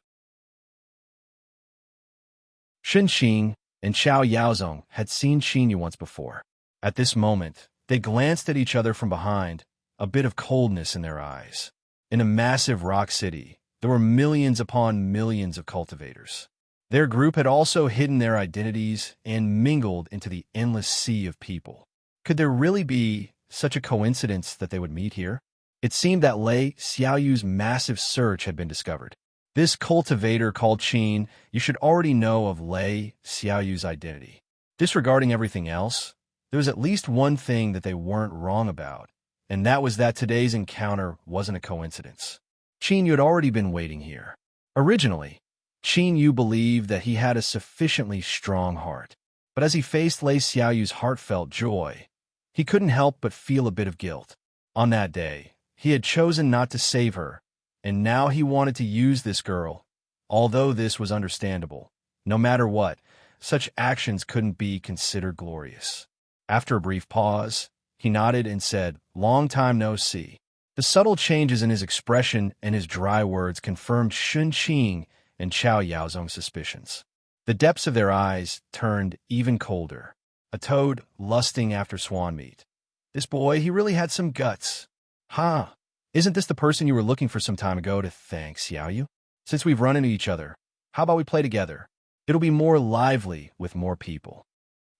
Shen Qing and Qiao Yaozong had seen Qin Yu once before. At this moment, they glanced at each other from behind, a bit of coldness in their eyes. In a massive rock city, there were millions upon millions of cultivators. Their group had also hidden their identities and mingled into the endless sea of people. Could there really be such a coincidence that they would meet here? It seemed that Lei Xiaoyu's massive search had been discovered. This cultivator called Qin, you should already know of Lei Xiaoyu's identity. Disregarding everything else, there was at least one thing that they weren't wrong about, and that was that today's encounter wasn't a coincidence. Qin Yu had already been waiting here. Originally, Qin Yu believed that he had a sufficiently strong heart, but as he faced Lei Xiaoyu's heartfelt joy, he couldn't help but feel a bit of guilt. On that day, he had chosen not to save her, and now he wanted to use this girl. Although this was understandable, no matter what, such actions couldn't be considered glorious. After a brief pause, he nodded and said, "Long time no see." The subtle changes in his expression and his dry words confirmed Shen Qing and Qiao Yaozong's suspicions. The depths of their eyes turned even colder. a toad lusting after swan meat. This boy, he really had some guts. Huh? Isn't this the person you were looking for some time ago to thank, Xiaoyu? Since we've run into each other, how about we play together? It'll be more lively with more people.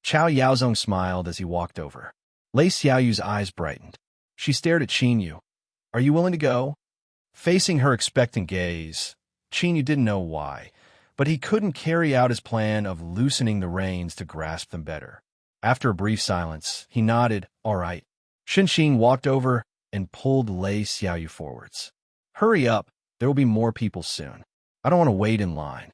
Chow Yaozong smiled as he walked over. Lei Xiaoyu's eyes brightened. She stared at Qinyu. Are you willing to go? Facing her expectant gaze, Qinyu didn't know why, but he couldn't carry out his plan of loosening the reins to grasp them better. After a brief silence, he nodded, all right. Xing walked over and pulled Lei Xiaoyu forwards. Hurry up, there will be more people soon. I don't want to wait in line.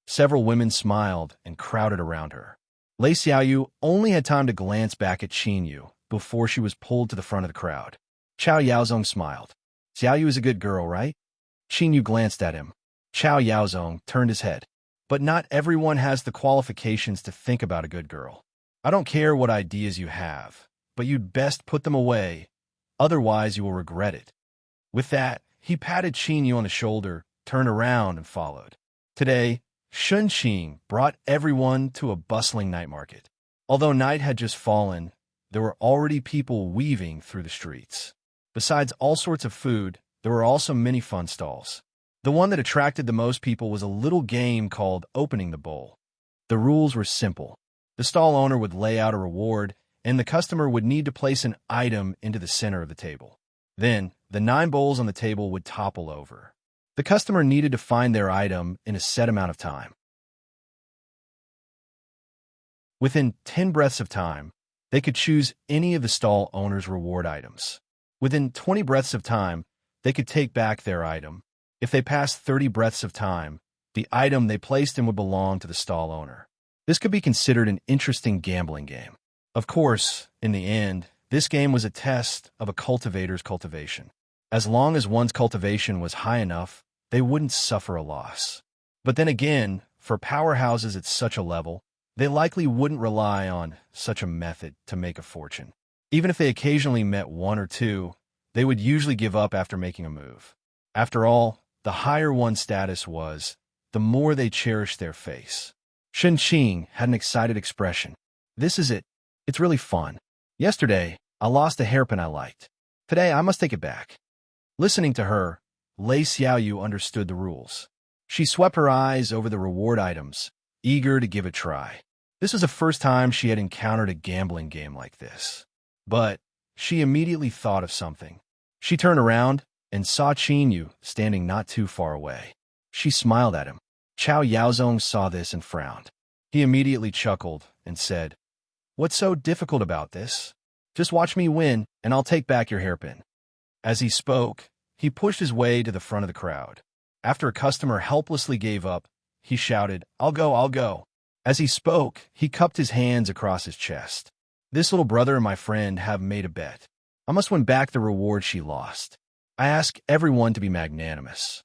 Several women smiled and crowded around her. Lei Xiaoyu only had time to glance back at Qinyu before she was pulled to the front of the crowd. Chow Yaozong smiled. Xiaoyu is a good girl, right? Qinyu glanced at him. Chow Yaozong turned his head. But not everyone has the qualifications to think about a good girl. I don't care what ideas you have, but you'd best put them away, otherwise you will regret it. With that, he patted Qinyu on the shoulder, turned around, and followed. Today, Shunqing brought everyone to a bustling night market. Although night had just fallen, there were already people weaving through the streets. Besides all sorts of food, there were also many fun stalls. The one that attracted the most people was a little game called Opening the Bowl. The rules were simple. The stall owner would lay out a reward, and the customer would need to place an item into the center of the table. Then, the 9 bowls on the table would topple over. The customer needed to find their item in a set amount of time. Within 10 breaths of time, they could choose any of the stall owner's reward items. Within 20 breaths of time, they could take back their item. If they passed 30 breaths of time, the item they placed in would belong to the stall owner. This could be considered an interesting gambling game. Of course, in the end, this game was a test of a cultivator's cultivation. As long as one's cultivation was high enough, they wouldn't suffer a loss. But then again, for powerhouses at such a level, they likely wouldn't rely on such a method to make a fortune. Even if they occasionally met 1 or 2, they would usually give up after making a move. After all, the higher one's status was, the more they cherished their face. Shunqing had an excited expression. This is it. It's really fun. Yesterday, I lost a hairpin I liked. Today, I must take it back. Listening to her, Lei Xiaoyu understood the rules. She swept her eyes over the reward items, eager to give it a try. This was the first time she had encountered a gambling game like this. But she immediately thought of something. She turned around and saw Qinyu standing not too far away. She smiled at him. Chow Yaozong saw this and frowned. He immediately chuckled and said, "What's so difficult about this? Just watch me win, and I'll take back your hairpin." As he spoke, he pushed his way to the front of the crowd. After a customer helplessly gave up, he shouted, "I'll go, I'll go." As he spoke, he cupped his hands across his chest. This little brother and my friend have made a bet. I must win back the reward she lost. I ask everyone to be magnanimous.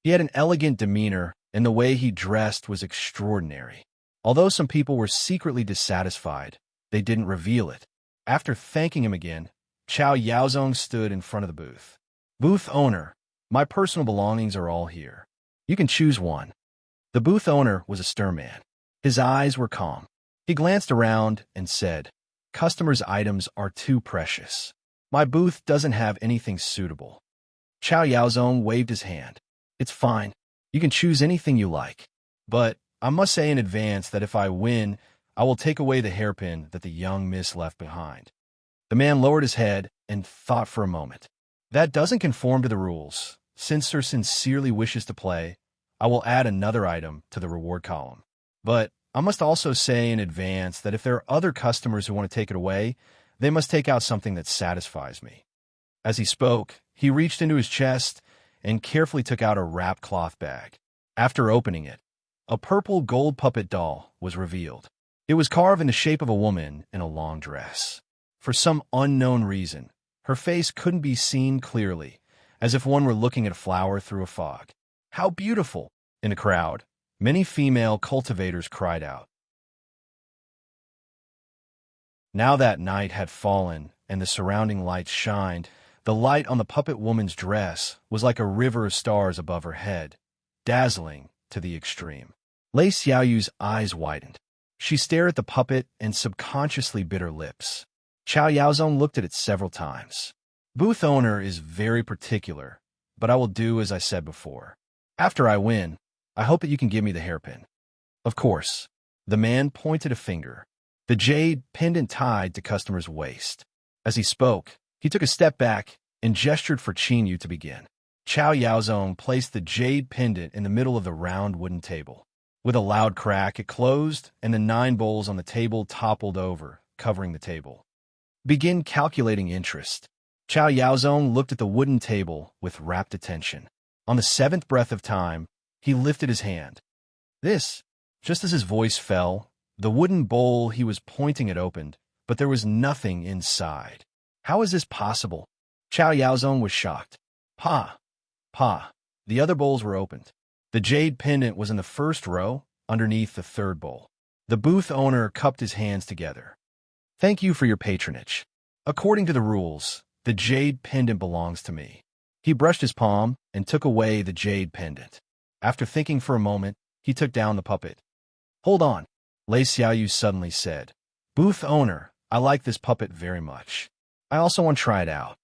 He had an elegant demeanor, and the way he dressed was extraordinary. Although some people were secretly dissatisfied, they didn't reveal it. After thanking him again, Chow Yaozong stood in front of the booth. "Booth owner, my personal belongings are all here. You can choose one." The booth owner was a stern man. His eyes were calm. He glanced around and said, "Customers' items are too precious. My booth doesn't have anything suitable." Chow Yaozong waved his hand. "It's fine. You can choose anything you like. But I must say in advance that if I win, I will take away the hairpin that the young miss left behind." The man lowered his head and thought for a moment. "That doesn't conform to the rules. Since Sir sincerely wishes to play, I will add another item to the reward column. But I must also say in advance that if there are other customers who want to take it away, they must take out something that satisfies me." As he spoke, he reached into his chest and carefully took out a wrapped cloth bag. After opening it, a purple gold puppet doll was revealed. It was carved in the shape of a woman in a long dress. For some unknown reason, her face couldn't be seen clearly, as if one were looking at a flower through a fog. "How beautiful!" In the crowd, many female cultivators cried out. Now that night had fallen and the surrounding lights shined, the light on the puppet woman's dress was like a river of stars above her head, dazzling to the extreme. Lei Xiaoyu's eyes widened. She stared at the puppet and subconsciously bit her lips. Chow Yaozong looked at it several times. Booth owner is very particular, but I will do as I said before. After I win, I hope that you can give me the hairpin. Of course. The man pointed a finger. The jade pendant tied to customer's waist. As he spoke, he took a step back and gestured for Qin Yu to begin. Chow Yaozong placed the jade pendant in the middle of the round wooden table. With a loud crack, it closed, and the 9 bowls on the table toppled over, covering the table. Begin calculating interest. Chow Yaozong looked at the wooden table with rapt attention. On the 7th breath of time, he lifted his hand. Just as his voice fell, the wooden bowl he was pointing at opened, but there was nothing inside. How is this possible? Chow Yaozong was shocked. Pa! The other bowls were opened. The jade pendant was in the first row, underneath the 3rd bowl. The booth owner cupped his hands together. Thank you for your patronage. According to the rules, the jade pendant belongs to me. He brushed his palm and took away the jade pendant. After thinking for a moment, he took down the puppet. Hold on, Lei Xiaoyu suddenly said. Booth owner, I like this puppet very much. I also want to try it out.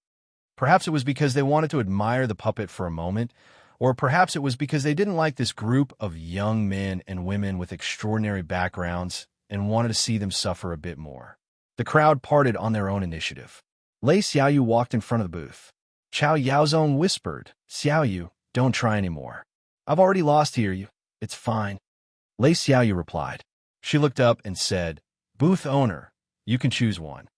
Perhaps it was because they wanted to admire the puppet for a moment, or perhaps it was because they didn't like this group of young men and women with extraordinary backgrounds and wanted to see them suffer a bit more. The crowd parted on their own initiative. Lei Xiaoyu walked in front of the booth. Chow Yaozong whispered, Xiaoyu, don't try anymore. I've already lost here, it's fine. Lei Xiaoyu replied. She looked up and said, Booth owner, you can choose one.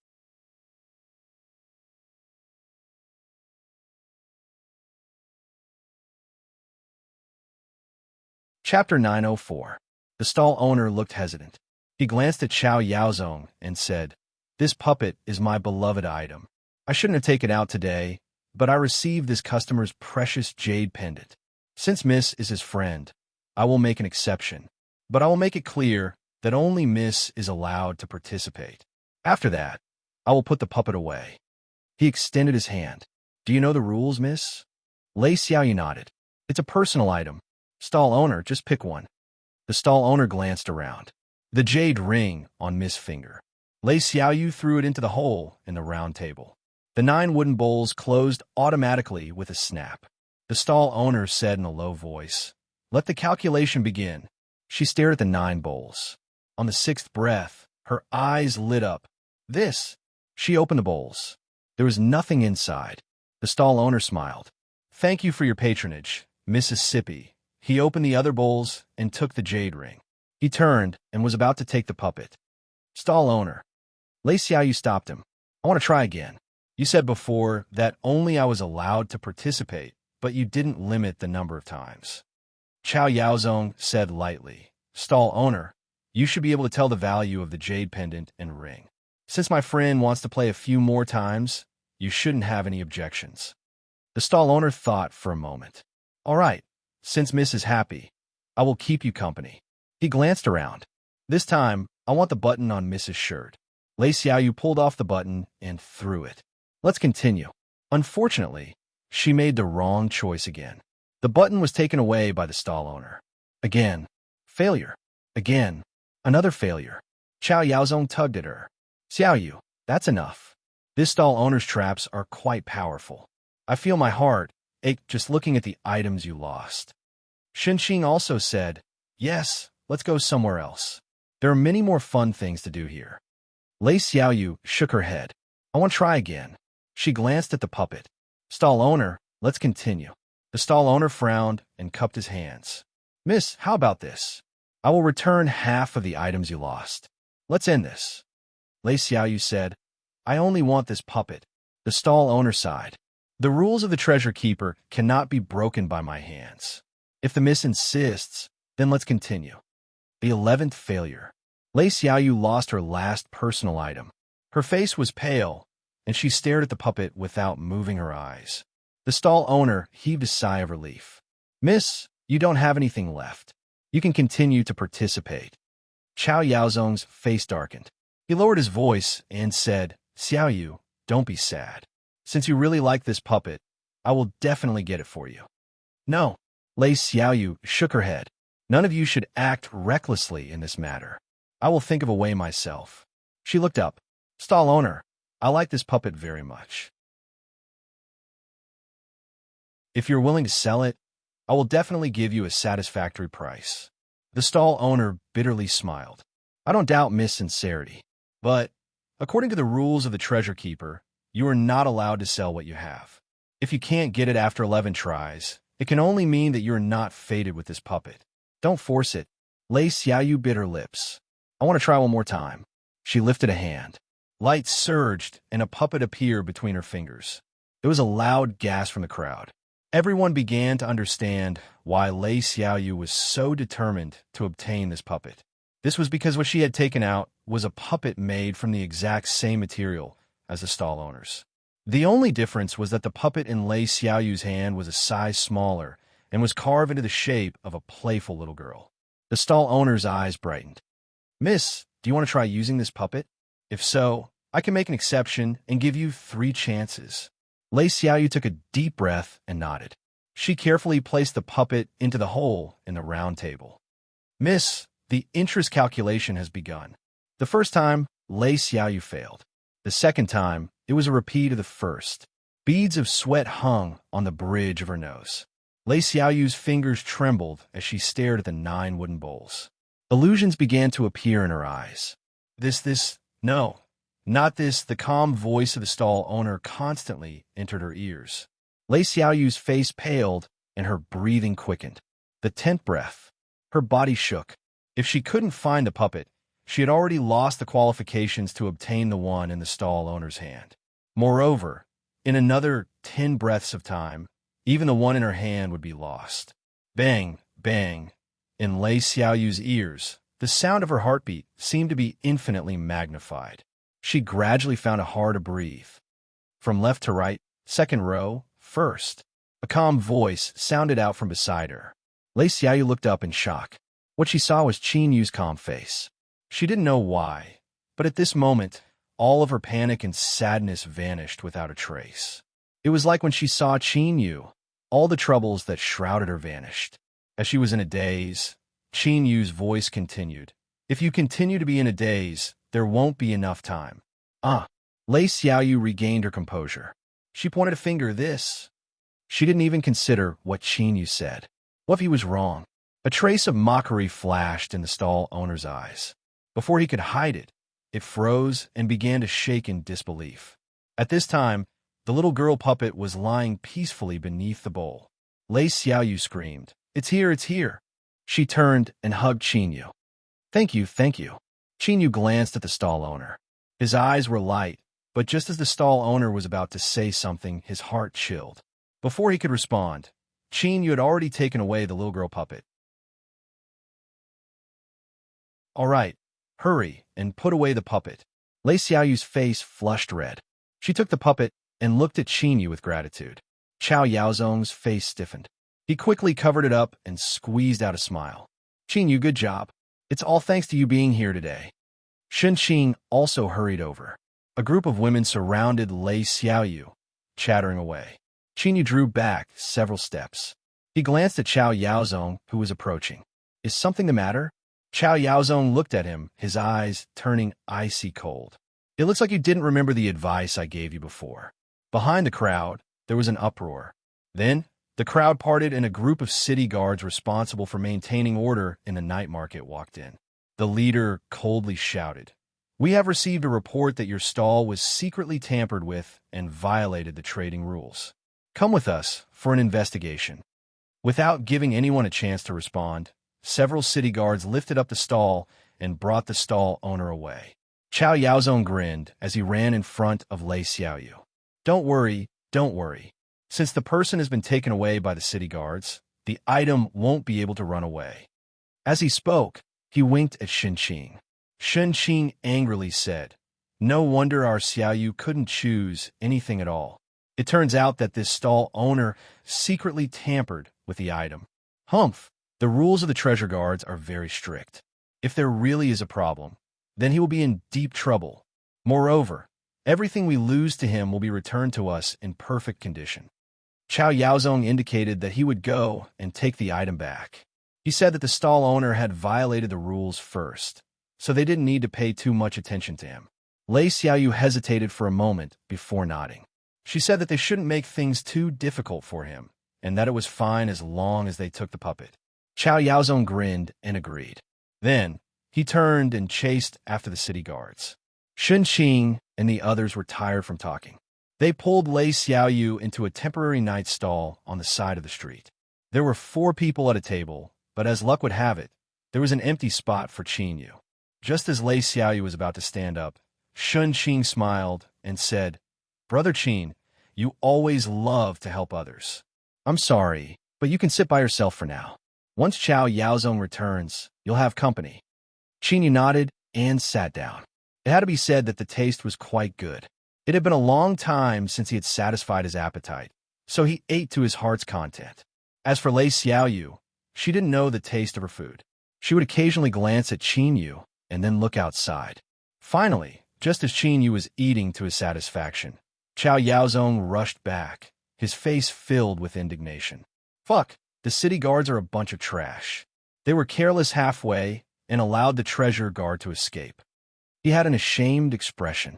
Chapter 904. The stall owner looked hesitant. He glanced at Chow Yaozong and said, This puppet is my beloved item. I shouldn't have taken it out today, but I received this customer's precious jade pendant. Since Miss is his friend, I will make an exception, but I will make it clear that only Miss is allowed to participate. After that, I will put the puppet away. He extended his hand. Do you know the rules, Miss? Lei Xiaoyu nodded. It's a personal item. Stall owner, just pick one. The stall owner glanced around. The jade ring on Miss' finger. Lei Xiaoyu threw it into the hole in the round table. The 9 wooden bowls closed automatically with a snap. The stall owner said in a low voice, Let the calculation begin. She stared at the 9 bowls. On the 6th breath, her eyes lit up. She opened the bowls. There was nothing inside. The stall owner smiled. Thank you for your patronage, Mississippi. He opened the other bowls and took the jade ring. He turned and was about to take the puppet. Stall owner. Lei Xiaoyu stopped him. I want to try again. You said before that only I was allowed to participate, but you didn't limit the number of times. Chow Yaozong said lightly, Stall owner, you should be able to tell the value of the jade pendant and ring. Since my friend wants to play a few more times, you shouldn't have any objections. The stall owner thought for a moment. All right, since Miss is happy, I will keep you company. He glanced around. This time, I want the button on Miss's shirt. Lei Xiaoyu pulled off the button and threw it. Let's continue. Unfortunately, she made the wrong choice again. The button was taken away by the stall owner. Again. Failure. Again. Another failure. Chow Yaozong tugged at her. Xiaoyu, that's enough. This stall owner's traps are quite powerful. I feel my heart ache just looking at the items you lost. Shinxing also said, Yes, let's go somewhere else. There are many more fun things to do here. Lei Xiaoyu shook her head. I want to try again. She glanced at the puppet. Stall owner, let's continue. The stall owner frowned and cupped his hands. Miss, how about this? I will return half of the items you lost. Let's end this. Lei Xiaoyu said, I only want this puppet. The stall owner sighed. The rules of the treasure keeper cannot be broken by my hands. If the miss insists, then let's continue. The 11th failure. Lei Xiaoyu lost her last personal item. Her face was pale, and she stared at the puppet without moving her eyes. The stall owner heaved a sigh of relief. Miss, you don't have anything left. You can continue to participate. Chow Yaozong's face darkened. He lowered his voice and said, Xiaoyu, don't be sad. Since you really like this puppet, I will definitely get it for you. No. Lei Xiaoyu shook her head. None of you should act recklessly in this matter. I will think of a way myself. She looked up. Stall owner, I like this puppet very much. If you're willing to sell it, I will definitely give you a satisfactory price. The stall owner bitterly smiled. I don't doubt Miss Sincerity, but according to the rules of the treasure keeper, you are not allowed to sell what you have. If you can't get it after 11 tries, it can only mean that you're not fated with this puppet. Don't force it. Lei Xiaoyu bit her lips. I want to try one more time. She lifted a hand. Light surged, and a puppet appeared between her fingers. There was a loud gasp from the crowd. Everyone began to understand why Lei Xiaoyu was so determined to obtain this puppet. This was because what she had taken out was a puppet made from the exact same material as the stall owner's. The only difference was that the puppet in Lei Xiaoyu's hand was a size smaller and was carved into the shape of a playful little girl. The stall owner's eyes brightened. Miss, do you want to try using this puppet? If so, I can make an exception and give you 3 chances. Lei Xiaoyu took a deep breath and nodded. She carefully placed the puppet into the hole in the round table. Miss, the interest calculation has begun. The first time, Lei Xiaoyu failed. The second time, it was a repeat of the first. Beads of sweat hung on the bridge of her nose. Lei Xiaoyu's fingers trembled as she stared at the 9 wooden bowls. Illusions began to appear in her eyes. No, not this, the calm voice of the stall owner constantly entered her ears. Lei Xiaoyu's face paled and her breathing quickened. The 10th breath. Her body shook. If she couldn't find the puppet, she had already lost the qualifications to obtain the one in the stall owner's hand. Moreover, in another 10 breaths of time, even the one in her hand would be lost. Bang, bang. In Lei Xiaoyu's ears, the sound of her heartbeat seemed to be infinitely magnified. She gradually found it hard to breathe. From left to right, second row, first. A calm voice sounded out from beside her. Lei Xiaoyu looked up in shock. What she saw was Qin Yu's calm face. She didn't know why, but at this moment, all of her panic and sadness vanished without a trace. It was like when she saw Qin Yu, all the troubles that shrouded her vanished. As she was in a daze, Qin Yu's voice continued. If you continue to be in a daze, there won't be enough time. Lei Xiaoyu regained her composure. She pointed a finger this. She didn't even consider what Qin Yu said. What if he was wrong? A trace of mockery flashed in the stall owner's eyes. Before he could hide it, it froze and began to shake in disbelief. At this time, the little girl puppet was lying peacefully beneath the bowl. Lei Xiaoyu screamed, "It's here, it's here!" She turned and hugged Qin Yu. Thank you, thank you." Qin Yu glanced at the stall owner. His eyes were light, but just as the stall owner was about to say something, his heart chilled. Before he could respond, Qin Yu had already taken away the little girl puppet. All right, hurry and put away the puppet. Lei Xiaoyu's face flushed red. She took the puppet and looked at Qin Yu with gratitude. Qiao Yaozong's face stiffened. He quickly covered it up and squeezed out a smile. Qin Yu, good job. It's all thanks to you being here today. Shen Qing also hurried over. A group of women surrounded Lei Xiaoyu, chattering away. Qin Yu drew back several steps. He glanced at Qiao Yaozong, who was approaching. Is something the matter? Qiao Yaozong looked at him, his eyes turning icy cold. It looks like you didn't remember the advice I gave you before. Behind the crowd, there was an uproar. Then, the crowd parted and a group of city guards responsible for maintaining order in the night market walked in. The leader coldly shouted, "We have received a report that your stall was secretly tampered with and violated the trading rules. Come with us for an investigation." Without giving anyone a chance to respond, several city guards lifted up the stall and brought the stall owner away. Qiao Yaozong grinned as he ran in front of Lei Xiaoyu. Don't worry. Since the person has been taken away by the city guards, the item won't be able to run away. As he spoke, he winked at Shen Qing. Shen Qing angrily said, "No wonder our Xiaoyu couldn't choose anything at all. It turns out that this stall owner secretly tampered with the item." Humph! The rules of the treasure guards are very strict. If there really is a problem, then he will be in deep trouble. Moreover, everything we lose to him will be returned to us in perfect condition. Qiao Yaozong indicated that he would go and take the item back. He said that the stall owner had violated the rules first, so they didn't need to pay too much attention to him. Lei Xiaoyu hesitated for a moment before nodding. She said that they shouldn't make things too difficult for him, and that it was fine as long as they took the puppet. Chao Yaozong grinned and agreed. Then, he turned and chased after the city guards. Shun Qing and the others were tired from talking. They pulled Lei Xiaoyu into a temporary night stall on the side of the street. There were 4 people at a table, but as luck would have it, there was an empty spot for Qin Yu. Just as Lei Xiaoyu was about to stand up, Shun Qing smiled and said, "Brother Qin, you always love to help others. I'm sorry, but you can sit by yourself for now. Once Chao Yaozong returns, you'll have company." Qin Yu nodded and sat down. It had to be said that the taste was quite good. It had been a long time since he had satisfied his appetite, so he ate to his heart's content. As for Lei Xiaoyu, she didn't know the taste of her food. She would occasionally glance at Qin Yu and then look outside. Finally, just as Qin Yu was eating to his satisfaction, Chao Yaozong rushed back, his face filled with indignation. "Fuck, the city guards are a bunch of trash. They were careless halfway and allowed the treasure guard to escape." He had an ashamed expression.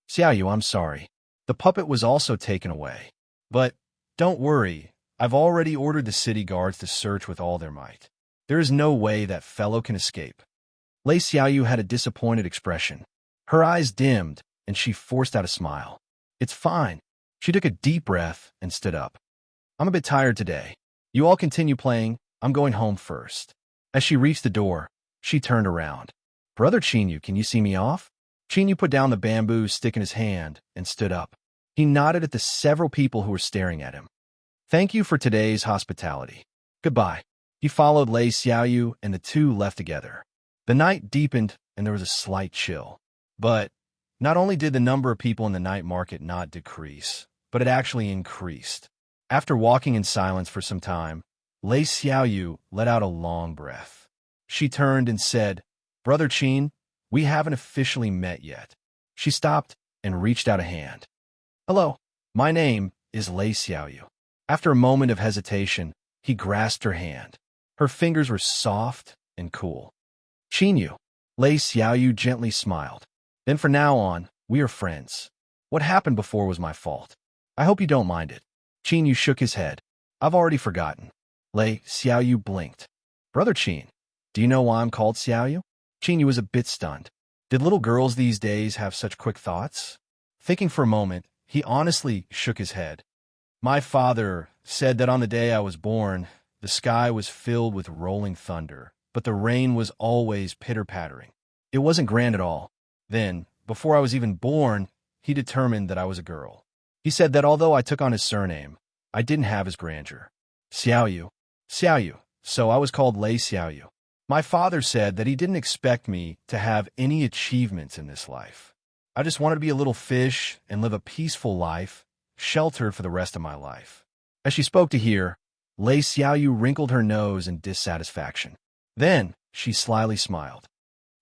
"Xiaoyu, I'm sorry. The puppet was also taken away. But don't worry, I've already ordered the city guards to search with all their might. There is no way that fellow can escape." Lei Xiaoyu had a disappointed expression. Her eyes dimmed, and she forced out a smile. "It's fine." She took a deep breath and stood up. "I'm a bit tired today. You all continue playing. I'm going home first." As she reached the door, she turned around. "Brother Qin Yu, can you see me off?" Qin Yu put down the bamboo stick in his hand and stood up. He nodded at the several people who were staring at him. "Thank you for today's hospitality. Goodbye." He followed Lei Xiaoyu, and the two left together. The night deepened, and there was a slight chill. But not only did the number of people in the night market not decrease, but it actually increased. After walking in silence for some time, Lei Xiaoyu let out a long breath. She turned and said, "Brother Qin, we haven't officially met yet." She stopped and reached out a hand. "Hello, my name is Lei Xiaoyu." After a moment of hesitation, he grasped her hand. Her fingers were soft and cool. "Qin Yu." Lei Xiaoyu gently smiled. "Then from now on, we are friends. What happened before was my fault. I hope you don't mind it." Qin Yu shook his head. "I've already forgotten." Lei Xiaoyu blinked. "Brother Qin, do you know why I'm called Xiaoyu?" Qin Yu was a bit stunned. Did little girls these days have such quick thoughts? Thinking for a moment, he honestly shook his head. "My father said that on the day I was born, the sky was filled with rolling thunder, but the rain was always pitter-pattering. It wasn't grand at all. Then, before I was even born, he determined that I was a girl. He said that although I took on his surname, I didn't have his grandeur. Xiaoyu, Xiaoyu, so I was called Lei Xiaoyu. My father said that he didn't expect me to have any achievements in this life. I just wanted to be a little fish and live a peaceful life, sheltered for the rest of my life." As she spoke to hear, Lei Xiaoyu wrinkled her nose in dissatisfaction. Then, she slyly smiled.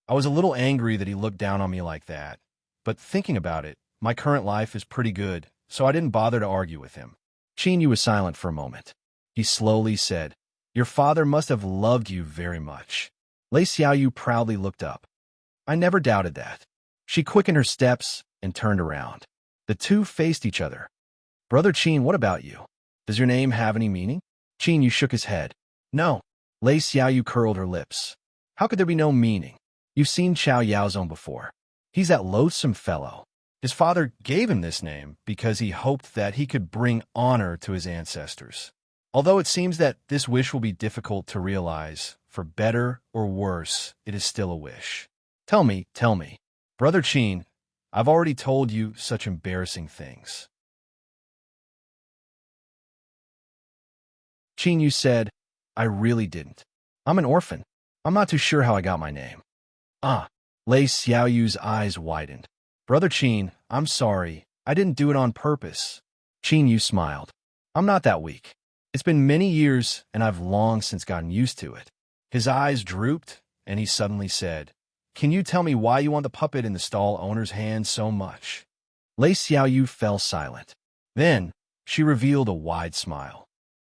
"I was a little angry that he looked down on me like that, but thinking about it, my current life is pretty good, so I didn't bother to argue with him." Qin Yu was silent for a moment. He slowly said, "Your father must have loved you very much." Lei Xiaoyu proudly looked up. "I never doubted that." She quickened her steps and turned around. The two faced each other. "Brother Qin, what about you? Does your name have any meaning?" Qin Yu shook his head. "No." Lei Xiaoyu curled her lips. "How could there be no meaning? You've seen Chao Yaozong before. He's that loathsome fellow. His father gave him this name because he hoped that he could bring honor to his ancestors. Although it seems that this wish will be difficult to realize, for better or worse, it is still a wish. Tell me, Brother Qin, I've already told you such embarrassing things." Qin Yu said, "I really didn't. I'm an orphan. I'm not too sure how I got my name." "Ah." Lei Xiaoyu's eyes widened. "Brother Qin, I'm sorry. I didn't do it on purpose." Qin Yu smiled. "I'm not that weak. It's been many years, and I've long since gotten used to it." His eyes drooped, and he suddenly said, "Can you tell me why you want the puppet in the stall owner's hand so much?" Lei Xiaoyu fell silent. Then, she revealed a wide smile.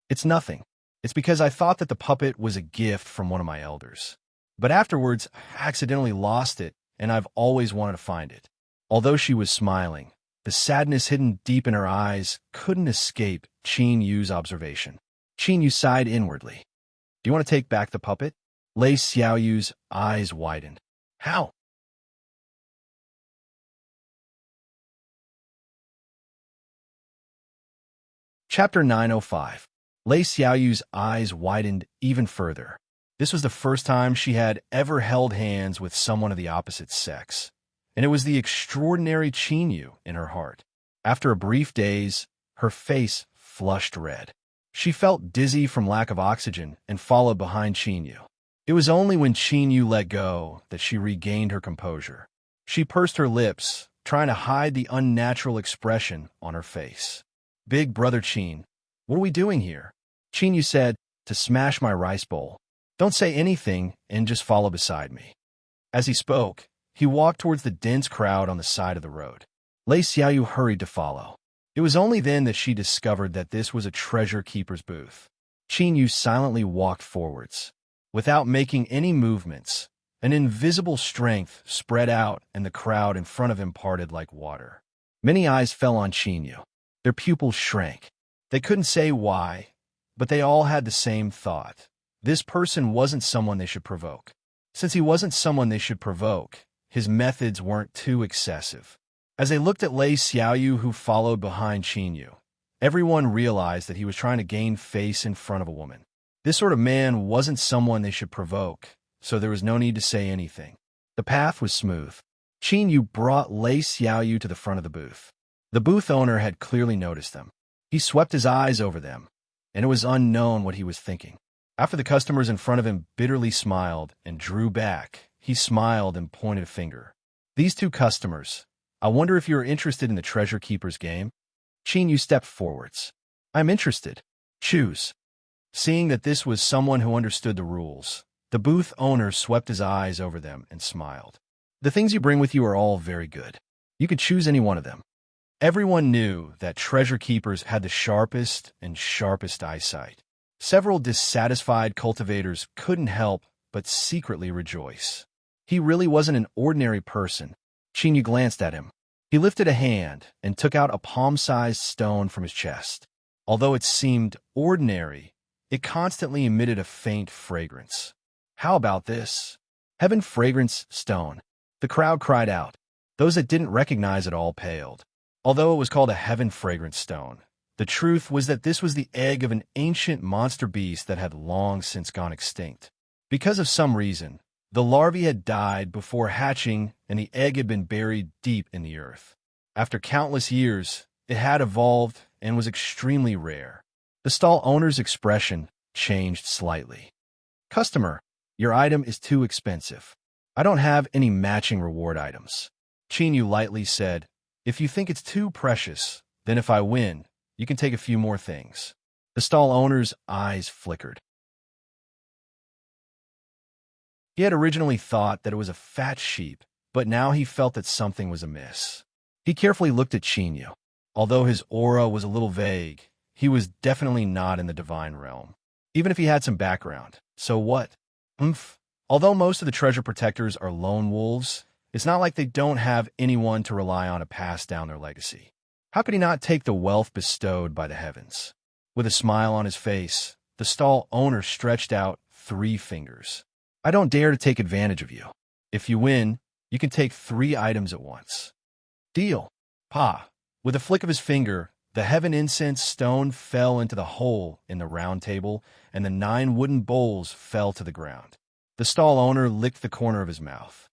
"It's nothing. It's because I thought that the puppet was a gift from one of my elders. But afterwards, I accidentally lost it, and I've always wanted to find it." Although she was smiling, the sadness hidden deep in her eyes couldn't escape Qin Yu's observation. Qin Yu sighed inwardly. "Do you want to take back the puppet?" Lei Xiaoyu's eyes widened. "How?" Chapter 905. Lei Xiaoyu's eyes widened even further. This was the first time she had ever held hands with someone of the opposite sex, and it was the extraordinary Qin Yu in her heart. After a brief daze, her face flushed red. She felt dizzy from lack of oxygen and followed behind Qin Yu. It was only when Qin Yu let go that she regained her composure. She pursed her lips, trying to hide the unnatural expression on her face. "Big brother Qin, what are we doing here?" Qin Yu said, "To smash my rice bowl. Don't say anything and just follow beside me." As he spoke, he walked towards the dense crowd on the side of the road. Lei Xiaoyu hurried to follow. It was only then that she discovered that this was a treasure keeper's booth. Qin Yu silently walked forwards. Without making any movements, an invisible strength spread out and the crowd in front of him parted like water. Many eyes fell on Qin Yu. Their pupils shrank. They couldn't say why, but they all had the same thought. This person wasn't someone they should provoke. Since he wasn't someone they should provoke, his methods weren't too excessive. As they looked at Lei Xiaoyu, who followed behind Qin Yu, everyone realized that he was trying to gain face in front of a woman. This sort of man wasn't someone they should provoke, so there was no need to say anything. The path was smooth. Qin Yu brought Lei Xiaoyu to the front of the booth. The booth owner had clearly noticed them. He swept his eyes over them, and it was unknown what he was thinking. After the customers in front of him bitterly smiled and drew back, he smiled and pointed a finger. "These two customers, I wonder if you are interested in the treasure keeper's game?" Qin Yu stepped forwards. "I'm interested. Choose." Seeing that this was someone who understood the rules, the booth owner swept his eyes over them and smiled. "The things you bring with you are all very good. You can choose any one of them." Everyone knew that treasure keepers had the sharpest and sharpest eyesight. Several dissatisfied cultivators couldn't help but secretly rejoice. He really wasn't an ordinary person. Qin Yu glanced at him. He lifted a hand and took out a palm-sized stone from his chest. Although it seemed ordinary, it constantly emitted a faint fragrance. "How about this? Heaven fragrance stone." The crowd cried out. Those that didn't recognize it all paled. Although it was called a heaven fragrance stone, the truth was that this was the egg of an ancient monster beast that had long since gone extinct. Because of some reason, the larvae had died before hatching and the egg had been buried deep in the earth. After countless years, it had evolved and was extremely rare. The stall owner's expression changed slightly. "Customer, your item is too expensive. I don't have any matching reward items." Qin Yu lightly said, "If you think it's too precious, then if I win, you can take a few more things." The stall owner's eyes flickered. He had originally thought that it was a fat sheep, but now he felt that something was amiss. He carefully looked at Qin Yu. Although his aura was a little vague, he was definitely not in the divine realm. Even if he had some background. So what? Although most of the treasure protectors are lone wolves, it's not like they don't have anyone to rely on to pass down their legacy. How could he not take the wealth bestowed by the heavens? With a smile on his face, the stall owner stretched out 3 fingers. "I don't dare to take advantage of you. If you win, you can take 3 items at once." "Deal." Pa. With a flick of his finger, the heaven incense stone fell into the hole in the round table, and the 9 wooden bowls fell to the ground. The stall owner licked the corner of his mouth.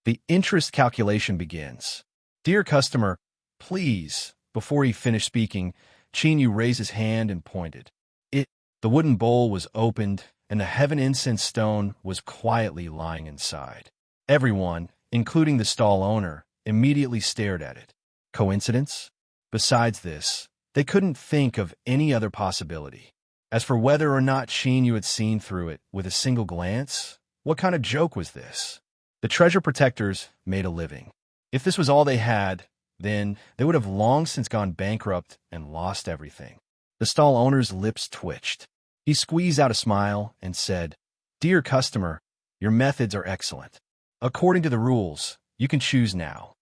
"The interest calculation begins. Dear customer, please." Before he finished speaking, Qin Yu raised his hand and pointed. The wooden bowl was opened, and the heaven incense stone was quietly lying inside. Everyone, including the stall owner, immediately stared at it. Coincidence? Besides this, they couldn't think of any other possibility. As for whether or not Qin Yu had seen through it with a single glance, what kind of joke was this? The treasure protectors made a living. If this was all they had, then they would have long since gone bankrupt and lost everything. The stall owner's lips twitched. He squeezed out a smile and said, "Dear customer, your methods are excellent. According to the rules, you can choose now."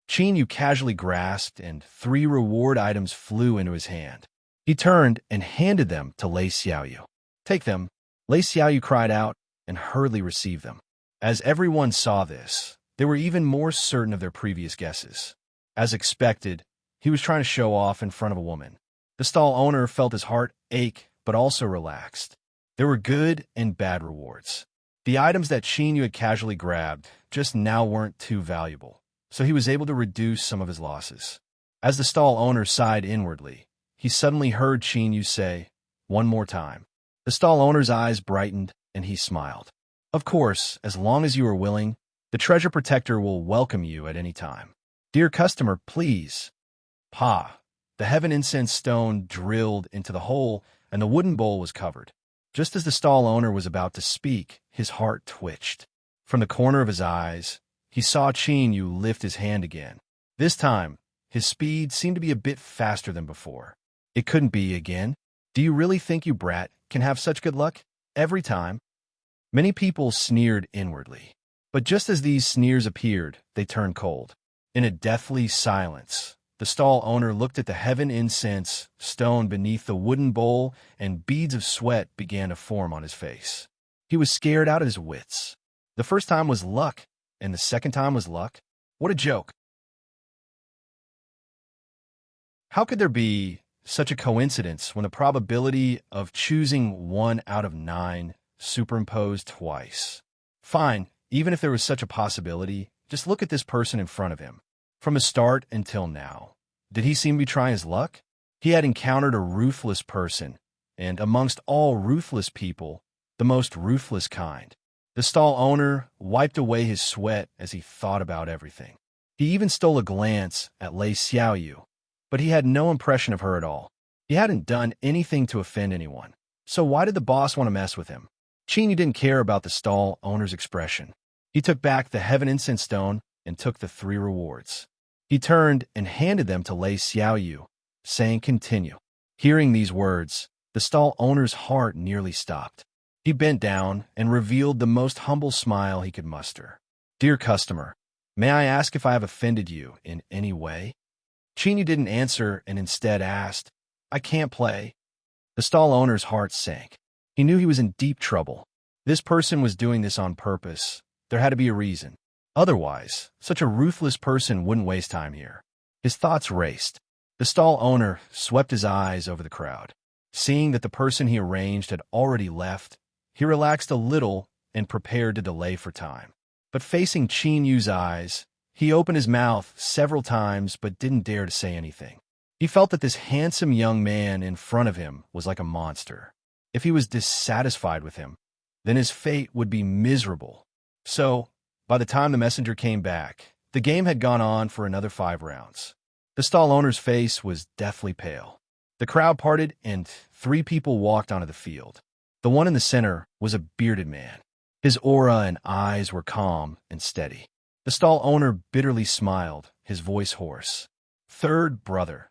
Chinyu casually grasped, and 3 reward items flew into his hand. He turned and handed them to Lei Xiaoyu. "Take them," Lei Xiaoyu cried out, and hurriedly received them. As everyone saw this, they were even more certain of their previous guesses. As expected, he was trying to show off in front of a woman. The stall owner felt his heart ache, but also relaxed. There were good and bad rewards. The items that Chinyu had casually grabbed just now weren't too valuable, so he was able to reduce some of his losses. As the stall owner sighed inwardly, he suddenly heard Chinyu say, "One more time." The stall owner's eyes brightened, and he smiled. "Of course, as long as you are willing, the treasure protector will welcome you at any time. Dear customer, please." Pa! The heaven incense stone drilled into the hole, and the wooden bowl was covered. Just as the stall owner was about to speak, his heart twitched. From the corner of his eyes, he saw Chinyu lift his hand again. This time, his speed seemed to be a bit faster than before. It couldn't be again. "Do you really think you brat can have such good luck? Every time?" Many people sneered inwardly. But just as these sneers appeared, they turned cold. In a deathly silence, the stall owner looked at the heaven incense stone beneath the wooden bowl, and beads of sweat began to form on his face. He was scared out of his wits. The first time was luck, and the second time was luck. What a joke. How could there be such a coincidence when the probability of choosing 1 out of 9 superimposed twice? Fine, even if there was such a possibility, just look at this person in front of him. From the start until now, did he seem to be trying his luck? He had encountered a ruthless person, and amongst all ruthless people, the most ruthless kind. The stall owner wiped away his sweat as he thought about everything. He even stole a glance at Lei Xiaoyu, but he had no impression of her at all. He hadn't done anything to offend anyone, so why did the boss want to mess with him? Chinyu didn't care about the stall owner's expression. He took back the heaven incense stone and took the 3 rewards. He turned and handed them to Lei Xiaoyu, saying, "Continue." Hearing these words, the stall owner's heart nearly stopped. He bent down and revealed the most humble smile he could muster. "Dear customer, may I ask if I have offended you in any way?" Chinyu didn't answer and instead asked, "I can't play." The stall owner's heart sank. He knew he was in deep trouble. This person was doing this on purpose. There had to be a reason. Otherwise, such a ruthless person wouldn't waste time here. His thoughts raced. The stall owner swept his eyes over the crowd. Seeing that the person he arranged had already left, he relaxed a little and prepared to delay for time. But facing Chinyu's eyes, he opened his mouth several times but didn't dare to say anything. He felt that this handsome young man in front of him was like a monster. If he was dissatisfied with him, then his fate would be miserable. So, by the time the messenger came back, the game had gone on for another 5 rounds. The stall owner's face was deathly pale. The crowd parted and 3 people walked onto the field. The one in the center was a bearded man. His aura and eyes were calm and steady. The stall owner bitterly smiled, his voice hoarse. "Third brother."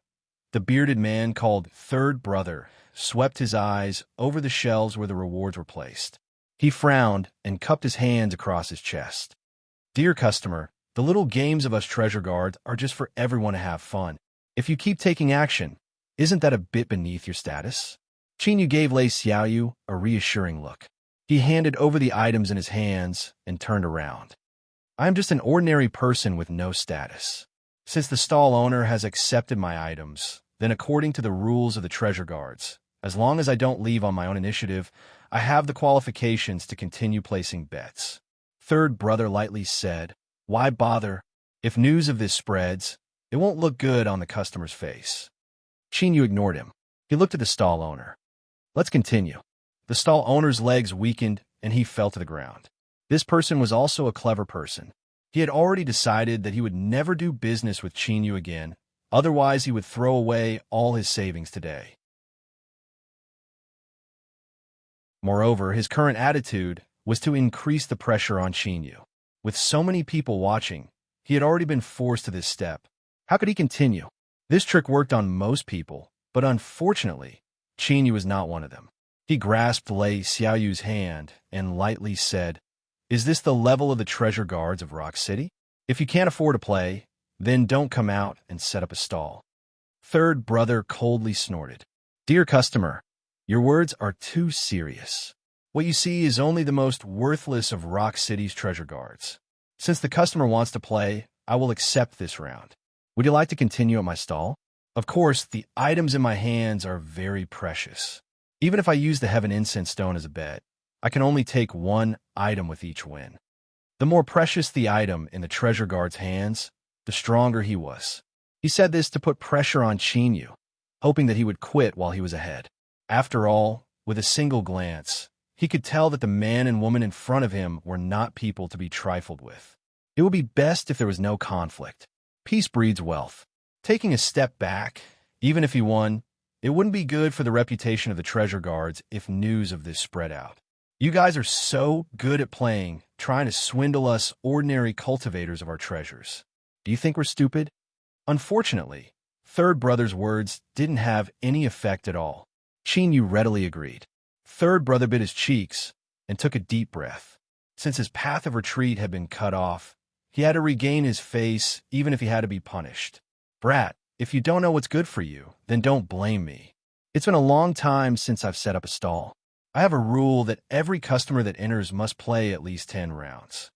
The bearded man, called Third Brother, swept his eyes over the shelves where the rewards were placed. He frowned and cupped his hands across his chest. "Dear customer, the little games of us treasure guards are just for everyone to have fun. If you keep taking action, isn't that a bit beneath your status?" Chinyu gave Lei Xiaoyu a reassuring look. He handed over the items in his hands and turned around. "I am just an ordinary person with no status. Since the stall owner has accepted my items, then according to the rules of the treasure guards, as long as I don't leave on my own initiative, I have the qualifications to continue placing bets." Third Brother lightly said, "Why bother? If news of this spreads, it won't look good on the customer's face." Chinyu ignored him. He looked at the stall owner. "Let's continue." The stall owner's legs weakened, and he fell to the ground. This person was also a clever person. He had already decided that he would never do business with Chinyu again, otherwise he would throw away all his savings today. Moreover, his current attitude was to increase the pressure on Chinyu. With so many people watching, he had already been forced to this step. How could he continue? This trick worked on most people, but unfortunately, Chinyu was not one of them. He grasped Lei Xiaoyu's hand and lightly said, "Is this the level of the treasure guards of Rock City? If you can't afford to play, then don't come out and set up a stall." Third brother coldly snorted. "Dear customer, your words are too serious. What you see is only the most worthless of Rock City's treasure guards. Since the customer wants to play, I will accept this round. Would you like to continue at my stall? Of course, the items in my hands are very precious. Even if I use the Heaven Incense Stone as a bet, I can only take one item with each win." The more precious the item in the treasure guard's hands, the stronger he was. He said this to put pressure on Qinyu, hoping that he would quit while he was ahead. After all, with a single glance, he could tell that the man and woman in front of him were not people to be trifled with. It would be best if there was no conflict. Peace breeds wealth. Taking a step back, even if he won, it wouldn't be good for the reputation of the treasure guards if news of this spread out. "You guys are so good at playing, trying to swindle us ordinary cultivators of our treasures. Do you think we're stupid?" Unfortunately, Third Brother's words didn't have any effect at all. Qinyu readily agreed. Third Brother bit his cheeks and took a deep breath. Since his path of retreat had been cut off, he had to regain his face even if he had to be punished. "Brat, if you don't know what's good for you, then don't blame me. It's been a long time since I've set up a stall. I have a rule that every customer that enters must play at least 10 rounds.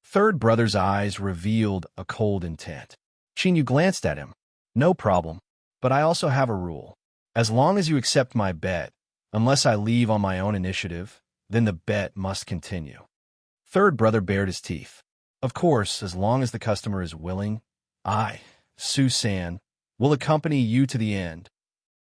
Third Brother's eyes revealed a cold intent. Qinyu glanced at him. "No problem, but I also have a rule. As long as you accept my bet, unless I leave on my own initiative, then the bet must continue." Third Brother bared his teeth. "Of course, as long as the customer is willing, I, Su-san, will accompany you to the end."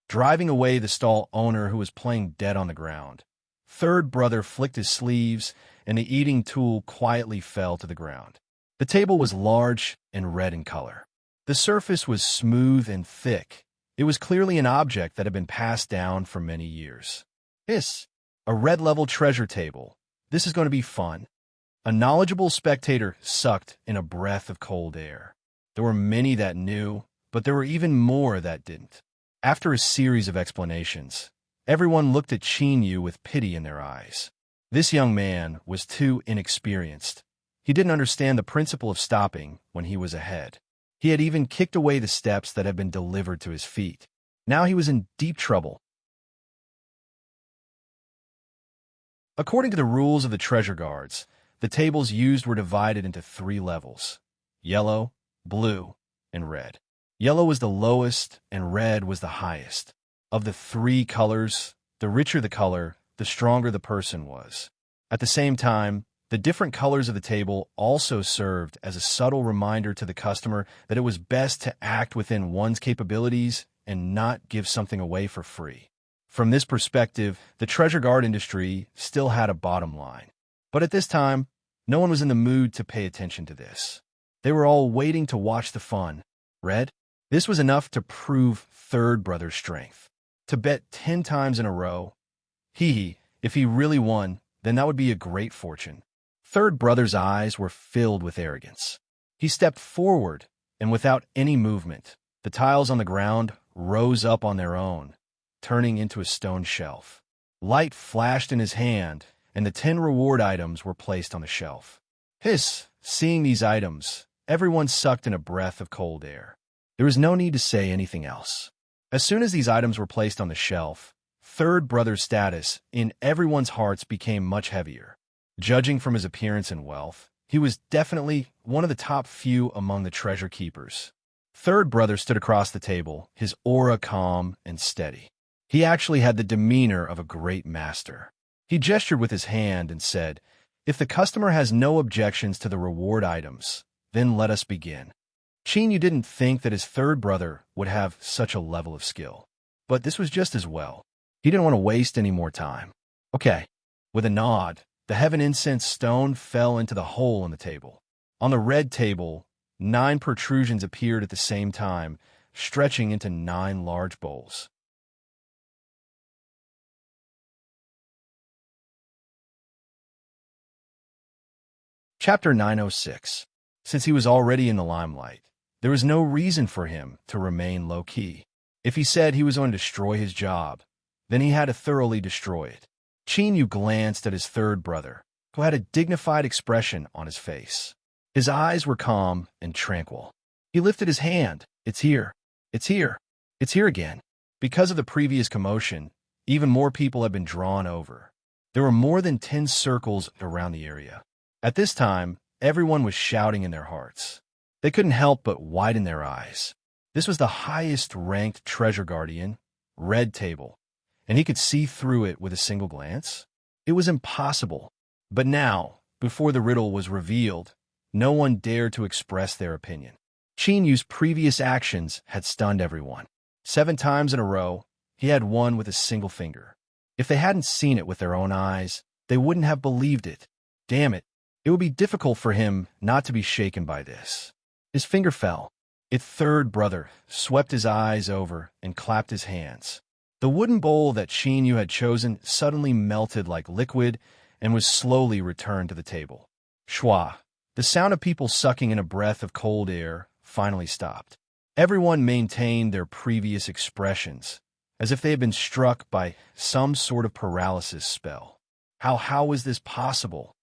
Driving away the stall owner who was playing dead on the ground, Third Brother flicked his sleeves, and the eating tool quietly fell to the ground. The table was large and red in color. The surface was smooth and thick. It was clearly an object that had been passed down for many years. "This, a red-level treasure table. This is going to be fun." A knowledgeable spectator sucked in a breath of cold air. There were many that knew, but there were even more that didn't. After a series of explanations, everyone looked at Qinyu with pity in their eyes. This young man was too inexperienced. He didn't understand the principle of stopping when he was ahead. He had even kicked away the steps that had been delivered to his feet. Now he was in deep trouble. According to the rules of the treasure guards, the tables used were divided into 3 levels: yellow, blue, and red. Yellow was the lowest, and red was the highest. Of the 3 colors, the richer the color, the stronger the person was. At the same time, the different colors of the table also served as a subtle reminder to the customer that it was best to act within one's capabilities and not give something away for free. From this perspective, the treasure guard industry still had a bottom line. But at this time, no one was in the mood to pay attention to this. They were all waiting to watch the fun. Red? This was enough to prove Third Brother's strength. To bet 10 times in a row. If he really won, then that would be a great fortune. Third Brother's eyes were filled with arrogance. He stepped forward, and without any movement, the tiles on the ground rose up on their own, turning into a stone shelf. Light flashed in his hand, and the 10 reward items were placed on the shelf. Seeing these items, everyone sucked in a breath of cold air. There was no need to say anything else. As soon as these items were placed on the shelf, Third Brother's status in everyone's hearts became much heavier. Judging from his appearance and wealth, he was definitely one of the top few among the treasure keepers. Third Brother stood across the table, his aura calm and steady. He actually had the demeanor of a great master. He gestured with his hand and said, "If the customer has no objections to the reward items, then let us begin." Qinyu didn't think that his Third Brother would have such a level of skill, but this was just as well. He didn't want to waste any more time. "Okay." With a nod, the Heaven Incense Stone fell into the hole in the table. On the red table, 9 protrusions appeared at the same time, stretching into 9 large bowls. Chapter 906. Since he was already in the limelight, there was no reason for him to remain low-key. If he said he was going to destroy his job, then he had to thoroughly destroy it. Qin Yu glanced at his third brother, who had a dignified expression on his face. His eyes were calm and tranquil. He lifted his hand. It's here. It's here. It's here again. Because of the previous commotion, even more people had been drawn over. There were more than 10 circles around the area. At this time, everyone was shouting in their hearts. They couldn't help but widen their eyes. This was the highest-ranked treasure guardian, Red Table, and he could see through it with a single glance. It was impossible. But now, before the riddle was revealed, no one dared to express their opinion. Qin Yu's previous actions had stunned everyone. 7 times in a row, he had won with a single finger. If they hadn't seen it with their own eyes, they wouldn't have believed it. Damn it, it would be difficult for him not to be shaken by this. His finger fell. His third brother swept his eyes over and clapped his hands. The wooden bowl that Qin Yu had chosen suddenly melted like liquid and was slowly returned to the table. Schwa, the sound of people sucking in a breath of cold air, finally stopped. Everyone maintained their previous expressions, as if they had been struck by some sort of paralysis spell. How was this possible?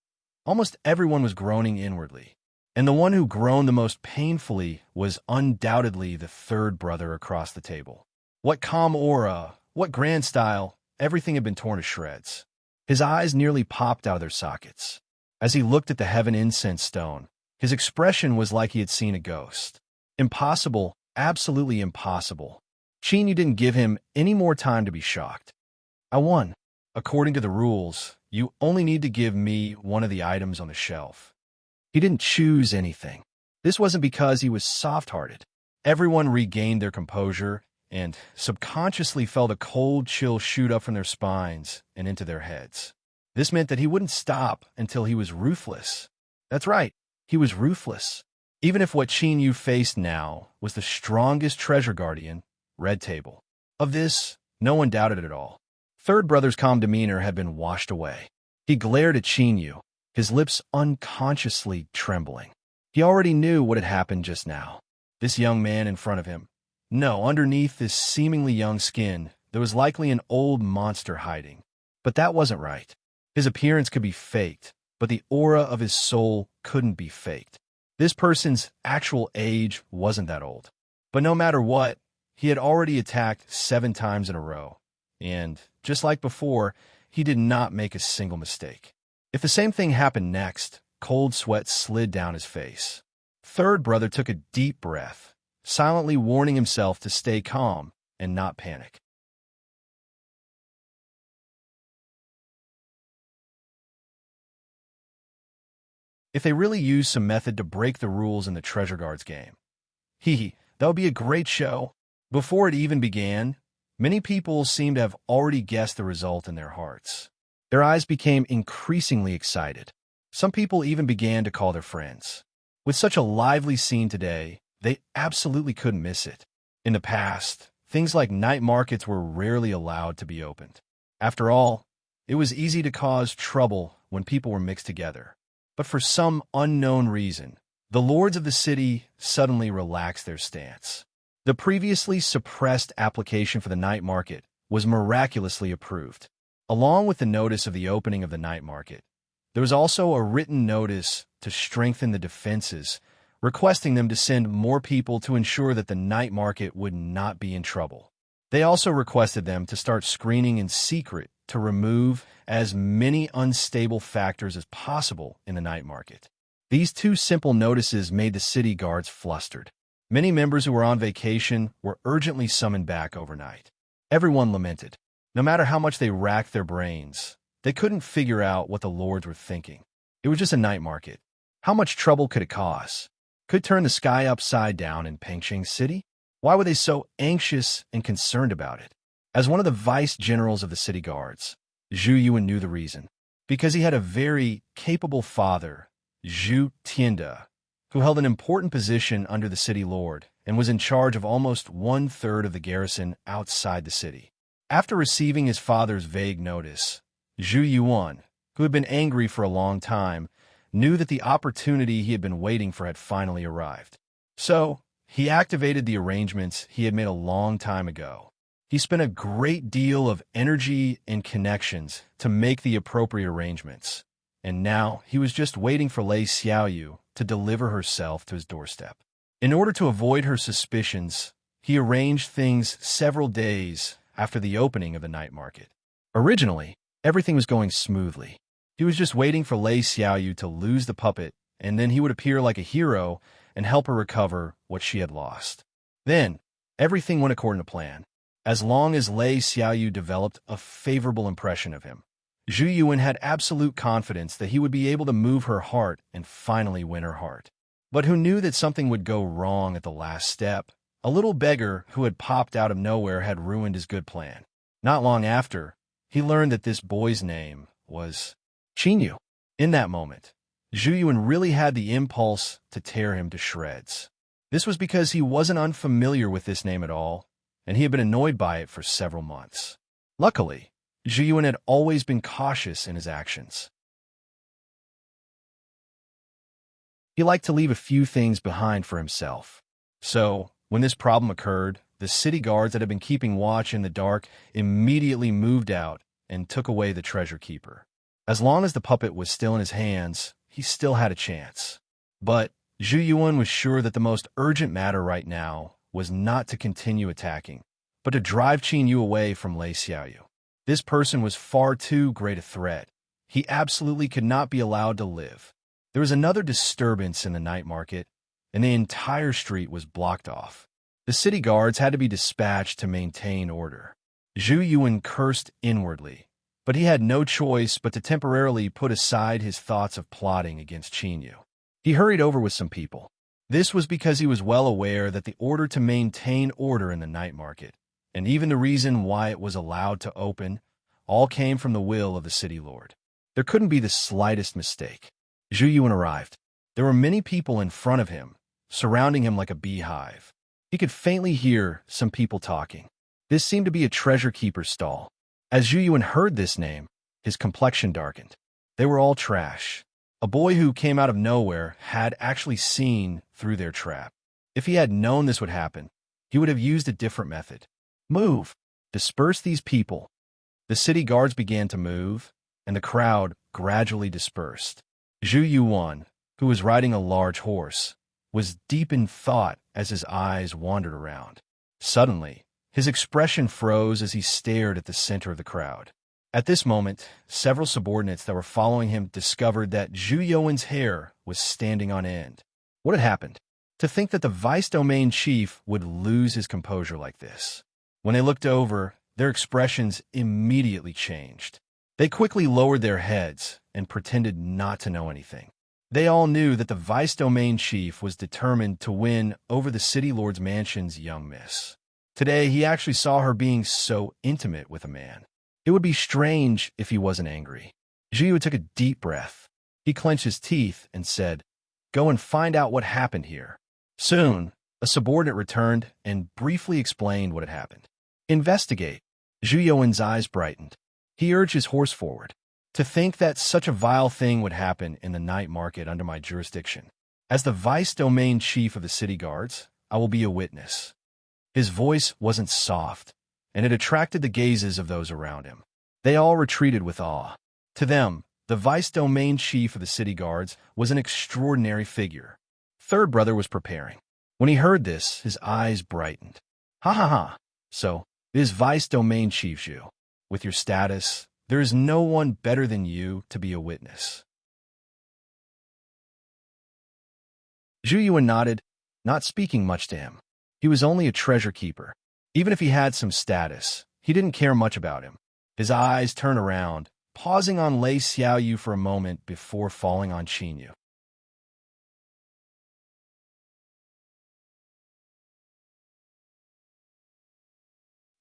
Almost everyone was groaning inwardly, and the one who groaned the most painfully was undoubtedly the third brother across the table. What calm aura, what grand style, everything had been torn to shreds. His eyes nearly popped out of their sockets. As he looked at the heaven incense stone, his expression was like he had seen a ghost. Impossible, absolutely impossible. Qin Yu didn't give him any more time to be shocked. I won. According to the rules, you only need to give me one of the items on the shelf. He didn't choose anything. This wasn't because he was soft-hearted. Everyone regained their composure and subconsciously felt a cold chill shoot up from their spines and into their heads. This meant that he wouldn't stop until he was ruthless. That's right, he was ruthless. Even if what Qin Yu faced now was the strongest treasure guardian, Red Table. Of this, no one doubted at all. Third brother's calm demeanor had been washed away. He glared at Qin Yu, his lips unconsciously trembling. He already knew what had happened just now. This young man in front of him. No, underneath this seemingly young skin, there was likely an old monster hiding. But that wasn't right. His appearance could be faked, but the aura of his soul couldn't be faked. This person's actual age wasn't that old. But no matter what, he had already attacked 7 times in a row. And, just like before, he did not make a single mistake. If the same thing happened next, cold sweat slid down his face. Third brother took a deep breath, silently warning himself to stay calm and not panic. If they really used some method to break the rules in the Treasure Guards game, that would be a great show. Before it even began, many people seemed to have already guessed the result in their hearts. Their eyes became increasingly excited. Some people even began to call their friends. With such a lively scene today, they absolutely couldn't miss it. In the past, things like night markets were rarely allowed to be opened. After all, it was easy to cause trouble when people were mixed together. But for some unknown reason, the lords of the city suddenly relaxed their stance. The previously suppressed application for the night market was miraculously approved. Along with the notice of the opening of the night market, there was also a written notice to strengthen the defenses, requesting them to send more people to ensure that the night market would not be in trouble. They also requested them to start screening in secret to remove as many unstable factors as possible in the night market. These 2 simple notices made the city guards flustered. Many members who were on vacation were urgently summoned back overnight. Everyone lamented. No matter how much they racked their brains, they couldn't figure out what the lords were thinking. It was just a night market. How much trouble could it cause? Could turn the sky upside down in Pengcheng City? Why were they so anxious and concerned about it? As one of the vice-generals of the city guards, Zhu Yuan knew the reason. Because he had a very capable father, Zhu Tianda, who held an important position under the city lord and was in charge of almost 1/3 of the garrison outside the city. After receiving his father's vague notice, Zhu Yuan, who had been angry for a long time, knew that the opportunity he had been waiting for had finally arrived. So, he activated the arrangements he had made a long time ago. He spent a great deal of energy and connections to make the appropriate arrangements, and now he was just waiting for Lei Xiaoyu to deliver herself to his doorstep. In order to avoid her suspicions, he arranged things several days after the opening of the night market. Originally, everything was going smoothly. He was just waiting for Lei Xiaoyu to lose the puppet, and then he would appear like a hero and help her recover what she had lost. Then, everything went according to plan. As long as Lei Xiaoyu developed a favorable impression of him, Zhu Yuan had absolute confidence that he would be able to move her heart and finally win her heart. But who knew that something would go wrong at the last step? A little beggar who had popped out of nowhere had ruined his good plan. Not long after, he learned that this boy's name was Qinyu. In that moment, Zhu Yuan really had the impulse to tear him to shreds. This was because he wasn't unfamiliar with this name at all, and he had been annoyed by it for several months. Luckily, Zhu Yuan had always been cautious in his actions. He liked to leave a few things behind for himself. So, when this problem occurred, the city guards that had been keeping watch in the dark immediately moved out and took away the treasure keeper. As long as the puppet was still in his hands, he still had a chance. But Zhu Yuan was sure that the most urgent matter right now was not to continue attacking, but to drive Qinyu away from Lei Xiaoyu. This person was far too great a threat. He absolutely could not be allowed to live. There was another disturbance in the night market, and the entire street was blocked off. The city guards had to be dispatched to maintain order. Zhu Yuan cursed inwardly, but he had no choice but to temporarily put aside his thoughts of plotting against Qinyu. He hurried over with some people. This was because he was well aware that the order to maintain order in the night market, and even the reason why it was allowed to open, all came from the will of the city lord. There couldn't be the slightest mistake. Zhu Yuan arrived. There were many people in front of him, surrounding him like a beehive. He could faintly hear some people talking. This seemed to be a treasure keeper's stall. As Zhu Yuan heard this name, his complexion darkened. They were all trash. A boy who came out of nowhere had actually seen through their trap. If he had known this would happen, he would have used a different method. Move! Disperse these people. The city guards began to move, and the crowd gradually dispersed. Zhu Yuan, who was riding a large horse, was deep in thought as his eyes wandered around. Suddenly, his expression froze as he stared at the center of the crowd. At this moment, several subordinates that were following him discovered that Zhu Yuan's hair was standing on end. What had happened? To think that the vice domain chief would lose his composure like this. When they looked over, their expressions immediately changed. They quickly lowered their heads and pretended not to know anything. They all knew that the vice domain chief was determined to win over the city lord's mansion's young miss. Today, he actually saw her being so intimate with a man. It would be strange if he wasn't angry. Zhu Yuan took a deep breath. He clenched his teeth and said, "Go and find out what happened here." Soon, a subordinate returned and briefly explained what had happened. Investigate. Zhu Yuan's eyes brightened. He urged his horse forward. To think that such a vile thing would happen in the night market under my jurisdiction. As the vice domain chief of the city guards, I will be a witness. His voice wasn't soft, and it attracted the gazes of those around him. They all retreated with awe. To them, the vice domain chief of the city guards was an extraordinary figure. Third brother was preparing. When he heard this, his eyes brightened. Ha ha ha! So, it is vice domain chief Zhu. With your status, there is no one better than you to be a witness. Zhu Yuan nodded, not speaking much to him. He was only a treasure keeper. Even if he had some status, he didn't care much about him. His eyes turned around, pausing on Lei Xiaoyu for a moment before falling on Qinyu.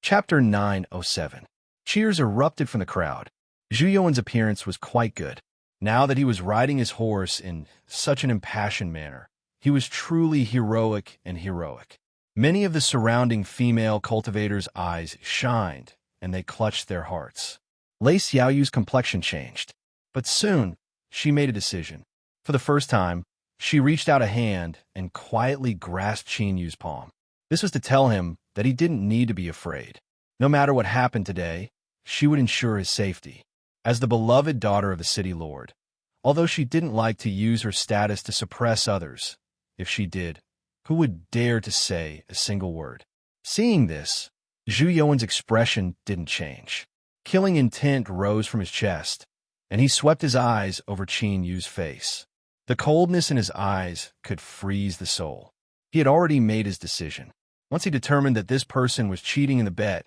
Chapter 907. Cheers erupted from the crowd. Zhu Yuan's appearance was quite good. Now that he was riding his horse in such an impassioned manner, he was truly heroic and heroic. Many of the surrounding female cultivators' eyes shined, and they clutched their hearts. Lei Xiaoyu's complexion changed, but soon she made a decision. For the first time, she reached out a hand and quietly grasped Qinyu's palm. This was to tell him that he didn't need to be afraid. No matter what happened today, she would ensure his safety. As the beloved daughter of the city lord, although she didn't like to use her status to suppress others, if she did, who would dare to say a single word? Seeing this, Zhu Yuan's expression didn't change. Killing intent rose from his chest, and he swept his eyes over Qin Yu's face. The coldness in his eyes could freeze the soul. He had already made his decision. Once he determined that this person was cheating in the bet,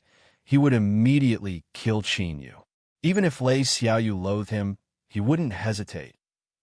he would immediately kill Qin Yu. Even if Lei Xiaoyu loathed him, he wouldn't hesitate.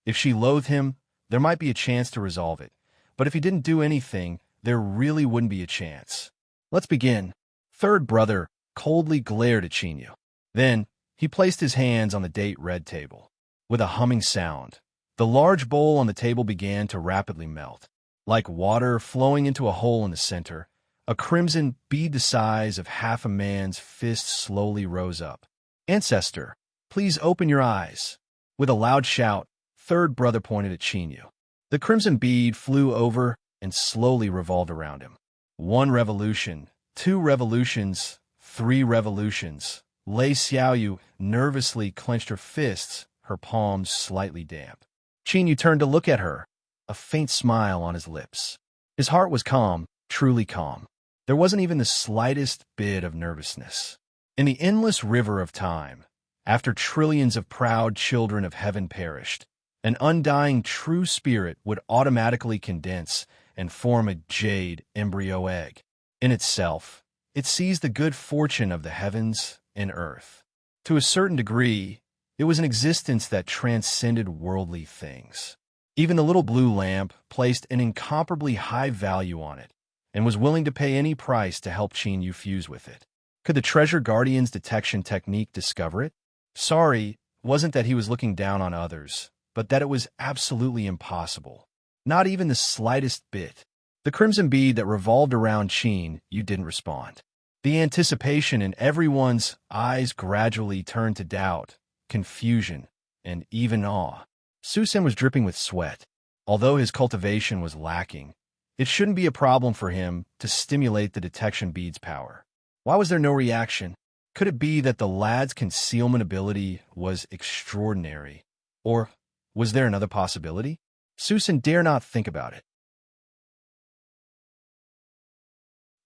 If she loathed him, there might be a chance to resolve it. But if he didn't do anything, there really wouldn't be a chance. Let's begin. Third brother coldly glared at Qin Yu. Then, he placed his hands on the date red table. With a humming sound, the large bowl on the table began to rapidly melt. Like water flowing into a hole in the center, a crimson bead the size of half a man's fist slowly rose up. Ancestor, please open your eyes. With a loud shout, third brother pointed at Qin Yu. The crimson bead flew over and slowly revolved around him. 1 revolution, 2 revolutions, 3 revolutions. Lei Xiaoyu nervously clenched her fists, her palms slightly damp. Qin Yu turned to look at her, a faint smile on his lips. His heart was calm, truly calm. There wasn't even the slightest bit of nervousness. In the endless river of time, after trillions of proud children of heaven perished, an undying true spirit would automatically condense and form a jade embryo egg. In itself, it sees the good fortune of the heavens and earth. To a certain degree, it was an existence that transcended worldly things. Even the little blue lamp placed an incomparably high value on it and was willing to pay any price to help Qin Yu fuse with it. Could the Treasure Guardian's detection technique discover it? Sorry, wasn't that he was looking down on others, but that it was absolutely impossible. Not even the slightest bit. The crimson bead that revolved around Qin Yu didn't respond. The anticipation in everyone's eyes gradually turned to doubt, confusion, and even awe. Susan was dripping with sweat. Although his cultivation was lacking, it shouldn't be a problem for him to stimulate the detection bead's power. Why was there no reaction? Could it be that the lad's concealment ability was extraordinary? Or was there another possibility? Susan dare not think about it.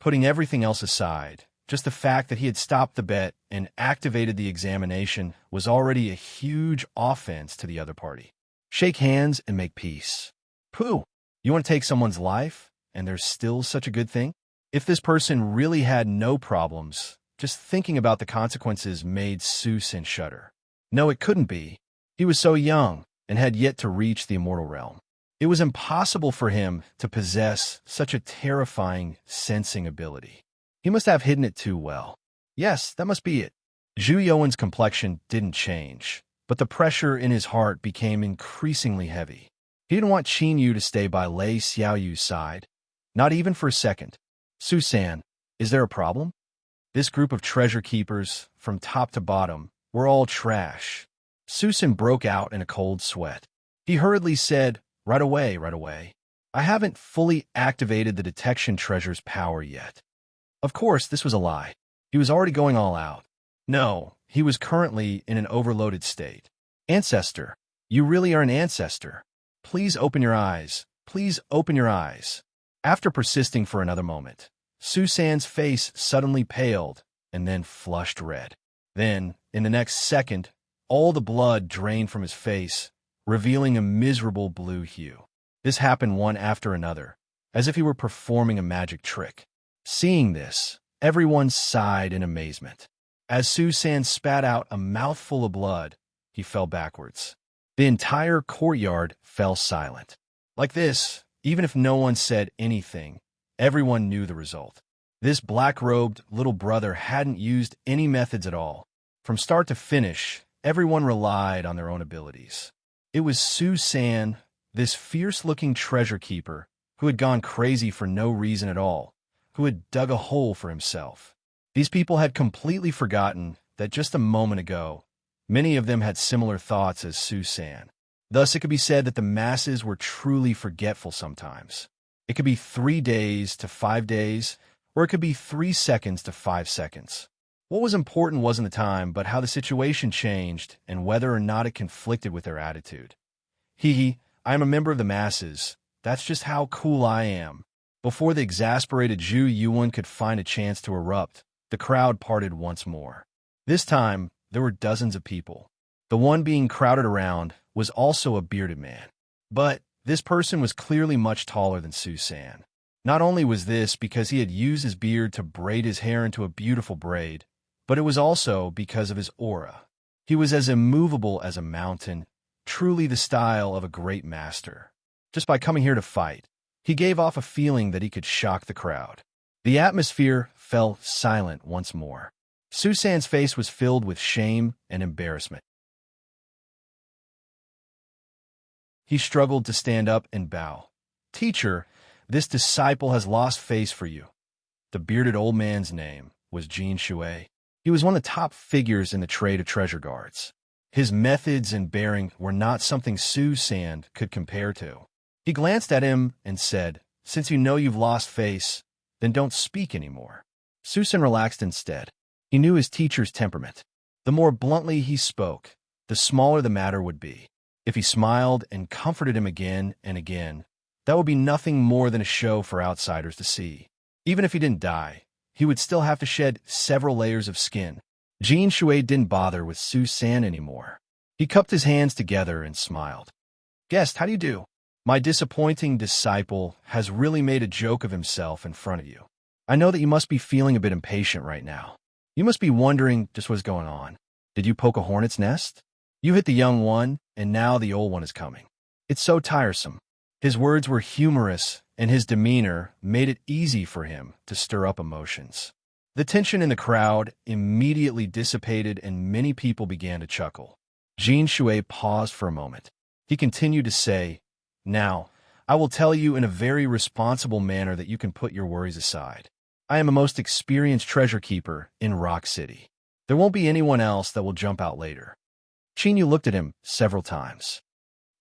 Putting everything else aside, just the fact that he had stopped the bet and activated the examination was already a huge offense to the other party. Shake hands and make peace. Pooh! You want to take someone's life, and there's still such a good thing? If this person really had no problems, just thinking about the consequences made Susan shudder. No, it couldn't be. He was so young and had yet to reach the immortal realm. It was impossible for him to possess such a terrifying sensing ability. He must have hidden it too well. Yes, that must be it. Zhu Yuan's complexion didn't change, but the pressure in his heart became increasingly heavy. He didn't want Qin Yu to stay by Lei Xiaoyu's side, not even for a second. Susan, is there a problem? This group of treasure keepers, from top to bottom, were all trash. Susan broke out in a cold sweat. He hurriedly said, Right away. I haven't fully activated the detection treasure's power yet. Of course, this was a lie. He was already going all out. No, he was currently in an overloaded state. Ancestor, you really are an ancestor. Please open your eyes. Please open your eyes. After persisting for another moment, Susan's face suddenly paled and then flushed red. Then, in the next second, all the blood drained from his face, revealing a miserable blue hue. This happened one after another, as if he were performing a magic trick. Seeing this, everyone sighed in amazement. As Susan spat out a mouthful of blood, he fell backwards. The entire courtyard fell silent. Like this, even if no one said anything, everyone knew the result. This black-robed little brother hadn't used any methods at all. From start to finish, everyone relied on their own abilities. It was Susan, this fierce-looking treasure keeper, who had gone crazy for no reason at all, who had dug a hole for himself. These people had completely forgotten that just a moment ago, many of them had similar thoughts as Susan. Thus, it could be said that the masses were truly forgetful sometimes. It could be 3 days to 5 days, or it could be 3 seconds to 5 seconds. What was important wasn't the time, but how the situation changed and whether or not it conflicted with their attitude. I am a member of the masses. That's just how cool I am. Before the exasperated Zhu Yuan could find a chance to erupt, the crowd parted once more. This time, there were dozens of people. The one being crowded around was also a bearded man. But this person was clearly much taller than Su San. Not only was this because he had used his beard to braid his hair into a beautiful braid, but it was also because of his aura. He was as immovable as a mountain, truly the style of a great master. Just by coming here to fight, he gave off a feeling that he could shock the crowd. The atmosphere fell silent once more. Su San's face was filled with shame and embarrassment. He struggled to stand up and bow. "Teacher, this disciple has lost face for you." The bearded old man's name was Jin Shui. He was one of the top figures in the trade of treasure guards. His methods and bearing were not something Su San could compare to. He glanced at him and said, "Since you know you've lost face, then don't speak anymore." Su San relaxed instead. He knew his teacher's temperament. The more bluntly he spoke, the smaller the matter would be. If he smiled and comforted him again and again, that would be nothing more than a show for outsiders to see. Even if he didn't die, he would still have to shed several layers of skin. Jin Shui didn't bother with Su San anymore. He cupped his hands together and smiled. "Guest, how do you do? My disappointing disciple has really made a joke of himself in front of you. I know that you must be feeling a bit impatient right now. You must be wondering just what's going on. Did you poke a hornet's nest? You hit the young one, and now the old one is coming. It's so tiresome." His words were humorous, and his demeanor made it easy for him to stir up emotions. The tension in the crowd immediately dissipated, and many people began to chuckle. Jin Shui paused for a moment. He continued to say, "Now, I will tell you in a very responsible manner that you can put your worries aside. I am a most experienced treasure keeper in Rock City. There won't be anyone else that will jump out later." Qin Yu looked at him several times.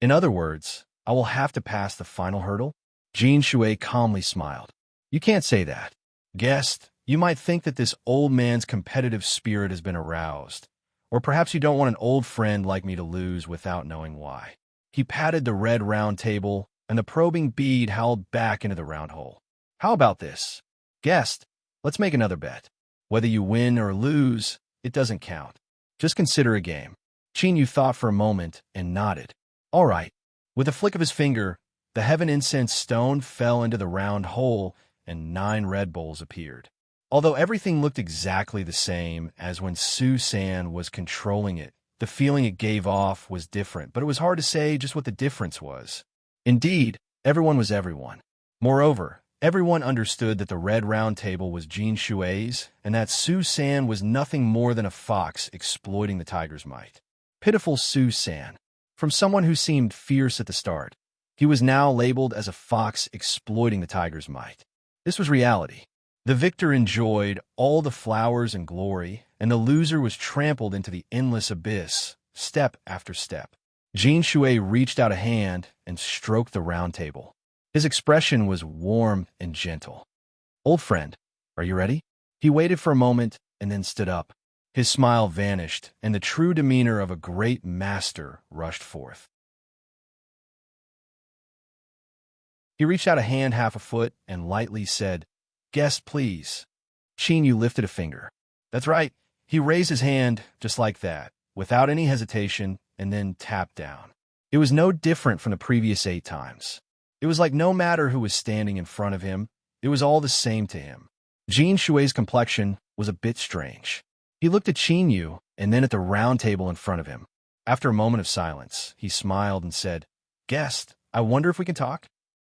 "In other words, I will have to pass the final hurdle?" Jin Shui calmly smiled. "You can't say that. Guest, you might think that this old man's competitive spirit has been aroused, or perhaps you don't want an old friend like me to lose without knowing why." He patted the red round table, and the probing bead howled back into the round hole. "How about this? Guest, let's make another bet. Whether you win or lose, it doesn't count. Just consider a game." Qin Yu thought for a moment and nodded. "All right." With a flick of his finger, the heaven incense stone fell into the round hole, and 9 red bowls appeared. Although everything looked exactly the same as when Su San was controlling it, the feeling it gave off was different, but it was hard to say just what the difference was. Indeed, everyone was everyone. Moreover, everyone understood that the red round table was Jin Shui's, and that Su San was nothing more than a fox exploiting the tiger's might. Pitiful Su San. From someone who seemed fierce at the start, he was now labeled as a fox exploiting the tiger's might. This was reality. The victor enjoyed all the flowers and glory, and the loser was trampled into the endless abyss, step after step. Jin Shui reached out a hand and stroked the round table. His expression was warm and gentle. "Old friend, are you ready?" He waited for a moment and then stood up. His smile vanished, and the true demeanor of a great master rushed forth. He reached out a hand half a foot and lightly said, "Guest, please." Qin Yu lifted a finger. That's right. He raised his hand just like that, without any hesitation, and then tapped down. It was no different from the previous 8 times. It was like no matter who was standing in front of him, it was all the same to him. Jin Shui's complexion was a bit strange. He looked at Qin Yu and then at the round table in front of him. After a moment of silence, he smiled and said, "Guest, I wonder if we can talk?"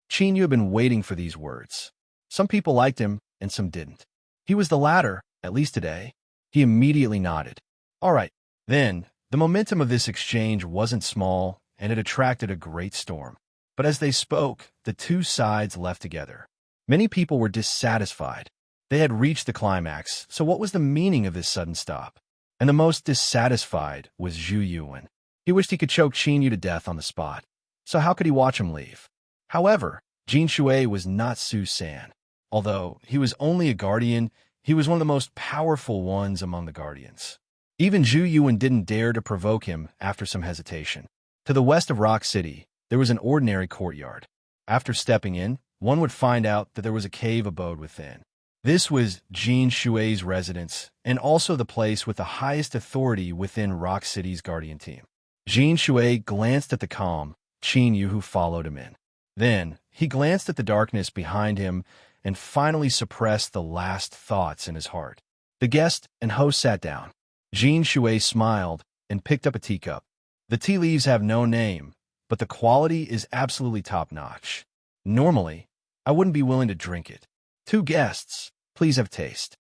Qin Yu had been waiting for these words. Some people liked him and some didn't. He was the latter, at least today. He immediately nodded. All right. Then, the momentum of this exchange wasn't small, and it attracted a great storm. But as they spoke, the two sides left together. Many people were dissatisfied. They had reached the climax, so what was the meaning of this sudden stop? And the most dissatisfied was Zhu Yuan. He wished he could choke Qin Yu to death on the spot. So how could he watch him leave? However, Jin Shui was not Su San. Although he was only a guardian, He was one of the most powerful ones among the guardians. Even Zhu Yuan didn't dare to provoke him after some hesitation. To the west of Rock City, there was an ordinary courtyard. After stepping in, one would find out that there was a cave abode within. This was Jin Shui's residence, and also the place with the highest authority within Rock City's guardian team. Jin Shui glanced at the calm Qin Yu who followed him in. Then, he glanced at the darkness behind him and finally suppressed the last thoughts in his heart. The guest and host sat down. Jin Shui smiled and picked up a teacup. The tea leaves have no name, but the quality is absolutely top-notch. Normally, I wouldn't be willing to drink it. 2 guests, please have taste.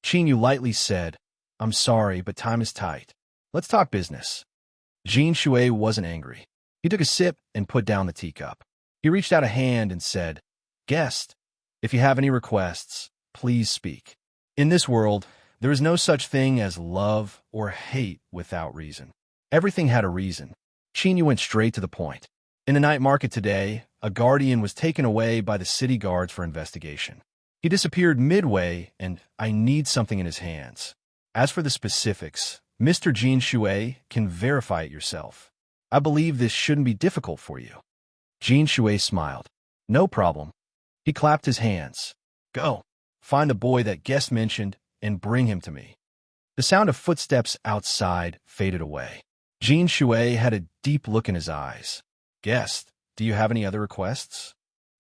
Qin Yu lightly said, I'm sorry, but time is tight. Let's talk business. Jin Shui wasn't angry. He took a sip and put down the teacup. He reached out a hand and said, Guest, if you have any requests, please speak. In this world, there is no such thing as love or hate without reason. Everything had a reason. Qin Yu went straight to the point. In the night market today, a guardian was taken away by the city guards for investigation. He disappeared midway, and I need something in his hands. As for the specifics, Mr. Jin Shui can verify it yourself. I believe this shouldn't be difficult for you. Jin Shui smiled. No problem. He clapped his hands. Go. Find the boy that guest mentioned and bring him to me. The sound of footsteps outside faded away. Jin Shui had a deep look in his eyes. Guest, do you have any other requests?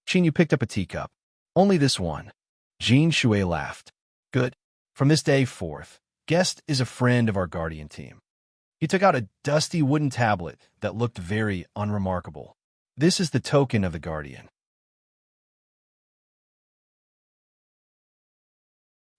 Qin Yu picked up a teacup. Only this one. Jin Shui laughed. Good. From this day forth, Guest is a friend of our guardian team. He took out a dusty wooden tablet that looked very unremarkable. This is the token of the guardian.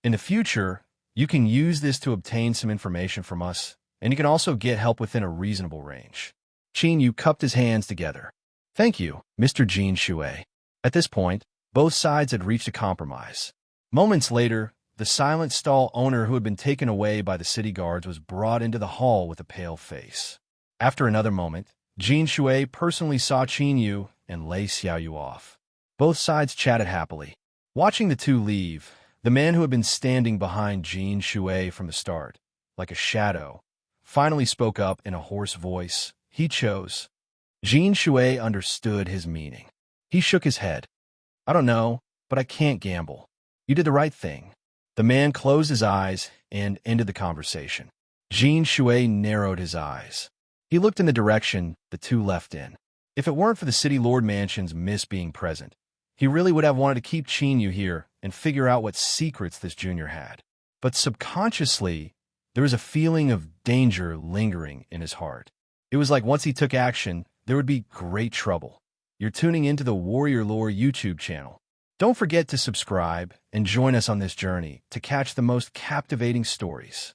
In the future, you can use this to obtain some information from us, and you can also get help within a reasonable range. Qin Yu cupped his hands together. Thank you, Mr. Jin Shui. At this point, both sides had reached a compromise. Moments later, the silent stall owner who had been taken away by the city guards was brought into the hall with a pale face. After another moment, Jin Shui personally saw Qin Yu and Lei Xiaoyu off. Both sides chatted happily. Watching the two leave, the man who had been standing behind Jin Shui from the start, like a shadow, finally spoke up in a hoarse voice. He chose. Jin Shui understood his meaning. He shook his head. I don't know, but I can't gamble. You did the right thing. The man closed his eyes and ended the conversation. Jin Shui narrowed his eyes. He looked in the direction the two left in. If it weren't for the City Lord Mansion's miss being present, he really would have wanted to keep Qin Yu here and figure out what secrets this junior had. But subconsciously, there was a feeling of danger lingering in his heart. It was like once he took action, there would be great trouble. You're tuning into the Warrior Lore YouTube channel. Don't forget to subscribe and join us on this journey to catch the most captivating stories.